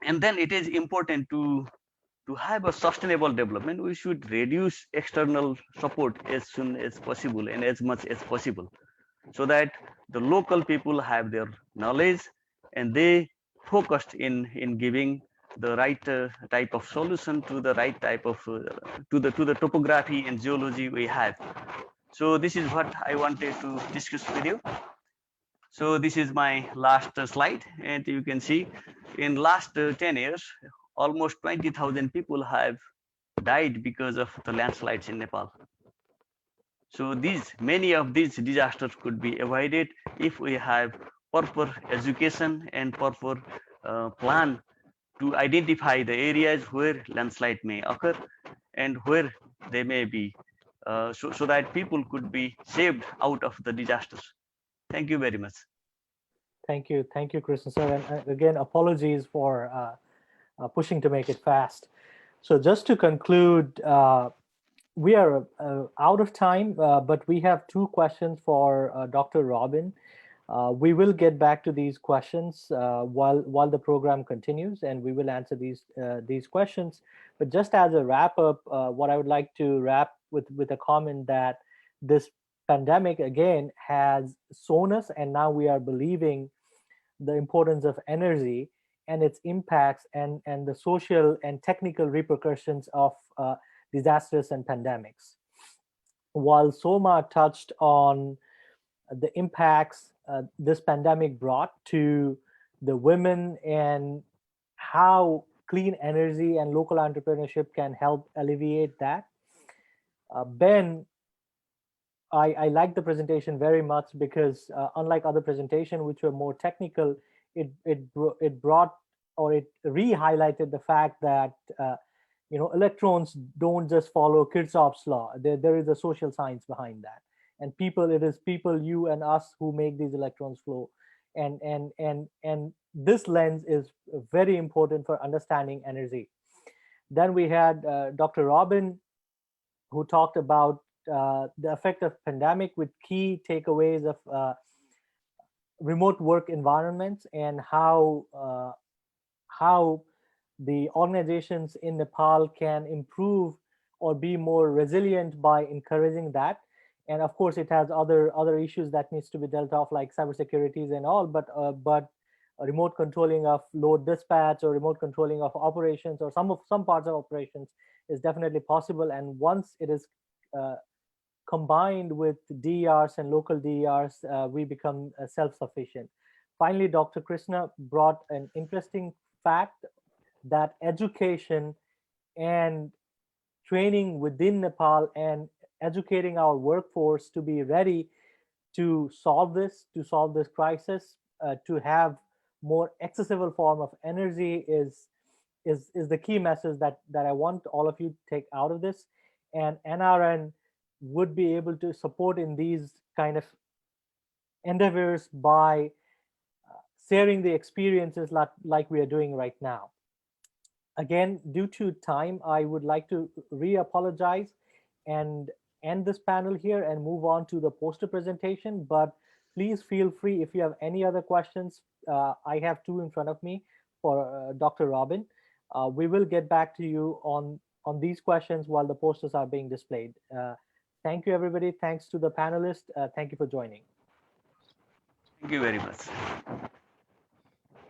and then it is important to have a sustainable development. We should reduce external support as soon as possible and as much as possible, so that the local people have their knowledge and they focused in giving the right type of solution to the right type of to the topography and geology we have. So this is what I wanted to discuss with you. So this is my last slide, and you can see in last 10 years, almost 20,000 people have died because of the landslides in Nepal. So many of these disasters could be avoided if we have proper education and proper plan to identify the areas where landslide may occur and where they may be, so that people could be saved out of the disasters. Thank you very much. Thank you, Krishna sir, and again, apologies for pushing to make it fast. So just to conclude, we are out of time, but we have 2 questions for Dr. Robin. We will get back to these questions while the program continues, and we will answer these questions. But just as a wrap up, what I would like to wrap with a comment that this pandemic again has shown us, and now we are believing the importance of energy and its impacts and the social and technical repercussions of disasters and pandemics. While Soma touched on the impacts this pandemic brought to the women and how clean energy and local entrepreneurship can help alleviate that, Ben, I like the presentation very much because unlike other presentations which were more technical, it brought or it re-highlighted the fact that electrons don't just follow Kirchhoff's law. There is a social science behind that, and it is people, you and us, who make these electrons flow, and this lens is very important for understanding energy. Then we had Dr. Robin, who talked about the effect of pandemic with key takeaways of remote work environments and how the organizations in Nepal can improve or be more resilient by encouraging that. And of course, it has other issues that needs to be dealt off, like cybersecurities and all. But remote controlling of load dispatch or remote controlling of operations or some parts of operations is definitely possible. And once it is combined with DERs and local DERs, we become self-sufficient. Finally, Dr. Krishna brought an interesting fact that education and training within Nepal and educating our workforce to be ready to solve this crisis, to have more accessible form of energy is the key message that I want all of you to take out of this. And NRN would be able to support in these kind of endeavors by sharing the experiences like we are doing right now. Again, due to time, I would like to re-apologize and end this panel here and move on to the poster presentation. But please feel free if you have any other questions. I have 2 in front of me for Dr. Robin. We will get back to you on these questions while the posters are being displayed. Thank you, everybody. Thanks to the panelists. Thank you for joining. Thank you very much.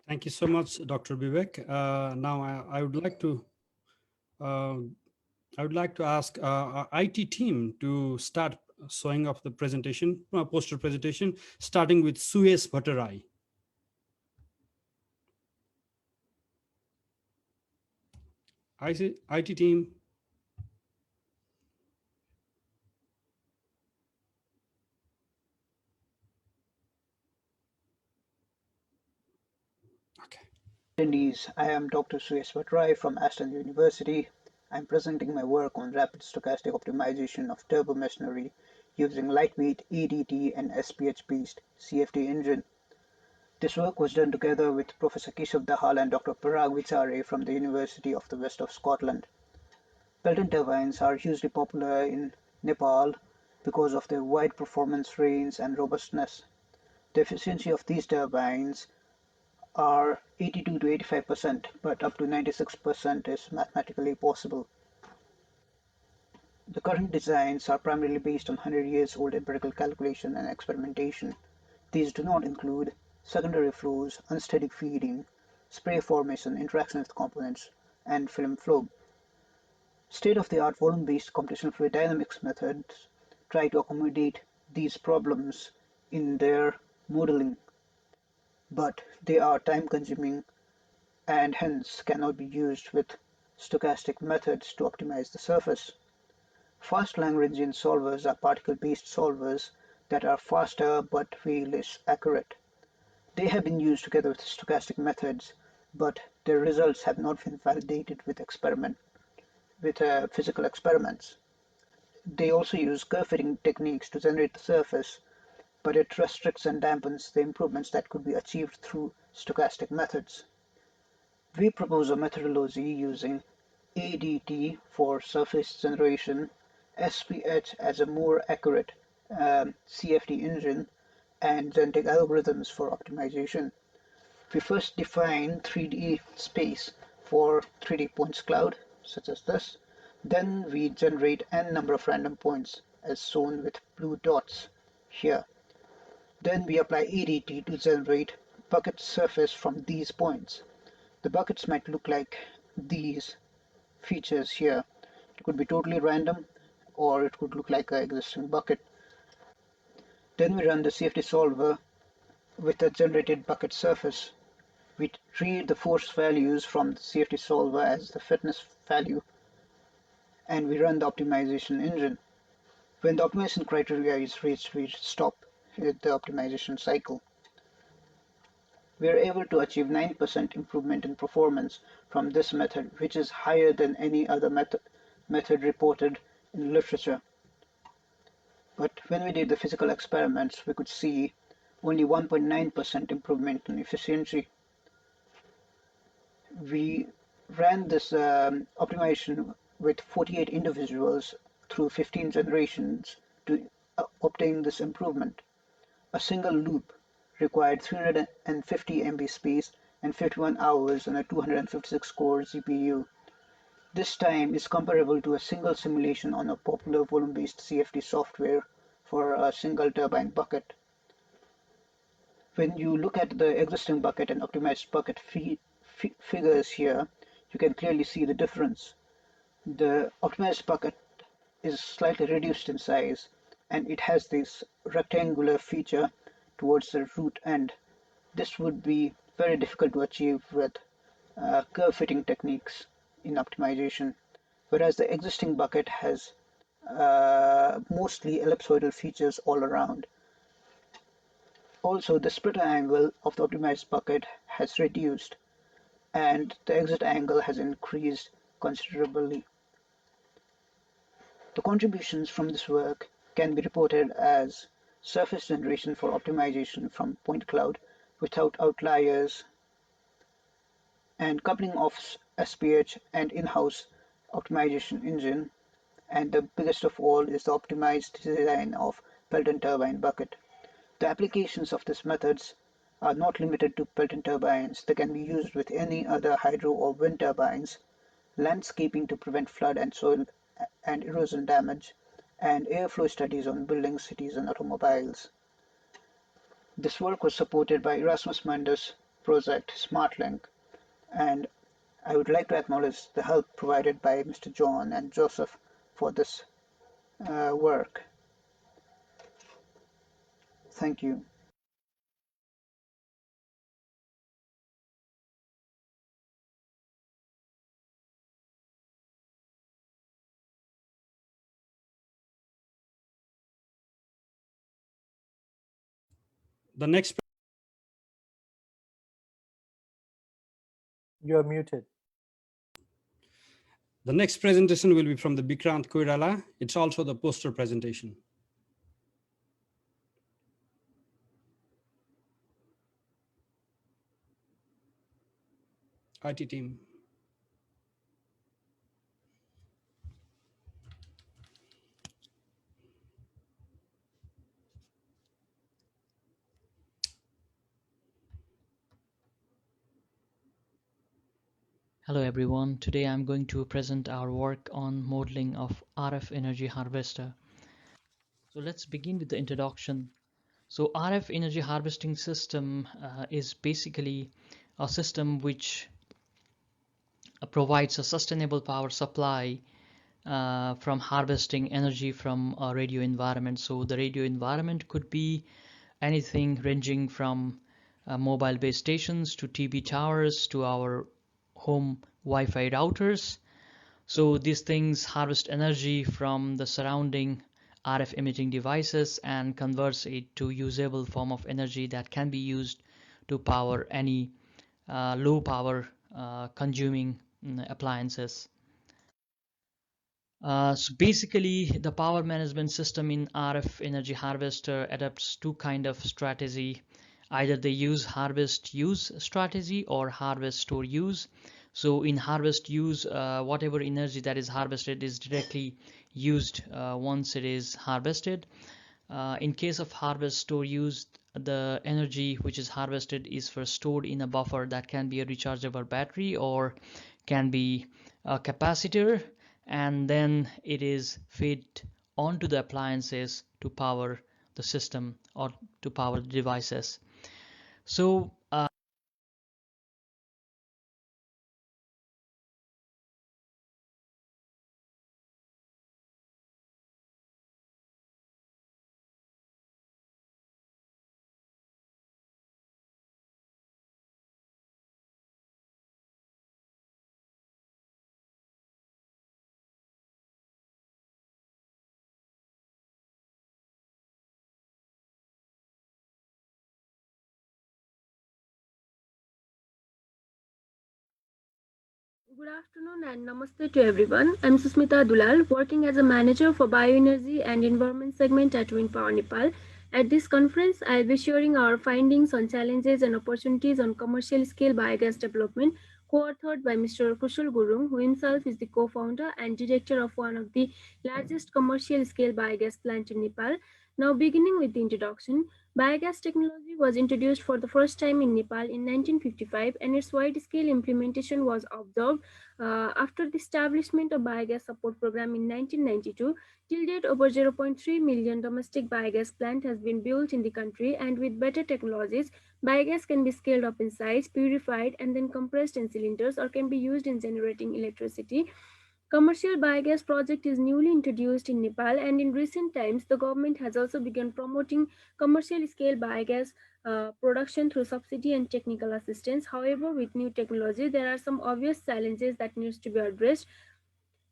Thank you so much, Dr. Vivek. Now I would like to ask our IT team to start showing off the presentation, poster presentation, starting with Suyesh Bhattarai. IT team. Attendees, I am Dr. Suyesh Bhattarai from Aston University. I'm presenting my work on rapid stochastic optimization of turbo machinery using lightweight EDT and SPH-based CFD engine. This work was done together with Professor Keshav Dahal and Dr. Parag Vichare from the University of the West of Scotland. Pelton turbines are hugely popular in Nepal because of their wide performance range and robustness. The efficiency of these turbines are 82 to 85%, but up to 96% is mathematically possible. The current designs are primarily based on 100 years old empirical calculation and experimentation. These do not include secondary flows, unsteady feeding, spray formation, interaction with components, and film flow. State-of-the-art volume-based computational fluid dynamics methods try to accommodate these problems in their modeling, but they are time-consuming and hence cannot be used with stochastic methods to optimize the surface. Fast Lagrangian solvers are particle-based solvers that are faster but way less accurate. They have been used together with stochastic methods, but their results have not been validated with physical experiments. They also use curve fitting techniques to generate the surface, but it restricts and dampens the improvements that could be achieved through stochastic methods. We propose a methodology using ADT for surface generation, SPH as a more accurate CFD engine, and genetic algorithms for optimization. We first define 3D space for 3D points cloud, such as this. Then we generate n number of random points, as shown with blue dots here. Then we apply ADT to generate bucket surface from these points. The buckets might look like these features here. It could be totally random, or it could look like an existing bucket. Then we run the CFD solver with a generated bucket surface. We read the force values from the CFD solver as the fitness value, and we run the optimization engine. When the optimization criteria is reached, we stop with the optimization cycle. We are able to achieve 9% improvement in performance from this method, which is higher than any other method reported in literature. But when we did the physical experiments, we could see only 1.9% improvement in efficiency. We ran this optimization with 48 individuals through 15 generations to obtain this improvement. A single loop required 350 MB space and 51 hours on a 256 core GPU. This time is comparable to a single simulation on a popular volume-based CFD software for a single turbine bucket. When you look at the existing bucket and optimized bucket figures here, you can clearly see the difference. The optimized bucket is slightly reduced in size, and it has this rectangular feature towards the root end. This would be very difficult to achieve with curve fitting techniques in optimization, whereas the existing bucket has mostly ellipsoidal features all around. Also, the splitter angle of the optimized bucket has reduced, and the exit angle has increased considerably. The contributions from this work can be reported as surface generation for optimization from point cloud without outliers, and coupling of SPH and in-house optimization engine, and the biggest of all is the optimized design of Pelton turbine bucket. The applications of these methods are not limited to Pelton turbines. They can be used with any other hydro or wind turbines, landscaping to prevent flood and soil and erosion damage, and airflow studies on buildings, cities, and automobiles. This work was supported by Erasmus Mundus project SmartLink, and I would like to acknowledge the help provided by Mr. John and Joseph for this work. Thank you. The next. You're muted. The next presentation will be from the Vikrant Koirala. It's also the poster presentation. IT team. Hello everyone, today I'm going to present our work on modeling of RF energy harvester. So let's begin with the introduction. So RF energy harvesting system is basically a system which provides a sustainable power supply from harvesting energy from a radio environment. So the radio environment could be anything ranging from mobile base stations to TV towers to our home Wi-Fi routers. So these things harvest energy from the surrounding RF emitting devices and converts it to usable form of energy that can be used to power any low power consuming appliances. So basically, the power management system in RF energy harvester adopts two kind of strategy. Either they use harvest use strategy or harvest store use. So in harvest use, whatever energy that is harvested is directly used once it is harvested. In case of harvest store use, the energy which is harvested is for stored in a buffer that can be a rechargeable battery or can be a capacitor, and then it is fed onto the appliances to power the system or to power the devices. So Good afternoon and namaste to everyone. I'm Susmita Dulal, working as a manager for Bioenergy and Environment segment at Wind Power Nepal. At this conference, I'll be sharing our findings on challenges and opportunities on commercial scale biogas development, co-authored by Mr. Kushal Gurung, who himself is the co-founder and director of one of the largest commercial scale biogas plant in Nepal. Now, beginning with the introduction, biogas technology was introduced for the first time in Nepal in 1955, and its wide-scale implementation was observed after the establishment of biogas support program in 1992. Till date, over 0.3 million domestic biogas plant has been built in the country, and with better technologies, biogas can be scaled up in size, purified, and then compressed in cylinders, or can be used in generating electricity. Commercial biogas project is newly introduced in Nepal, and in recent times, the government has also begun promoting commercial scale biogas production through subsidy and technical assistance. However, with new technology, there are some obvious challenges that needs to be addressed.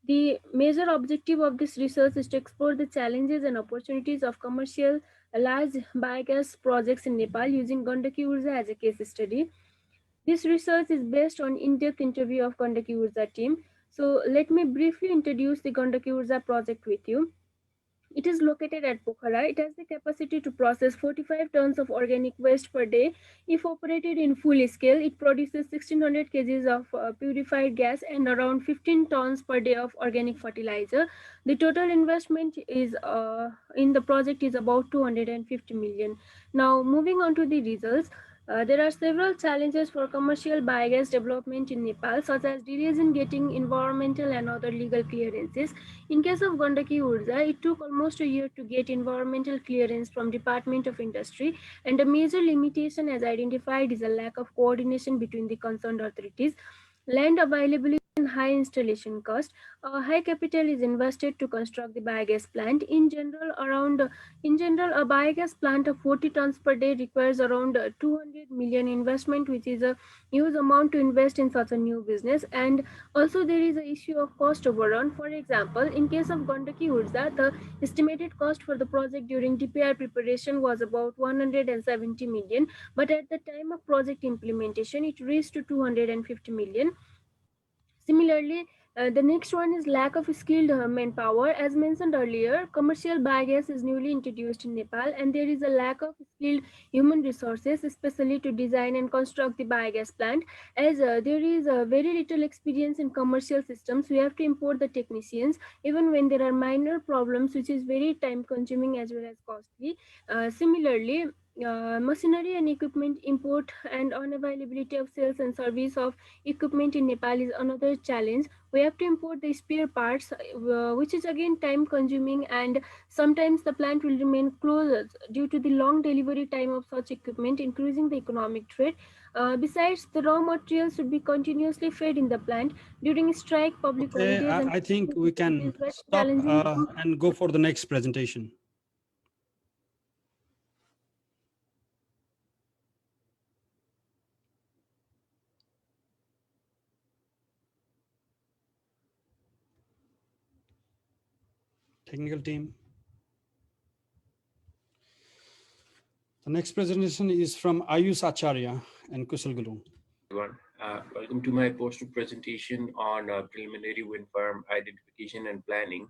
The major objective of this research is to explore the challenges and opportunities of commercial large biogas projects in Nepal using Gandaki Urja as a case study. This research is based on in-depth interview of Gandaki Urja team. So let me briefly introduce the Gandaki Urja project with you. It is located at Pokhara. It has the capacity to process 45 tons of organic waste per day. If operated in full scale, it produces 1600 kgs of purified gas and around 15 tons per day of organic fertilizer. The total investment is in the project is about 250 million. Now, moving on to the results. There are several challenges for commercial biogas development in Nepal, such as delays in getting environmental and other legal clearances. In case of Gandaki Urja, it took almost a year to get environmental clearance from Department of Industry, and a major limitation as identified is a lack of coordination between the concerned authorities. Land availability and high installation cost. High capital is invested to construct the biogas plant. In general, a biogas plant of 40 tons per day requires around 200 million investment, which is a huge amount to invest in such a new business. And also there is an issue of cost overrun. For example, in case of Gandaki Urja, the estimated cost for the project during DPR preparation was about 170 million, but at the time of project implementation, it reached to 250 million. Similarly, the next one is lack of skilled manpower. As mentioned earlier, commercial biogas is newly introduced in Nepal, and there is a lack of skilled human resources, especially to design and construct the biogas plant. As there is very little experience in commercial systems, we have to import the technicians, even when there are minor problems, which is very time consuming as well as costly. Similarly, Machinery and equipment import and unavailability of sales and service of equipment in Nepal is another challenge. We have to import the spare parts, which is again time consuming, and sometimes the plant will remain closed due to the long delivery time of such equipment, increasing the economic threat. Besides, the raw materials should be continuously fed in the plant during strike, public Okay, holidays, and I think we can stop challenging. and go for the next presentation. Technical team. The next presentation is from Ayush Acharya and Kusal Gulung. Everyone, welcome to my poster presentation on preliminary wind farm identification and planning,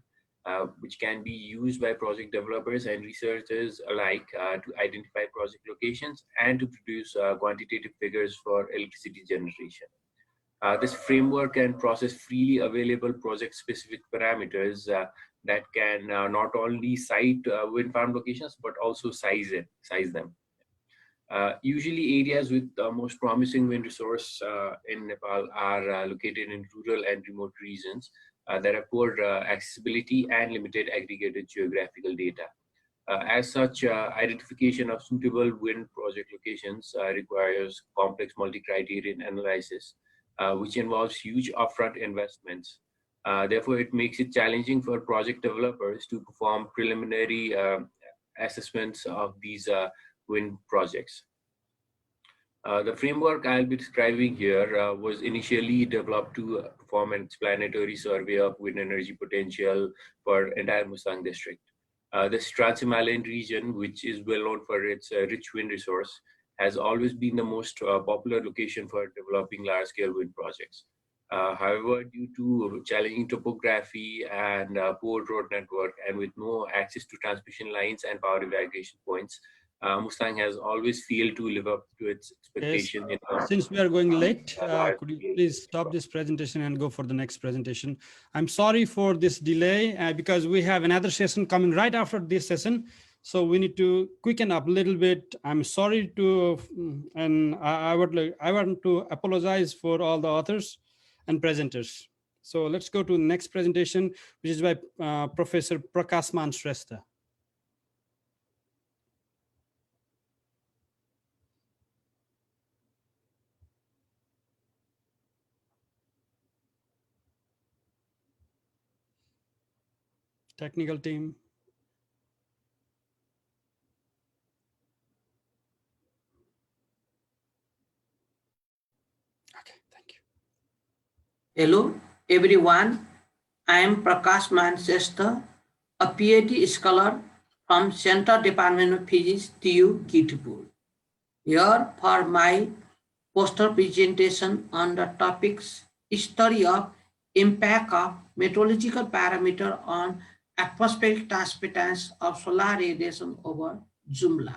which can be used by project developers and researchers alike to identify project locations and to produce quantitative figures for electricity generation. This framework can process freely available project-specific parameters that can not only cite wind farm locations, but also size them. Usually areas with the most promising wind resource in Nepal are located in rural and remote regions that have poor accessibility and limited aggregated geographical data. As such, identification of suitable wind project locations requires complex multi-criterion analysis, which involves huge upfront investments. Therefore, it makes it challenging for project developers to perform preliminary assessments of these wind projects. The framework I'll be describing here was initially developed to perform an explanatory survey of wind energy potential for entire Mustang district. This Trans-Himalayan region, which is well known for its rich wind resource, has always been the most popular location for developing large-scale wind projects. However, due to challenging topography and poor road network, and with no access to transmission lines and power evacuation points, Mustang has always failed to live up to its expectation. Yes. Since we are going late, could you please stop this presentation and go for the next presentation? I'm sorry for this delay because we have another session coming right after this session. So we need to quicken up a little bit. I'm sorry to, and I want to apologize for all the authors and presenters. So let's go to the next presentation, which is by Professor Prakash Shrestha. Technical team. Okay, thank you. Hello, everyone. I am Prakash Shrestha, a PhD scholar from Central Department of Physics, TU, Kirtipur. Here for my poster presentation on the topics study of impact of meteorological parameter on atmospheric transmittance of solar radiation over Jumla.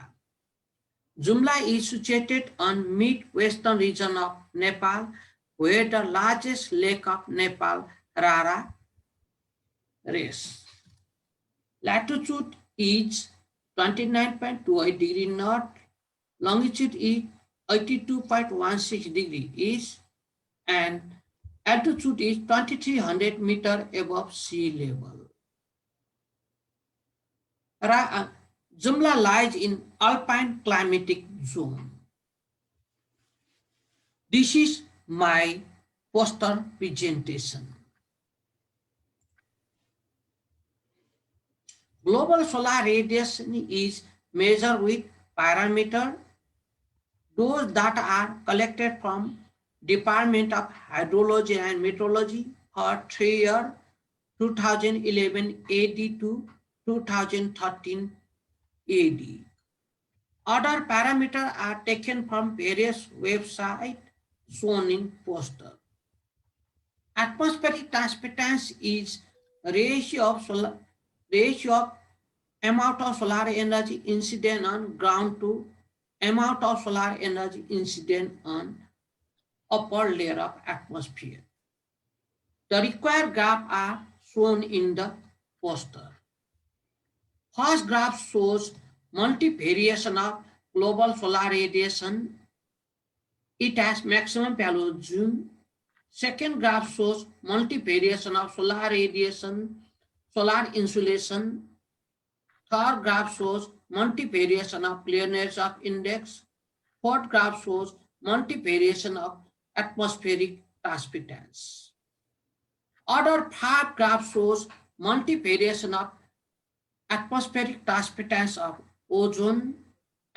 Jumla is situated on mid-western region of Nepal, where the largest lake of Nepal, Rara, rests. Latitude is 29.28 degree north, longitude is 82.16 degree east, and altitude is 2300 meter above sea level. Jumla lies in alpine climatic zone. This is my poster presentation. Global solar radiation is measured with parameter. Those data are collected from Department of Hydrology and Meteorology for 3 years, 2011 AD to 2013 AD. Other parameters are taken from various websites shown in poster. Atmospheric transmittance is ratio of amount of solar energy incident on ground to amount of solar energy incident on upper layer of atmosphere. The required graphs are shown in the poster. First graph shows multivariation of global solar radiation. It has maximum pallium. Second graph shows multivariation of solar radiation, solar insulation. Third graph shows multivariation of clearness of index. Fourth graph shows multivariation of atmospheric transmittance. Other 5 graph shows multivariation of atmospheric transmittance of ozone,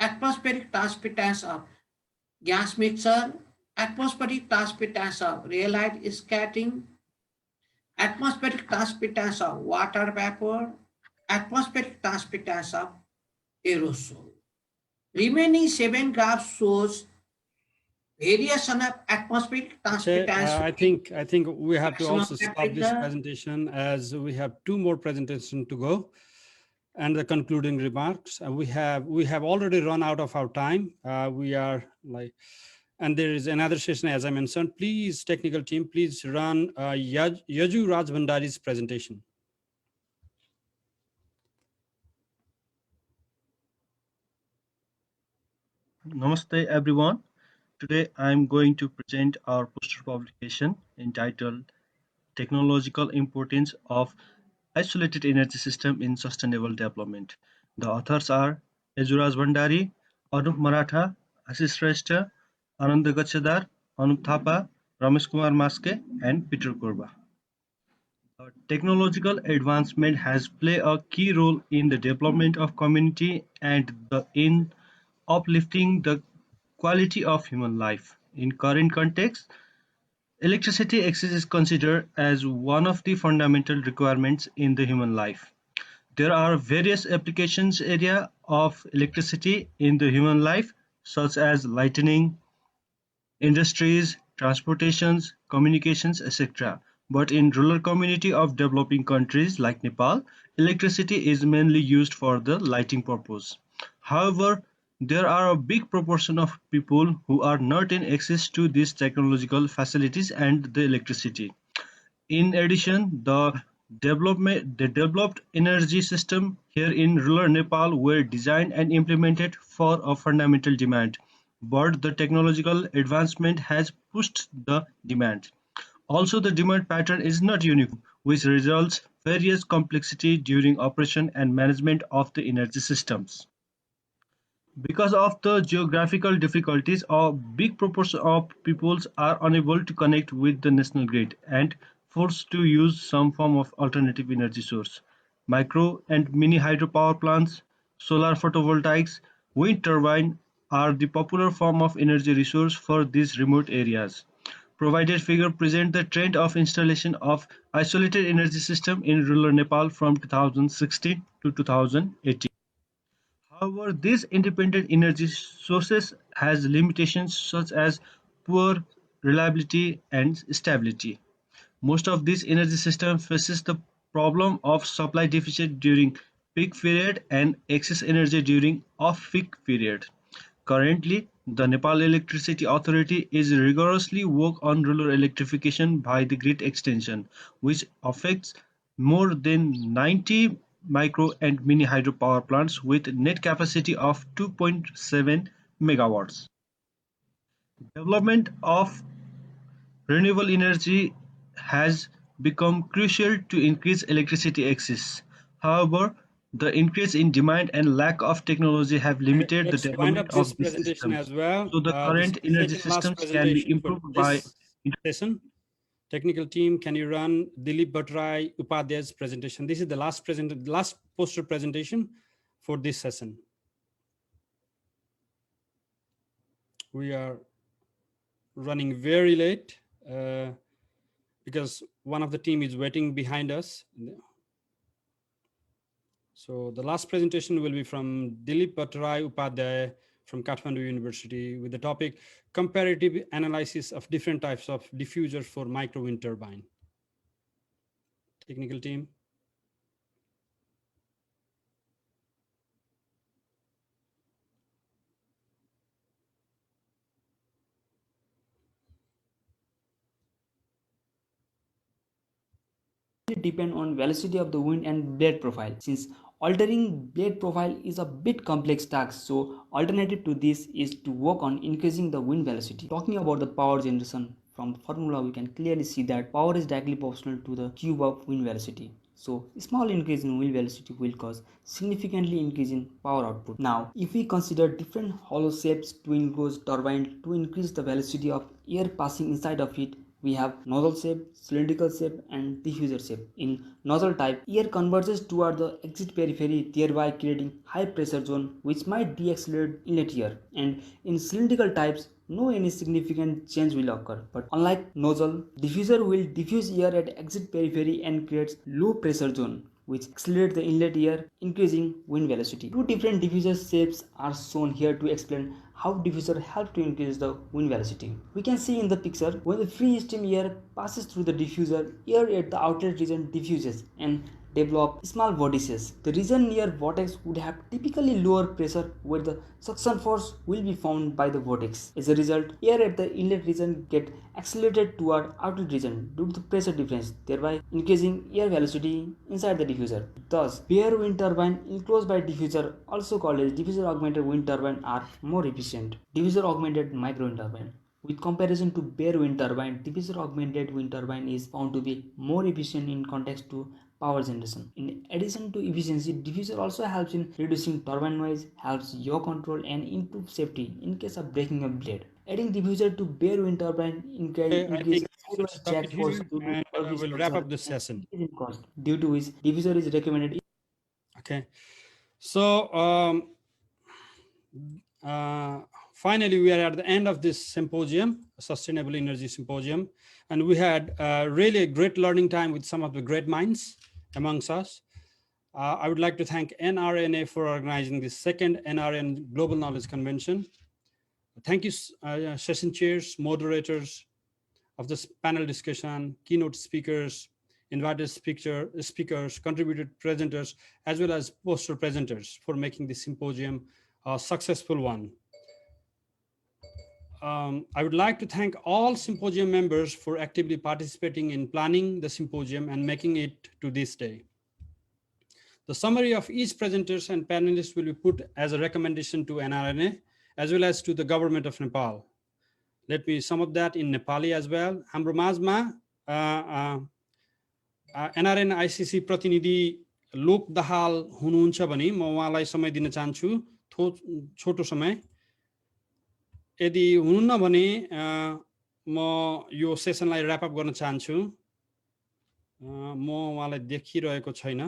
atmospheric transmittance of gas mixture, atmospheric transmittance of raylight scattering, atmospheric transmittance of water vapor, atmospheric transmittance of aerosol. Remaining 7 graphs shows variation of atmospheric Okay, transmittance. I think we have to maximum also stop this temperature. presentation as we have 2 more presentations to go, and the concluding remarks. We have already run out of our time. We are like, and there is another session as I mentioned. Please, technical team, please run Yaju Raj Bhandari's presentation. Namaste everyone. Today I'm going to present our poster publication entitled Technological Importance of Isolated Energy System in Sustainable Development. The authors are Yajuraj Bhandari, Anup Maratha, Ashish Shrestha, Anand Gachadar, Anup Thapa, Ramesh Kumar Maske, and Peter Kurba. Technological advancement has played a key role in the development of community and in uplifting the quality of human life. In current context, electricity access is considered as one of the fundamental requirements in the human life. There are various applications area of electricity in the human life, such as lighting, industries, transportations, communications, etc. But in rural community of developing countries like Nepal, electricity is mainly used for the lighting purpose. However, there are a big proportion of people who are not in access to these technological facilities and the electricity. In addition, the developed energy system here in rural Nepal were designed and implemented for a fundamental demand, but the technological advancement has pushed the demand. Also, the demand pattern is not uniform, which results various complexity during operation and management of the energy systems. Because of the geographical difficulties, a big proportion of peoples are unable to connect with the national grid and forced to use some form of alternative energy source. Micro and mini hydropower plants, solar photovoltaics, wind turbine are the popular form of energy resource for these remote areas. Provided figure present the trend of installation of isolated energy system in rural Nepal from 2016 to 2018. However, these independent energy sources has limitations such as poor reliability and stability. Most of these energy system faces the problem of supply deficit during peak period and excess energy during off-peak period. Currently, the Nepal Electricity Authority is rigorously work on rural electrification by the grid extension, which affects more than 90 micro and mini hydropower plants with net capacity of 2.7 megawatts. Development of renewable energy has become crucial to increase electricity access. However, the increase in demand and lack of technology have limited the Let's wind development up this of these presentation systems. as well. So the This is current the energy second last systems can be presentation for improved by this session. Technical team, can you run Dilip Bhattarai Upadhyay's presentation? This is the last poster presentation for this session. We are running very late because one of the team is waiting behind us. So the last presentation will be from Dilip Bhattarai Upadhyay from Kathmandu University with the topic comparative analysis of different types of diffusers for micro wind turbine. Technical team. Depend on velocity of the wind and blade profile, since Altering blade profile is a bit complex task, so alternative to this is to work on increasing the wind velocity. Talking about the power generation, from the formula we can clearly see that power is directly proportional to the cube of wind velocity. So small increase in wind velocity will cause significantly increase in power output. Now, if we consider different hollow shapes to enclose turbine to increase the velocity of air passing inside of it, we have nozzle shape, cylindrical shape, and diffuser shape. In nozzle type, air converges toward the exit periphery, thereby creating high pressure zone which might deaccelerate inlet air. And in cylindrical types, no any significant change will occur. But unlike nozzle, diffuser will diffuse air at exit periphery and creates low pressure zone which accelerates the inlet air, increasing wind velocity. Two different diffuser shapes are shown here to explain how diffuser helps to increase the wind velocity. We can see in the picture, when the free stream air passes through the diffuser, air at the outlet region diffuses and develop small vortices. The region near vortex would have typically lower pressure where the suction force will be found by the vortex. As a result, air at the inlet region get accelerated toward outlet region due to the pressure difference, thereby increasing air velocity inside the diffuser. Thus, bare wind turbine enclosed by diffuser, also called as diffuser augmented wind turbine, are more efficient. Diffuser augmented micro wind turbine. With comparison to bare wind turbine, diffuser augmented wind turbine is found to be more efficient in context to power generation. In addition to efficiency, diffuser also helps in reducing turbine noise, helps yaw control, and improve safety in case of breaking a blade. Adding diffuser to bare wind turbine I think increases we'll stop jack it force here due to and early we'll wrap structure up this and session. increase in cost, due to which diffuser is recommended. Okay. So finally, we are at the end of this symposium, Sustainable Energy Symposium, and we had really a great learning time with some of the great minds amongst us. I would like to thank NRNA for organizing this second NRN Global Knowledge Convention. Thank you, session chairs, moderators of this panel discussion, keynote speakers, invited speakers, contributed presenters, as well as poster presenters for making this symposium a successful one. I would like to thank all symposium members for actively participating in planning the symposium and making it to this day. The summary of each presenters and panelists will be put as a recommendation to NRNA as well as to the government of Nepal. Let me sum up that in Nepali as well. हाम्रो माझमा NRN ICC प्रतिनिधि लोक दहाल हुनुहुन्छ भने म उहाँलाई समय दिन चाहन्छु, छोटो समय। यदि हुनुहुन्न भने म यो सेसनलाई र्याप अप गर्न चाहन्छु। म उहाँलाई देखिरहेको छैन।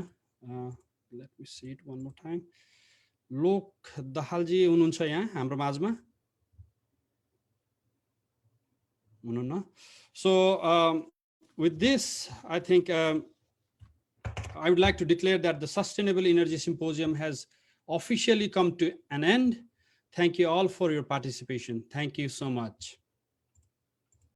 Let me see it one more time. लोक दहालजी हुनुहुन्छ यहाँ हाम्रो माझमा? हुनुहुन्न? So with this, I think I would like to declare that the Sustainable Energy Symposium has officially come to an end. Thank you all for your participation. Thank you so much.